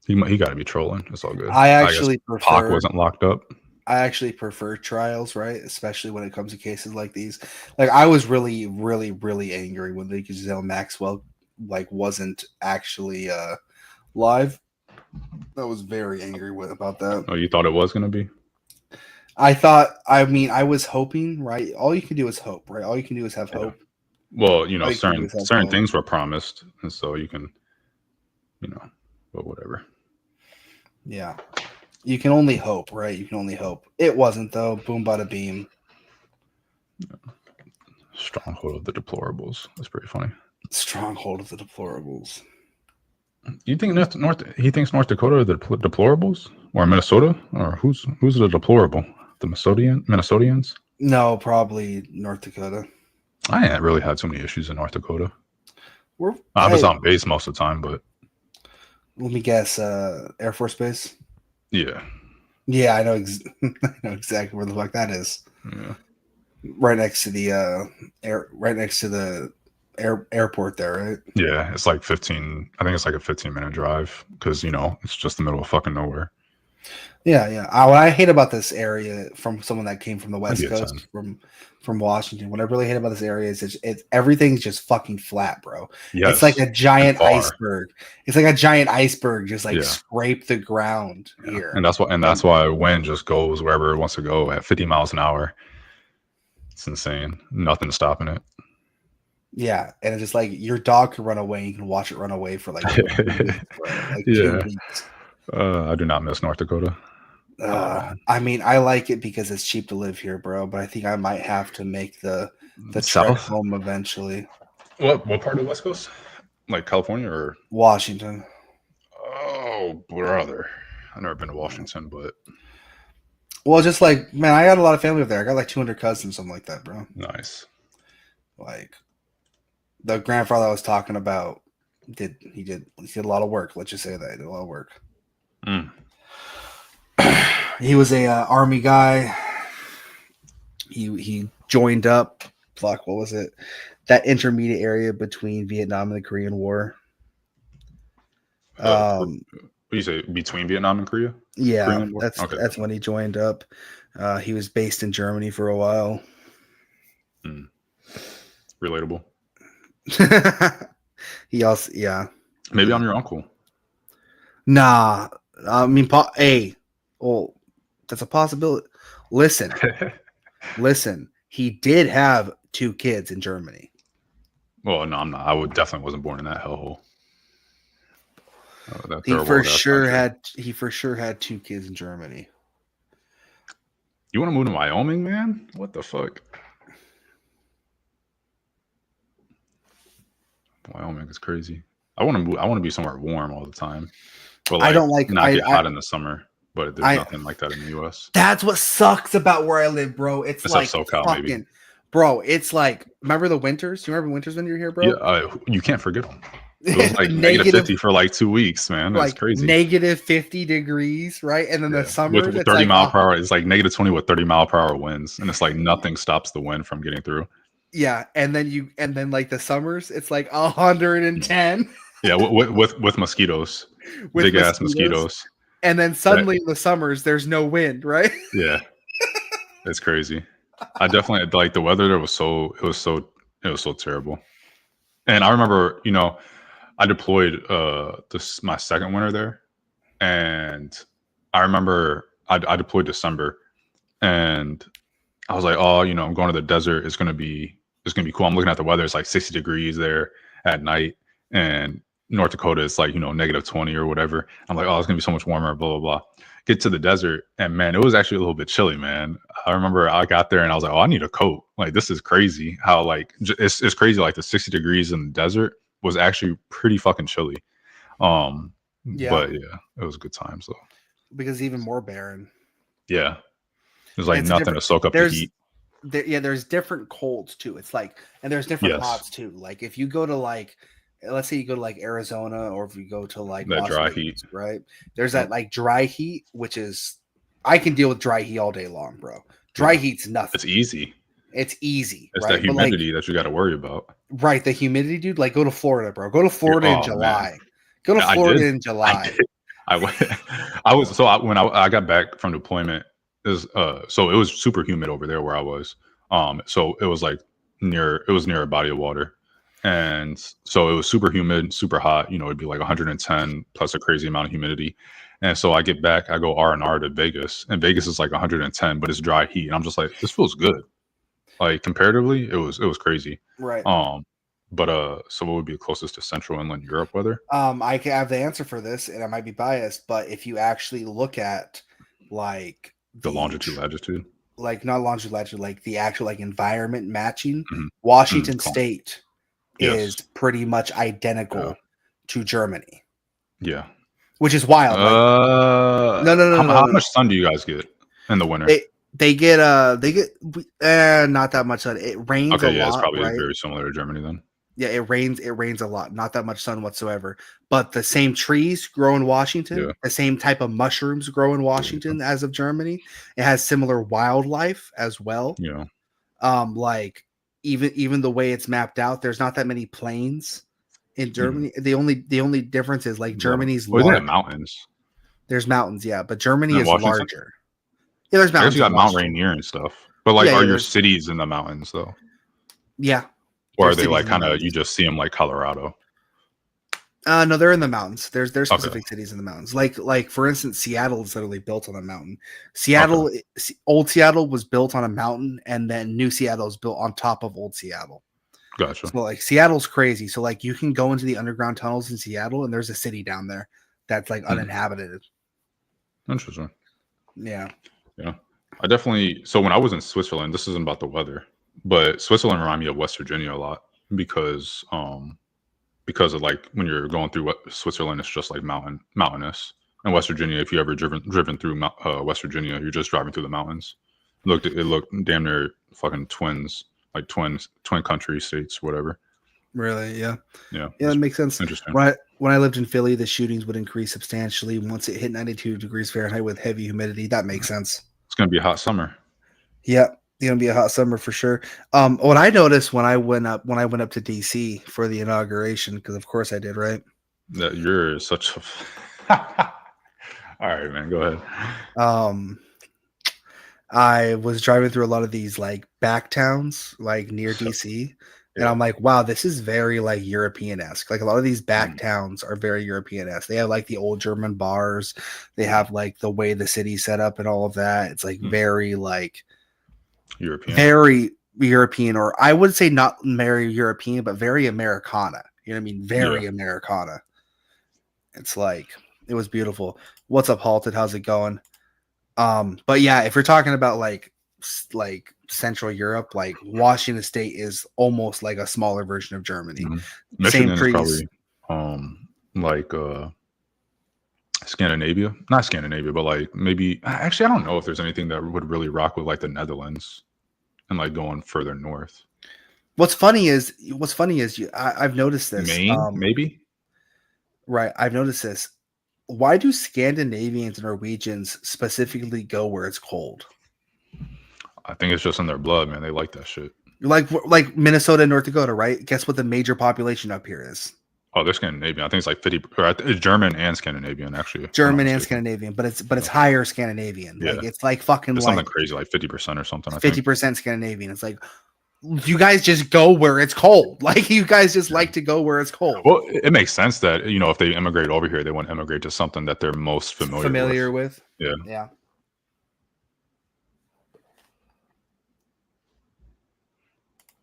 Speaker 2: He got to be trolling. It's all good.
Speaker 1: I prefer.
Speaker 2: Pac wasn't locked up.
Speaker 1: I actually prefer trials, right? Especially when it comes to cases like these. Like I was really, really, really angry when the Ghislaine Maxwell wasn't actually live. I was very angry about that.
Speaker 2: Oh, you thought it was going to be?
Speaker 1: I was hoping, right? All you can do is hope, right? All you can do is have hope.
Speaker 2: Well, certain things were promised, and so you can, but whatever.
Speaker 1: Yeah. You can only hope, right? You can only hope. It wasn't though. Boom, bada beam.
Speaker 2: Stronghold of the deplorables. That's pretty funny.
Speaker 1: Stronghold of the deplorables.
Speaker 2: You think he thinks North Dakota are the deplorables, or Minnesota, or who's the deplorable? The Minnesotians?
Speaker 1: No, probably North Dakota.
Speaker 2: I ain't really had too many issues in North Dakota. I
Speaker 1: Hey,
Speaker 2: was on base most of the time, but
Speaker 1: let me guess. Air Force Base.
Speaker 2: yeah,
Speaker 1: Yeah, I know. I know exactly where the fuck that is.
Speaker 2: yeah,
Speaker 1: Right next to the right next to the airport there, right?
Speaker 2: yeah. It's like 15. I think it's like a 15-minute drive because it's just the middle of fucking nowhere.
Speaker 1: Yeah, yeah. What I hate about this area, from someone that came from the West
Speaker 2: Maybe a
Speaker 1: Coast, from Washington, what I really hate about this area is it's everything's just fucking flat, bro.
Speaker 2: Yes,
Speaker 1: it's like a giant
Speaker 2: far.
Speaker 1: iceberg. It's like a giant iceberg, just like
Speaker 2: Yeah.
Speaker 1: scrape the ground here.
Speaker 2: And that's why wind just goes wherever it wants to go at 50 miles an hour. It's insane. Nothing's stopping it.
Speaker 1: Yeah, and it's just like your dog can run away. You can watch it run away for like 2 weeks, bro. Like
Speaker 2: Yeah.
Speaker 1: 2 weeks.
Speaker 2: I do not miss North Dakota.
Speaker 1: I mean, I like it because it's cheap to live here, bro. But I think I might have to make the trek
Speaker 2: South?
Speaker 1: home eventually.
Speaker 2: What part of the West Coast? Like California or
Speaker 1: Washington?
Speaker 2: Oh, brother. I've never been to Washington, but
Speaker 1: Well, just like, man, I got a lot of family up there. I got like 200 cousins, something like that, bro.
Speaker 2: nice.
Speaker 1: Like the grandfather I was talking about did a lot of work. Let's just say that he did a lot of work.
Speaker 2: Mm.
Speaker 1: He was a army guy. He joined up. Fuck, what was it? That intermediate area between Vietnam and the Korean War.
Speaker 2: What do you say, between Vietnam and Korea?
Speaker 1: Yeah,
Speaker 2: Korean War?
Speaker 1: that's
Speaker 2: Okay.
Speaker 1: that's when he joined up. He was based in Germany for a while.
Speaker 2: Relatable.
Speaker 1: He also, yeah.
Speaker 2: Maybe I'm your uncle.
Speaker 1: Nah, I mean, hey, well, that's a possibility. Listen, he did have 2 kids in Germany.
Speaker 2: Well, no, I'm not. I definitely wasn't born in that hellhole.
Speaker 1: He for sure had 2 kids in Germany.
Speaker 2: You want to move to Wyoming, man? What the fuck? Wyoming is crazy. I want to move. I want to be somewhere warm all the time. But
Speaker 1: I don't like
Speaker 2: not get hot in the summer. But there's nothing like that in the U.S.
Speaker 1: That's what sucks about where I live, bro. It's like
Speaker 2: SoCal,
Speaker 1: fucking,
Speaker 2: maybe.
Speaker 1: bro. It's like, remember the winters? Do you remember winters when you were here, bro?
Speaker 2: Yeah, you can't forget them. It was like -50 for like 2 weeks, man. That's
Speaker 1: like
Speaker 2: crazy.
Speaker 1: -50 degrees, right? And then the summer
Speaker 2: with 30 mile per hour, it's like -20 with 30 mile per hour winds, and it's like nothing stops the wind from getting through.
Speaker 1: Yeah, and then like the summers, it's like 110.
Speaker 2: Yeah, with mosquitoes, big ass mosquitoes.
Speaker 1: And then suddenly in the summers, there's no wind, right?
Speaker 2: Yeah, it's crazy. I definitely like the weather there was so terrible. And I remember, I deployed my second winter there, and I remember I deployed December, and I was like, oh, I'm going to the desert. It's gonna be cool. I'm looking at the weather. It's like 60 degrees there at night, and North Dakota is like -20 or whatever. I'm like, oh, it's gonna be so much warmer. Blah blah blah. Get to the desert, and man, it was actually a little bit chilly, man. I remember I got there and I was like, oh, I need a coat. Like, this is crazy. How like it's crazy. Like the 60 degrees in the desert was actually pretty fucking chilly.
Speaker 1: Yeah.
Speaker 2: But yeah, it was a good time. So
Speaker 1: Because it's even more barren.
Speaker 2: yeah, there's like nothing to soak up the heat.
Speaker 1: There's different colds too. It's like, and there's different hots too. Like if you go to like, let's say you go to like Arizona, or if you go to like
Speaker 2: that
Speaker 1: Las
Speaker 2: dry
Speaker 1: Vegas,
Speaker 2: heat,
Speaker 1: right? There's that like dry heat, which is, I can deal with dry heat all day long, bro. Dry heat's nothing.
Speaker 2: It's easy.
Speaker 1: It's easy.
Speaker 2: It's
Speaker 1: right?
Speaker 2: that humidity that you got to worry about.
Speaker 1: Right, the humidity, dude. Like, go to Florida, bro. Go to Florida in July. Man. Go to Florida in July.
Speaker 2: I when I got back from deployment, so it was super humid over there where I was. So it was like near a body of water, and so it was super humid, super hot. It'd be like 110 plus a crazy amount of humidity. And so I get back, I go R&R to Vegas, and Vegas is like 110, but it's dry heat, and I'm just like, this feels good. Like comparatively, it was crazy.
Speaker 1: Right.
Speaker 2: But so what would be closest to Central Inland Europe weather?
Speaker 1: I can have the answer for this, and I might be biased, but if you actually look at like
Speaker 2: The longitude, latitude.
Speaker 1: like not longitude, latitude, like the actual like environment matching,
Speaker 2: Mhm.
Speaker 1: Washington
Speaker 2: Cool.
Speaker 1: State
Speaker 2: Yes.
Speaker 1: is pretty much identical to Germany,
Speaker 2: Yeah.
Speaker 1: which is wild.
Speaker 2: How much sun do you guys get in the winter?
Speaker 1: They get not that much sun. It rains a
Speaker 2: Yeah, it's
Speaker 1: lot,
Speaker 2: probably
Speaker 1: right?
Speaker 2: very similar to Germany then.
Speaker 1: Yeah, it rains a lot. Not that much sun whatsoever. But the same trees grow in Washington.
Speaker 2: Yeah.
Speaker 1: The same type of mushrooms grow in Washington as of Germany. It has similar wildlife as well.
Speaker 2: Yeah.
Speaker 1: Like even the way it's mapped out, there's not that many plains in Germany. The only difference is like Germany's
Speaker 2: Well, they
Speaker 1: large.
Speaker 2: have mountains.
Speaker 1: There's mountains, yeah, but Germany
Speaker 2: And
Speaker 1: is
Speaker 2: Washington?
Speaker 1: larger. Yeah, there's
Speaker 2: I guess
Speaker 1: mountains.
Speaker 2: you got
Speaker 1: in
Speaker 2: Mount
Speaker 1: Washington.
Speaker 2: Rainier and stuff. But like,
Speaker 1: Yeah,
Speaker 2: are your
Speaker 1: there's-
Speaker 2: cities in the mountains though?
Speaker 1: Yeah.
Speaker 2: Or are
Speaker 1: There's
Speaker 2: they
Speaker 1: cities
Speaker 2: like
Speaker 1: in the
Speaker 2: kind of
Speaker 1: mountains.
Speaker 2: you just see them like Colorado?
Speaker 1: No, they're in the mountains. There's
Speaker 2: Okay.
Speaker 1: specific cities in the mountains. Like for instance, Seattle is literally built on a mountain. Seattle, old Seattle was built on a mountain, and then New Seattle is built on top of old Seattle.
Speaker 2: Gotcha.
Speaker 1: So like Seattle's crazy. So like you can go into the underground tunnels in Seattle, and there's a city down there that's like uninhabited.
Speaker 2: Interesting.
Speaker 1: Yeah.
Speaker 2: Yeah. I definitely. So when I was in Switzerland, this isn't about the weather, but Switzerland reminded me of West Virginia a lot because of like when you're going through Switzerland, it's just like mountainous. And West Virginia, if you ever driven through West Virginia, you're just driving through the mountains. It looked damn near fucking twins, like twin country states, whatever.
Speaker 1: Really? Yeah.
Speaker 2: Yeah.
Speaker 1: That makes sense.
Speaker 2: Interesting.
Speaker 1: When I lived in Philly, the shootings would increase substantially once it hit 92 degrees Fahrenheit with heavy humidity. That makes sense.
Speaker 2: It's gonna be a hot summer.
Speaker 1: Yeah, it's gonna be a hot summer for sure. What I noticed when I went up to DC for the inauguration, because of course I did, right?
Speaker 2: That you're such a. All right, man. Go ahead.
Speaker 1: I was driving through a lot of these like back towns, like near DC, and I'm like, wow, this is very like European-esque. Like a lot of these back towns are very European-esque. They have like the old German bars. They have like the way the city's set up and all of that. It's like very like very European, or I would say not very European, but very Americana. You know what I mean? Very Americana. It's like it was beautiful. What's up, Halted? How's it going? But yeah, if you're talking about like Central Europe, like Washington State is almost like a smaller version of Germany.
Speaker 2: Michigan
Speaker 1: Same trees.
Speaker 2: is probably like Scandinavia, not Scandinavia, but like maybe actually I don't know if there's anything that would really rock with like the Netherlands and like going further north.
Speaker 1: What's funny is I've noticed this.
Speaker 2: Maine, maybe.
Speaker 1: Right, I've noticed this. Why do Scandinavians and Norwegians specifically go where it's cold?
Speaker 2: I think it's just in their blood, man. They like that shit.
Speaker 1: Like Minnesota and North Dakota, right? Guess what the major population up here is?
Speaker 2: Oh, they're Scandinavian. I think it's like 50. It's German and Scandinavian, actually.
Speaker 1: German and Scandinavian, but it's higher Scandinavian.
Speaker 2: Yeah.
Speaker 1: Like it's like fucking
Speaker 2: it's
Speaker 1: like
Speaker 2: something crazy, like 50% or something.
Speaker 1: 50% Scandinavian. It's like you guys just go where it's cold. Like you guys just like to go where it's cold.
Speaker 2: Well, it makes sense that if they immigrate over here, they want to immigrate to something that they're most familiar
Speaker 1: with.
Speaker 2: Yeah.
Speaker 1: Yeah.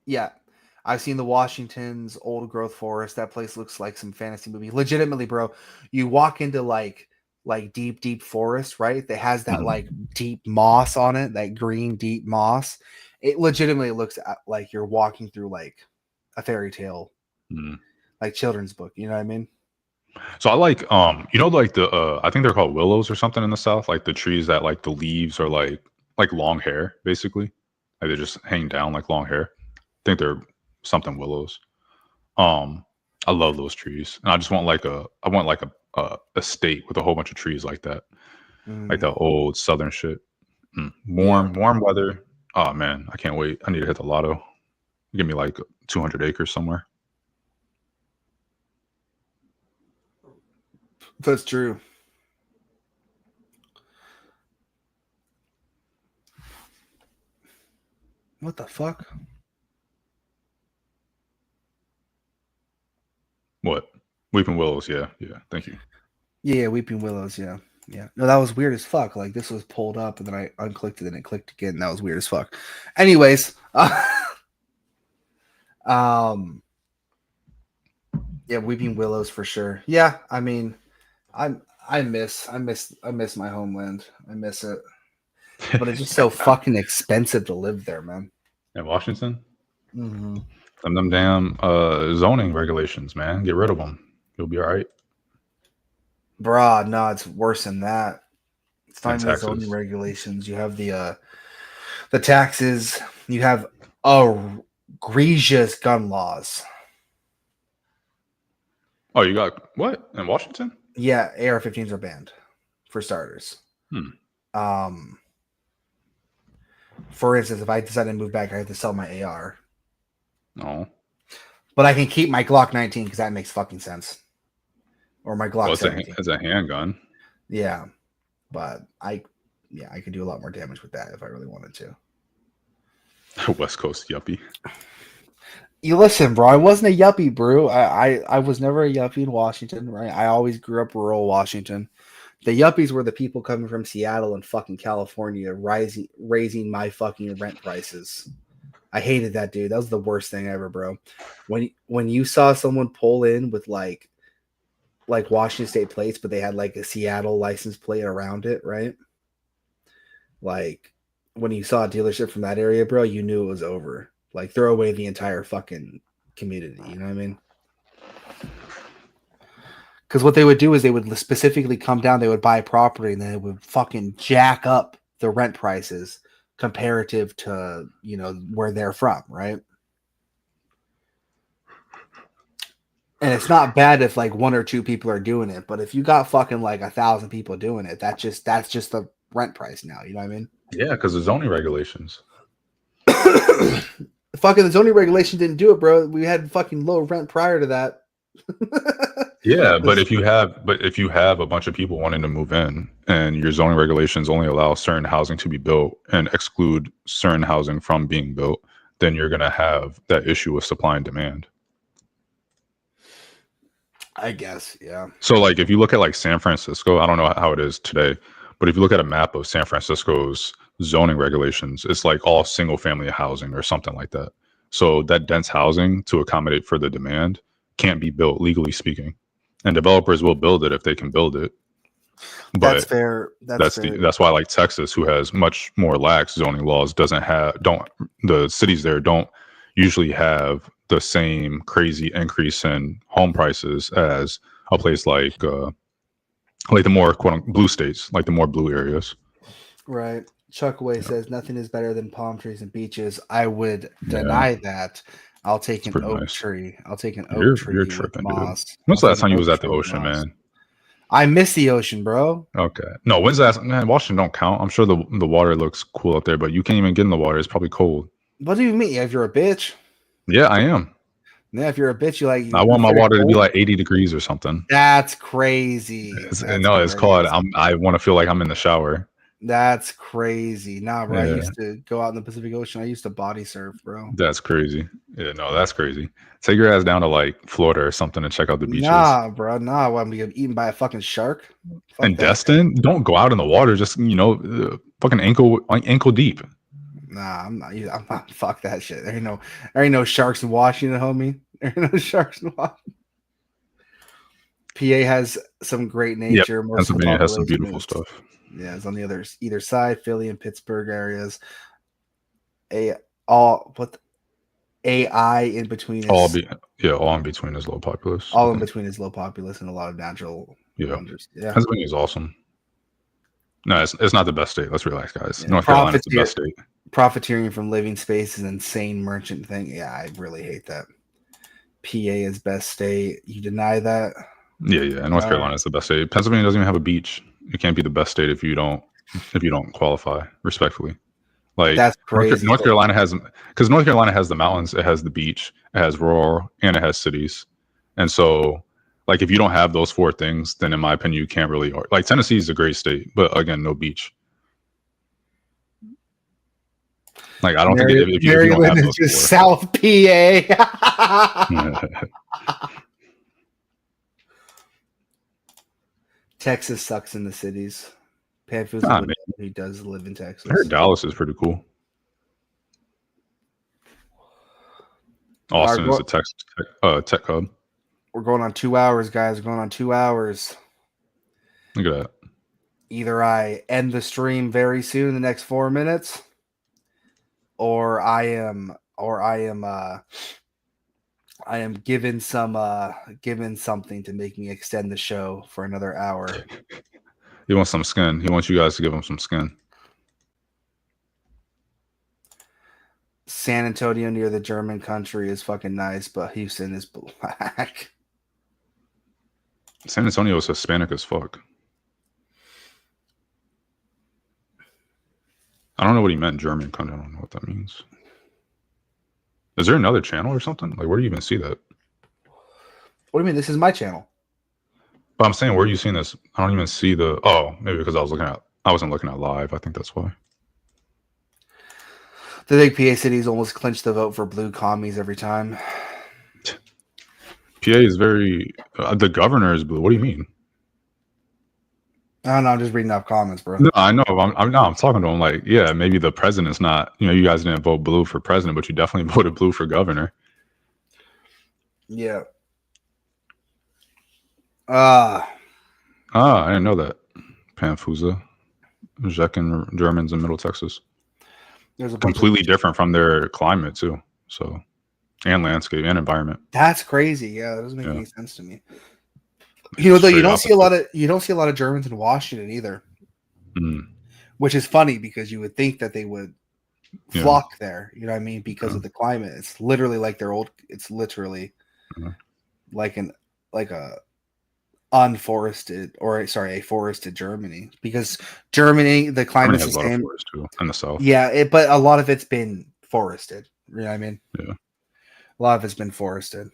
Speaker 1: Yeah. I've seen the Washington's old growth forest. That place looks like some fantasy movie. Legitimately, bro. You walk into like deep forest, right? That has that like deep moss on it, that green deep moss. It legitimately looks like you're walking through like a fairy tale, like children's book. You know what I mean?
Speaker 2: So I like like the I think they're called willows or something in the South, like the trees that like the leaves are like long hair, basically. Like they just hang down like long hair. I think they're something willows. I love those trees, and I just want like a state with a whole bunch of trees like that, like that old Southern shit. Warm weather. Oh man, I can't wait. I need to hit the lotto. Give me like 200 acres somewhere.
Speaker 1: That's true. What the fuck?
Speaker 2: What? Weeping Willows, yeah. Thank you.
Speaker 1: Yeah, Weeping Willows, yeah. No, that was weird as fuck. Like this was pulled up and then I unclicked it and it clicked again. That was weird as fuck. Anyways, Yeah, Weeping Willows for sure. Yeah, I mean, I miss my homeland. I miss it, but it's just so fucking expensive to live there, man.
Speaker 2: In Washington,
Speaker 1: Mm-hmm.
Speaker 2: them damn zoning regulations, man. Get rid of them. You'll be all right.
Speaker 1: Bruh, no, it's worse than that. It's not
Speaker 2: And
Speaker 1: even the zoning
Speaker 2: taxes.
Speaker 1: regulations. You have the taxes. You have egregious gun laws.
Speaker 2: Oh, you got what in Washington?
Speaker 1: Yeah, AR-15s are banned for starters.
Speaker 2: Hmm.
Speaker 1: For instance, if I decide to move back, I have to sell my AR,
Speaker 2: No.
Speaker 1: but I can keep my Glock 19 because that makes fucking sense, or my Glock
Speaker 2: Well,
Speaker 1: 17.
Speaker 2: it's a handgun.
Speaker 1: Yeah, but I could do a lot more damage with that if I really wanted to.
Speaker 2: West Coast yuppie.
Speaker 1: You listen, bro. I wasn't a yuppie, bro. I was never a yuppie in Washington, right? I always grew up rural Washington. The yuppies were the people coming from Seattle and fucking California, raising my fucking rent prices. I hated that, dude. That was the worst thing ever, bro. When you saw someone pull in with like Washington State plates, but they had like a Seattle license plate around it, right? Like when you saw a dealership from that area, bro, you knew it was over. Like throw away the entire fucking community. You know what I mean? Because what they would do is they would specifically come down, they would buy property, and then it would fucking jack up the rent prices comparative to, you know, where they're from, right? And it's not bad if like one or two people are doing it, but if you got fucking like 1,000 people doing it, that's just the rent price now. You know what I mean?
Speaker 2: Yeah, because the zoning regulations.
Speaker 1: Fucking the zoning regulation didn't do it, bro. We had fucking low rent prior to that.
Speaker 2: Yeah, but if you have a bunch of people wanting to move in and your zoning regulations only allow certain housing to be built and exclude certain housing from being built, then you're going to have that issue with supply and demand.
Speaker 1: I guess, yeah.
Speaker 2: So like if you look at like San Francisco, I don't know how it is today, but if you look at a map of San Francisco's zoning regulations, it's like all single family housing or something like that. So that dense housing to accommodate for the demand can't be built legally speaking. And developers will build it if they can build it. But
Speaker 1: That's fair.
Speaker 2: that's why like Texas, who has much more lax zoning laws, the cities there don't usually have the same crazy increase in home prices as a place like the more quote unquote blue states, like the more blue areas.
Speaker 1: Right. Chuck Way says nothing is better than palm trees and beaches. I would deny that. I'll take an oak
Speaker 2: nice.
Speaker 1: tree. I'll take an oak
Speaker 2: You're
Speaker 1: tree with
Speaker 2: tripping,
Speaker 1: moss.
Speaker 2: dude. When's the
Speaker 1: I'll
Speaker 2: last
Speaker 1: take
Speaker 2: time
Speaker 1: an
Speaker 2: you
Speaker 1: oak
Speaker 2: was at the
Speaker 1: tree with
Speaker 2: ocean,
Speaker 1: moss.
Speaker 2: man?
Speaker 1: I miss the ocean, bro.
Speaker 2: Okay. No, when's the last man? Washington don't count. I'm sure the water looks cool up there, but you can't even get in the water. It's probably cold.
Speaker 1: What do you mean? If you're a bitch?
Speaker 2: Yeah, I am.
Speaker 1: Yeah, if you're a bitch,
Speaker 2: I want my water to be
Speaker 1: cold?
Speaker 2: like 80 degrees or something.
Speaker 1: That's crazy.
Speaker 2: It's called. I want to feel like I'm in the shower.
Speaker 1: That's crazy. Nah, bro. I
Speaker 2: Yeah.
Speaker 1: used to go out in the Pacific Ocean. I used to body surf, bro.
Speaker 2: That's crazy. Yeah, no, that's crazy. Take your ass down to like Florida or something and check out the beaches.
Speaker 1: Nah, bro. Nah, I'm gonna get eaten by a fucking shark. Fuck
Speaker 2: And
Speaker 1: that.
Speaker 2: Destin, don't go out in the water. Just fucking ankle deep.
Speaker 1: Nah, I'm not. Fuck that shit. There ain't no sharks in Washington, homie. There ain't no sharks in Washington. PA has some great nature.
Speaker 2: Yep. Pennsylvania has some beautiful stuff.
Speaker 1: Yeah, it's on the either side, Philly and Pittsburgh areas. AI in between is
Speaker 2: all in between is low populous.
Speaker 1: all in between is low populous and a lot of natural wonders. Yeah.
Speaker 2: Pennsylvania is awesome. No, it's not the best state. Let's relax, guys.
Speaker 1: Yeah.
Speaker 2: North Carolina is the best state.
Speaker 1: Profiteering from living space is an insane merchant thing. Yeah, I really hate that. PA is best state. You deny that?
Speaker 2: Yeah. North Carolina is the best state. Pennsylvania doesn't even have a beach. It can't be the best state if you don't qualify, respectfully. Like
Speaker 1: that's crazy.
Speaker 2: North Carolina has the mountains, it has the beach, it has rural, and it has cities. And so like if you don't have those four things, then in my opinion you can't really like Tennessee is a great state, but again, no beach. Like I don't think if you don't have those
Speaker 1: just
Speaker 2: four.
Speaker 1: South PA. Texas sucks in the cities. Panfu's he does live in Texas.
Speaker 2: I heard Dallas is pretty cool. Austin is a Texas tech hub.
Speaker 1: We're going on 2 hours, guys. We're going on 2 hours.
Speaker 2: Look at that.
Speaker 1: Either I end the stream very soon in the next 4 minutes, or I am given something to make me extend the show for another hour.
Speaker 2: He wants some skin. He wants you guys to give him some skin.
Speaker 1: San Antonio near the German country is fucking nice, but Houston is black.
Speaker 2: San Antonio is Hispanic as fuck. I don't know what he meant, German country. I don't know what that means. Is there another channel or something? Like, where do you even see that?
Speaker 1: What do you mean? This is my channel.
Speaker 2: But I'm saying, where are you seeing this? I don't even see the. Oh, maybe because I wasn't looking at live. I think that's why.
Speaker 1: The big PA cities almost clinch the vote for blue commies every time.
Speaker 2: PA is very. The governor is blue. What do you mean?
Speaker 1: I don't know. I'm just reading off comments, bro.
Speaker 2: No, I know. I'm talking to him like, yeah, maybe the president's not. You guys didn't vote blue for president, but you definitely voted blue for governor.
Speaker 1: Yeah.
Speaker 2: I didn't know that. Panfusa, Zechen Germans in Middle Texas.
Speaker 1: There's a
Speaker 2: completely different from their climate too. So, and landscape and environment.
Speaker 1: That's crazy. Yeah, that doesn't make any sense to me. Though you don't see a lot of Germans in Washington either, which is funny because you would think that they would flock there. You know what I mean? Because of the climate. It's literally like it's literally like a forested Germany, because Germany, the climate is the same
Speaker 2: too in the south.
Speaker 1: Yeah, but a lot of it's been forested. You know what I mean?
Speaker 2: Yeah,
Speaker 1: a lot of it's been forested.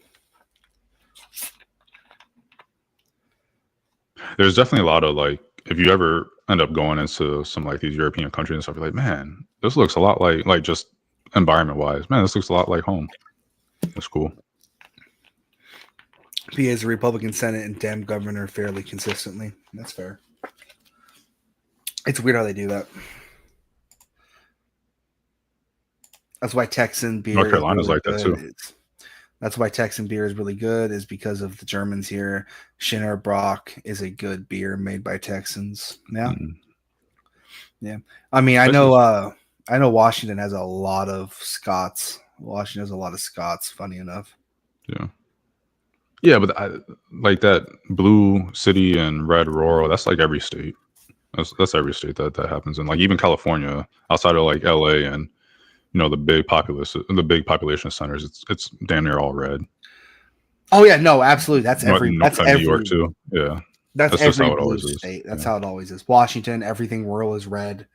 Speaker 2: There's definitely a lot of like, if you ever end up going into some like these European countries and stuff, you're like, man, this looks a lot like just environment wise, man, this looks a lot like home. That's cool.
Speaker 1: PA is a Republican Senate and Dem governor fairly consistently. That's fair. It's weird how they do that. That's why Texan beer.
Speaker 2: North Carolina's really like that too.
Speaker 1: That's why Texan beer is really good, is because of the Germans here. Schinner Brock is a good beer made by Texans. Yeah. Yeah. I mean, I know Washington has a lot of Scots. Washington has a lot of Scots, funny enough.
Speaker 2: Yeah. Yeah, but like that blue city and red rural, that's like every state. That's every state that happens in. Like even California, outside of like LA and the big population centers, it's damn near all red.
Speaker 1: Oh yeah, no, absolutely. That's every
Speaker 2: New York too. Yeah.
Speaker 1: That's every blue state. That's how it always is. Washington, everything rural is red,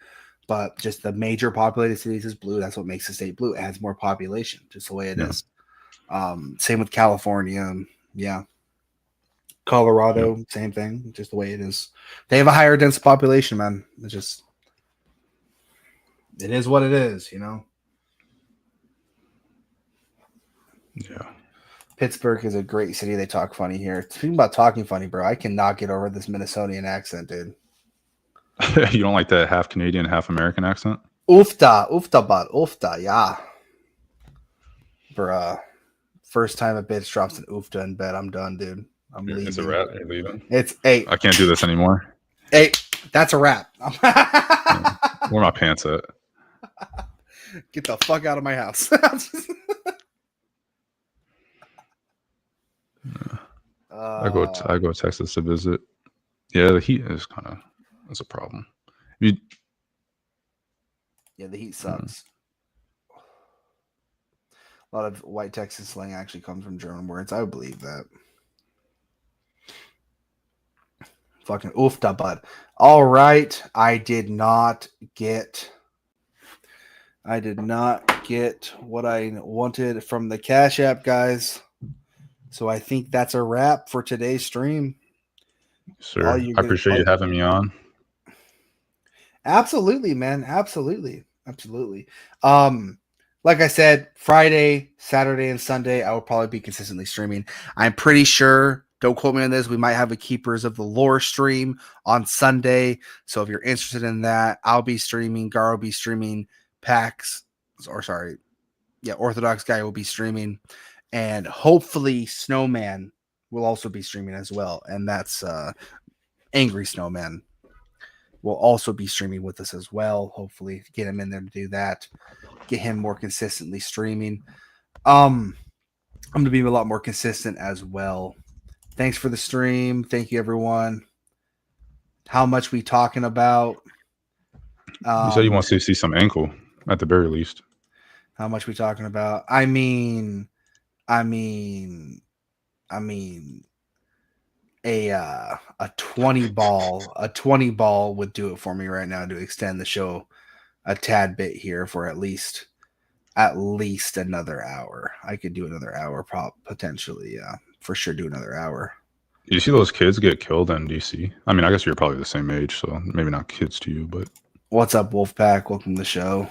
Speaker 1: but just the major populated cities is blue. That's what makes the state blue. It adds more population, just the way it is. Same with California. Yeah. Colorado, same thing, just the way it is. They have a higher dense population, man. It is what it is,
Speaker 2: Yeah.
Speaker 1: Pittsburgh is a great city. They talk funny here. Speaking about talking funny, bro, I cannot get over this Minnesotan accent, dude.
Speaker 2: You don't like that half Canadian, half American accent?
Speaker 1: Oofta, yeah. Bruh. First time a bitch drops an oofta in bed, I'm done, dude. I'm leaving.
Speaker 2: It's a wrap. You're leaving.
Speaker 1: It's 8.
Speaker 2: I can't do this anymore.
Speaker 1: 8. That's a wrap.
Speaker 2: Where my pants at?
Speaker 1: Get the fuck out of my house.
Speaker 2: I go to Texas to visit. Yeah, the heat is that's a problem.
Speaker 1: Yeah, the heat sucks. A lot of white Texas slang actually comes from German words. I would believe that. Fucking oofta, bud. All right. I did not get what I wanted from the Cash App, guys. So I think that's a wrap for today's stream.
Speaker 2: Sir, I appreciate you having me on.
Speaker 1: Absolutely, man. Absolutely. Like I said, Friday, Saturday, and Sunday, I will probably be consistently streaming. I'm pretty sure, don't quote me on this, we might have a Keepers of the Lore stream on Sunday. So if you're interested in that, I'll be streaming. Gar will be streaming. Orthodox Guy will be streaming. And hopefully Snowman will also be streaming as well, and that's Angry Snowman will also be streaming with us as well. Hopefully, get him in there to do that, get him more consistently streaming. I'm gonna be a lot more consistent as well. Thanks for the stream. Thank you, everyone. How much we talking about?
Speaker 2: You said you want to see some ankle at the very least.
Speaker 1: How much we talking about? I mean, a 20 ball would do it for me right now to extend the show a tad bit here for at least another hour. I could do another hour, potentially. Yeah, for sure, do another hour.
Speaker 2: You see those kids get killed in DC? I mean, I guess you're probably the same age, so maybe not kids to you, but
Speaker 1: what's up, Wolfpack? Welcome to the show.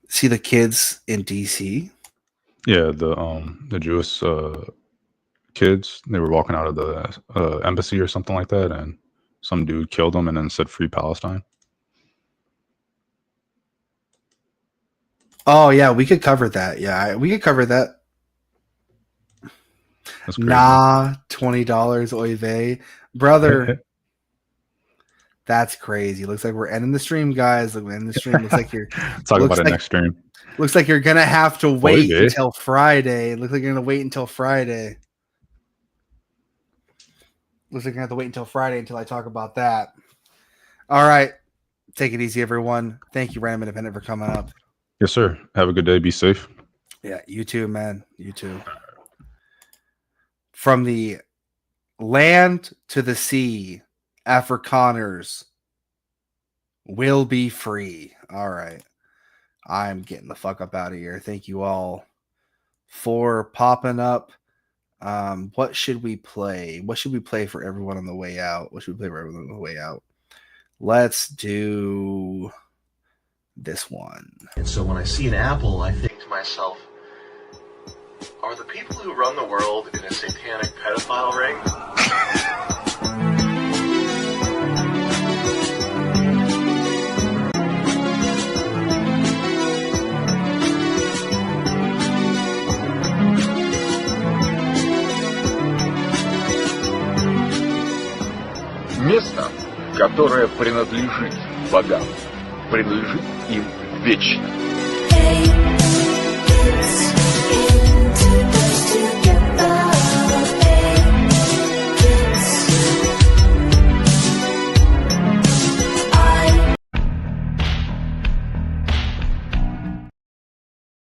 Speaker 1: See the kids in DC?
Speaker 2: Yeah, the Jewish kids. They were walking out of the embassy or something like that, and some dude killed them and then said "Free Palestine."
Speaker 1: Oh yeah, we could cover that. Yeah, we could cover that.
Speaker 2: That's crazy.
Speaker 1: Nah, $20, oy vey. Brother. That's crazy. Looks like we're ending the stream, guys. We're ending the stream. Looks like you're
Speaker 2: talk about it next stream.
Speaker 1: Looks like you're gonna have to wait until Friday. Looks like you're gonna wait until Friday. Looks like you're gonna have to wait until Friday until I talk about that. All right. Take it easy, everyone. Thank you, Random Independent, for coming up.
Speaker 2: Yes, sir. Have a good day. Be safe.
Speaker 1: Yeah, you too, man. You too. From the land to the sea, Afrikaners will be free. All right. I'm getting the fuck up out of here. Thank you all for popping up. What should we play? What should we play for everyone on the way out? What should we play for everyone on the way out? Let's do this one.
Speaker 4: And so when I see an apple, I think to myself, are the people who run the world in a satanic pedophile ring?
Speaker 5: Место, которое принадлежит богам, принадлежит им вечно.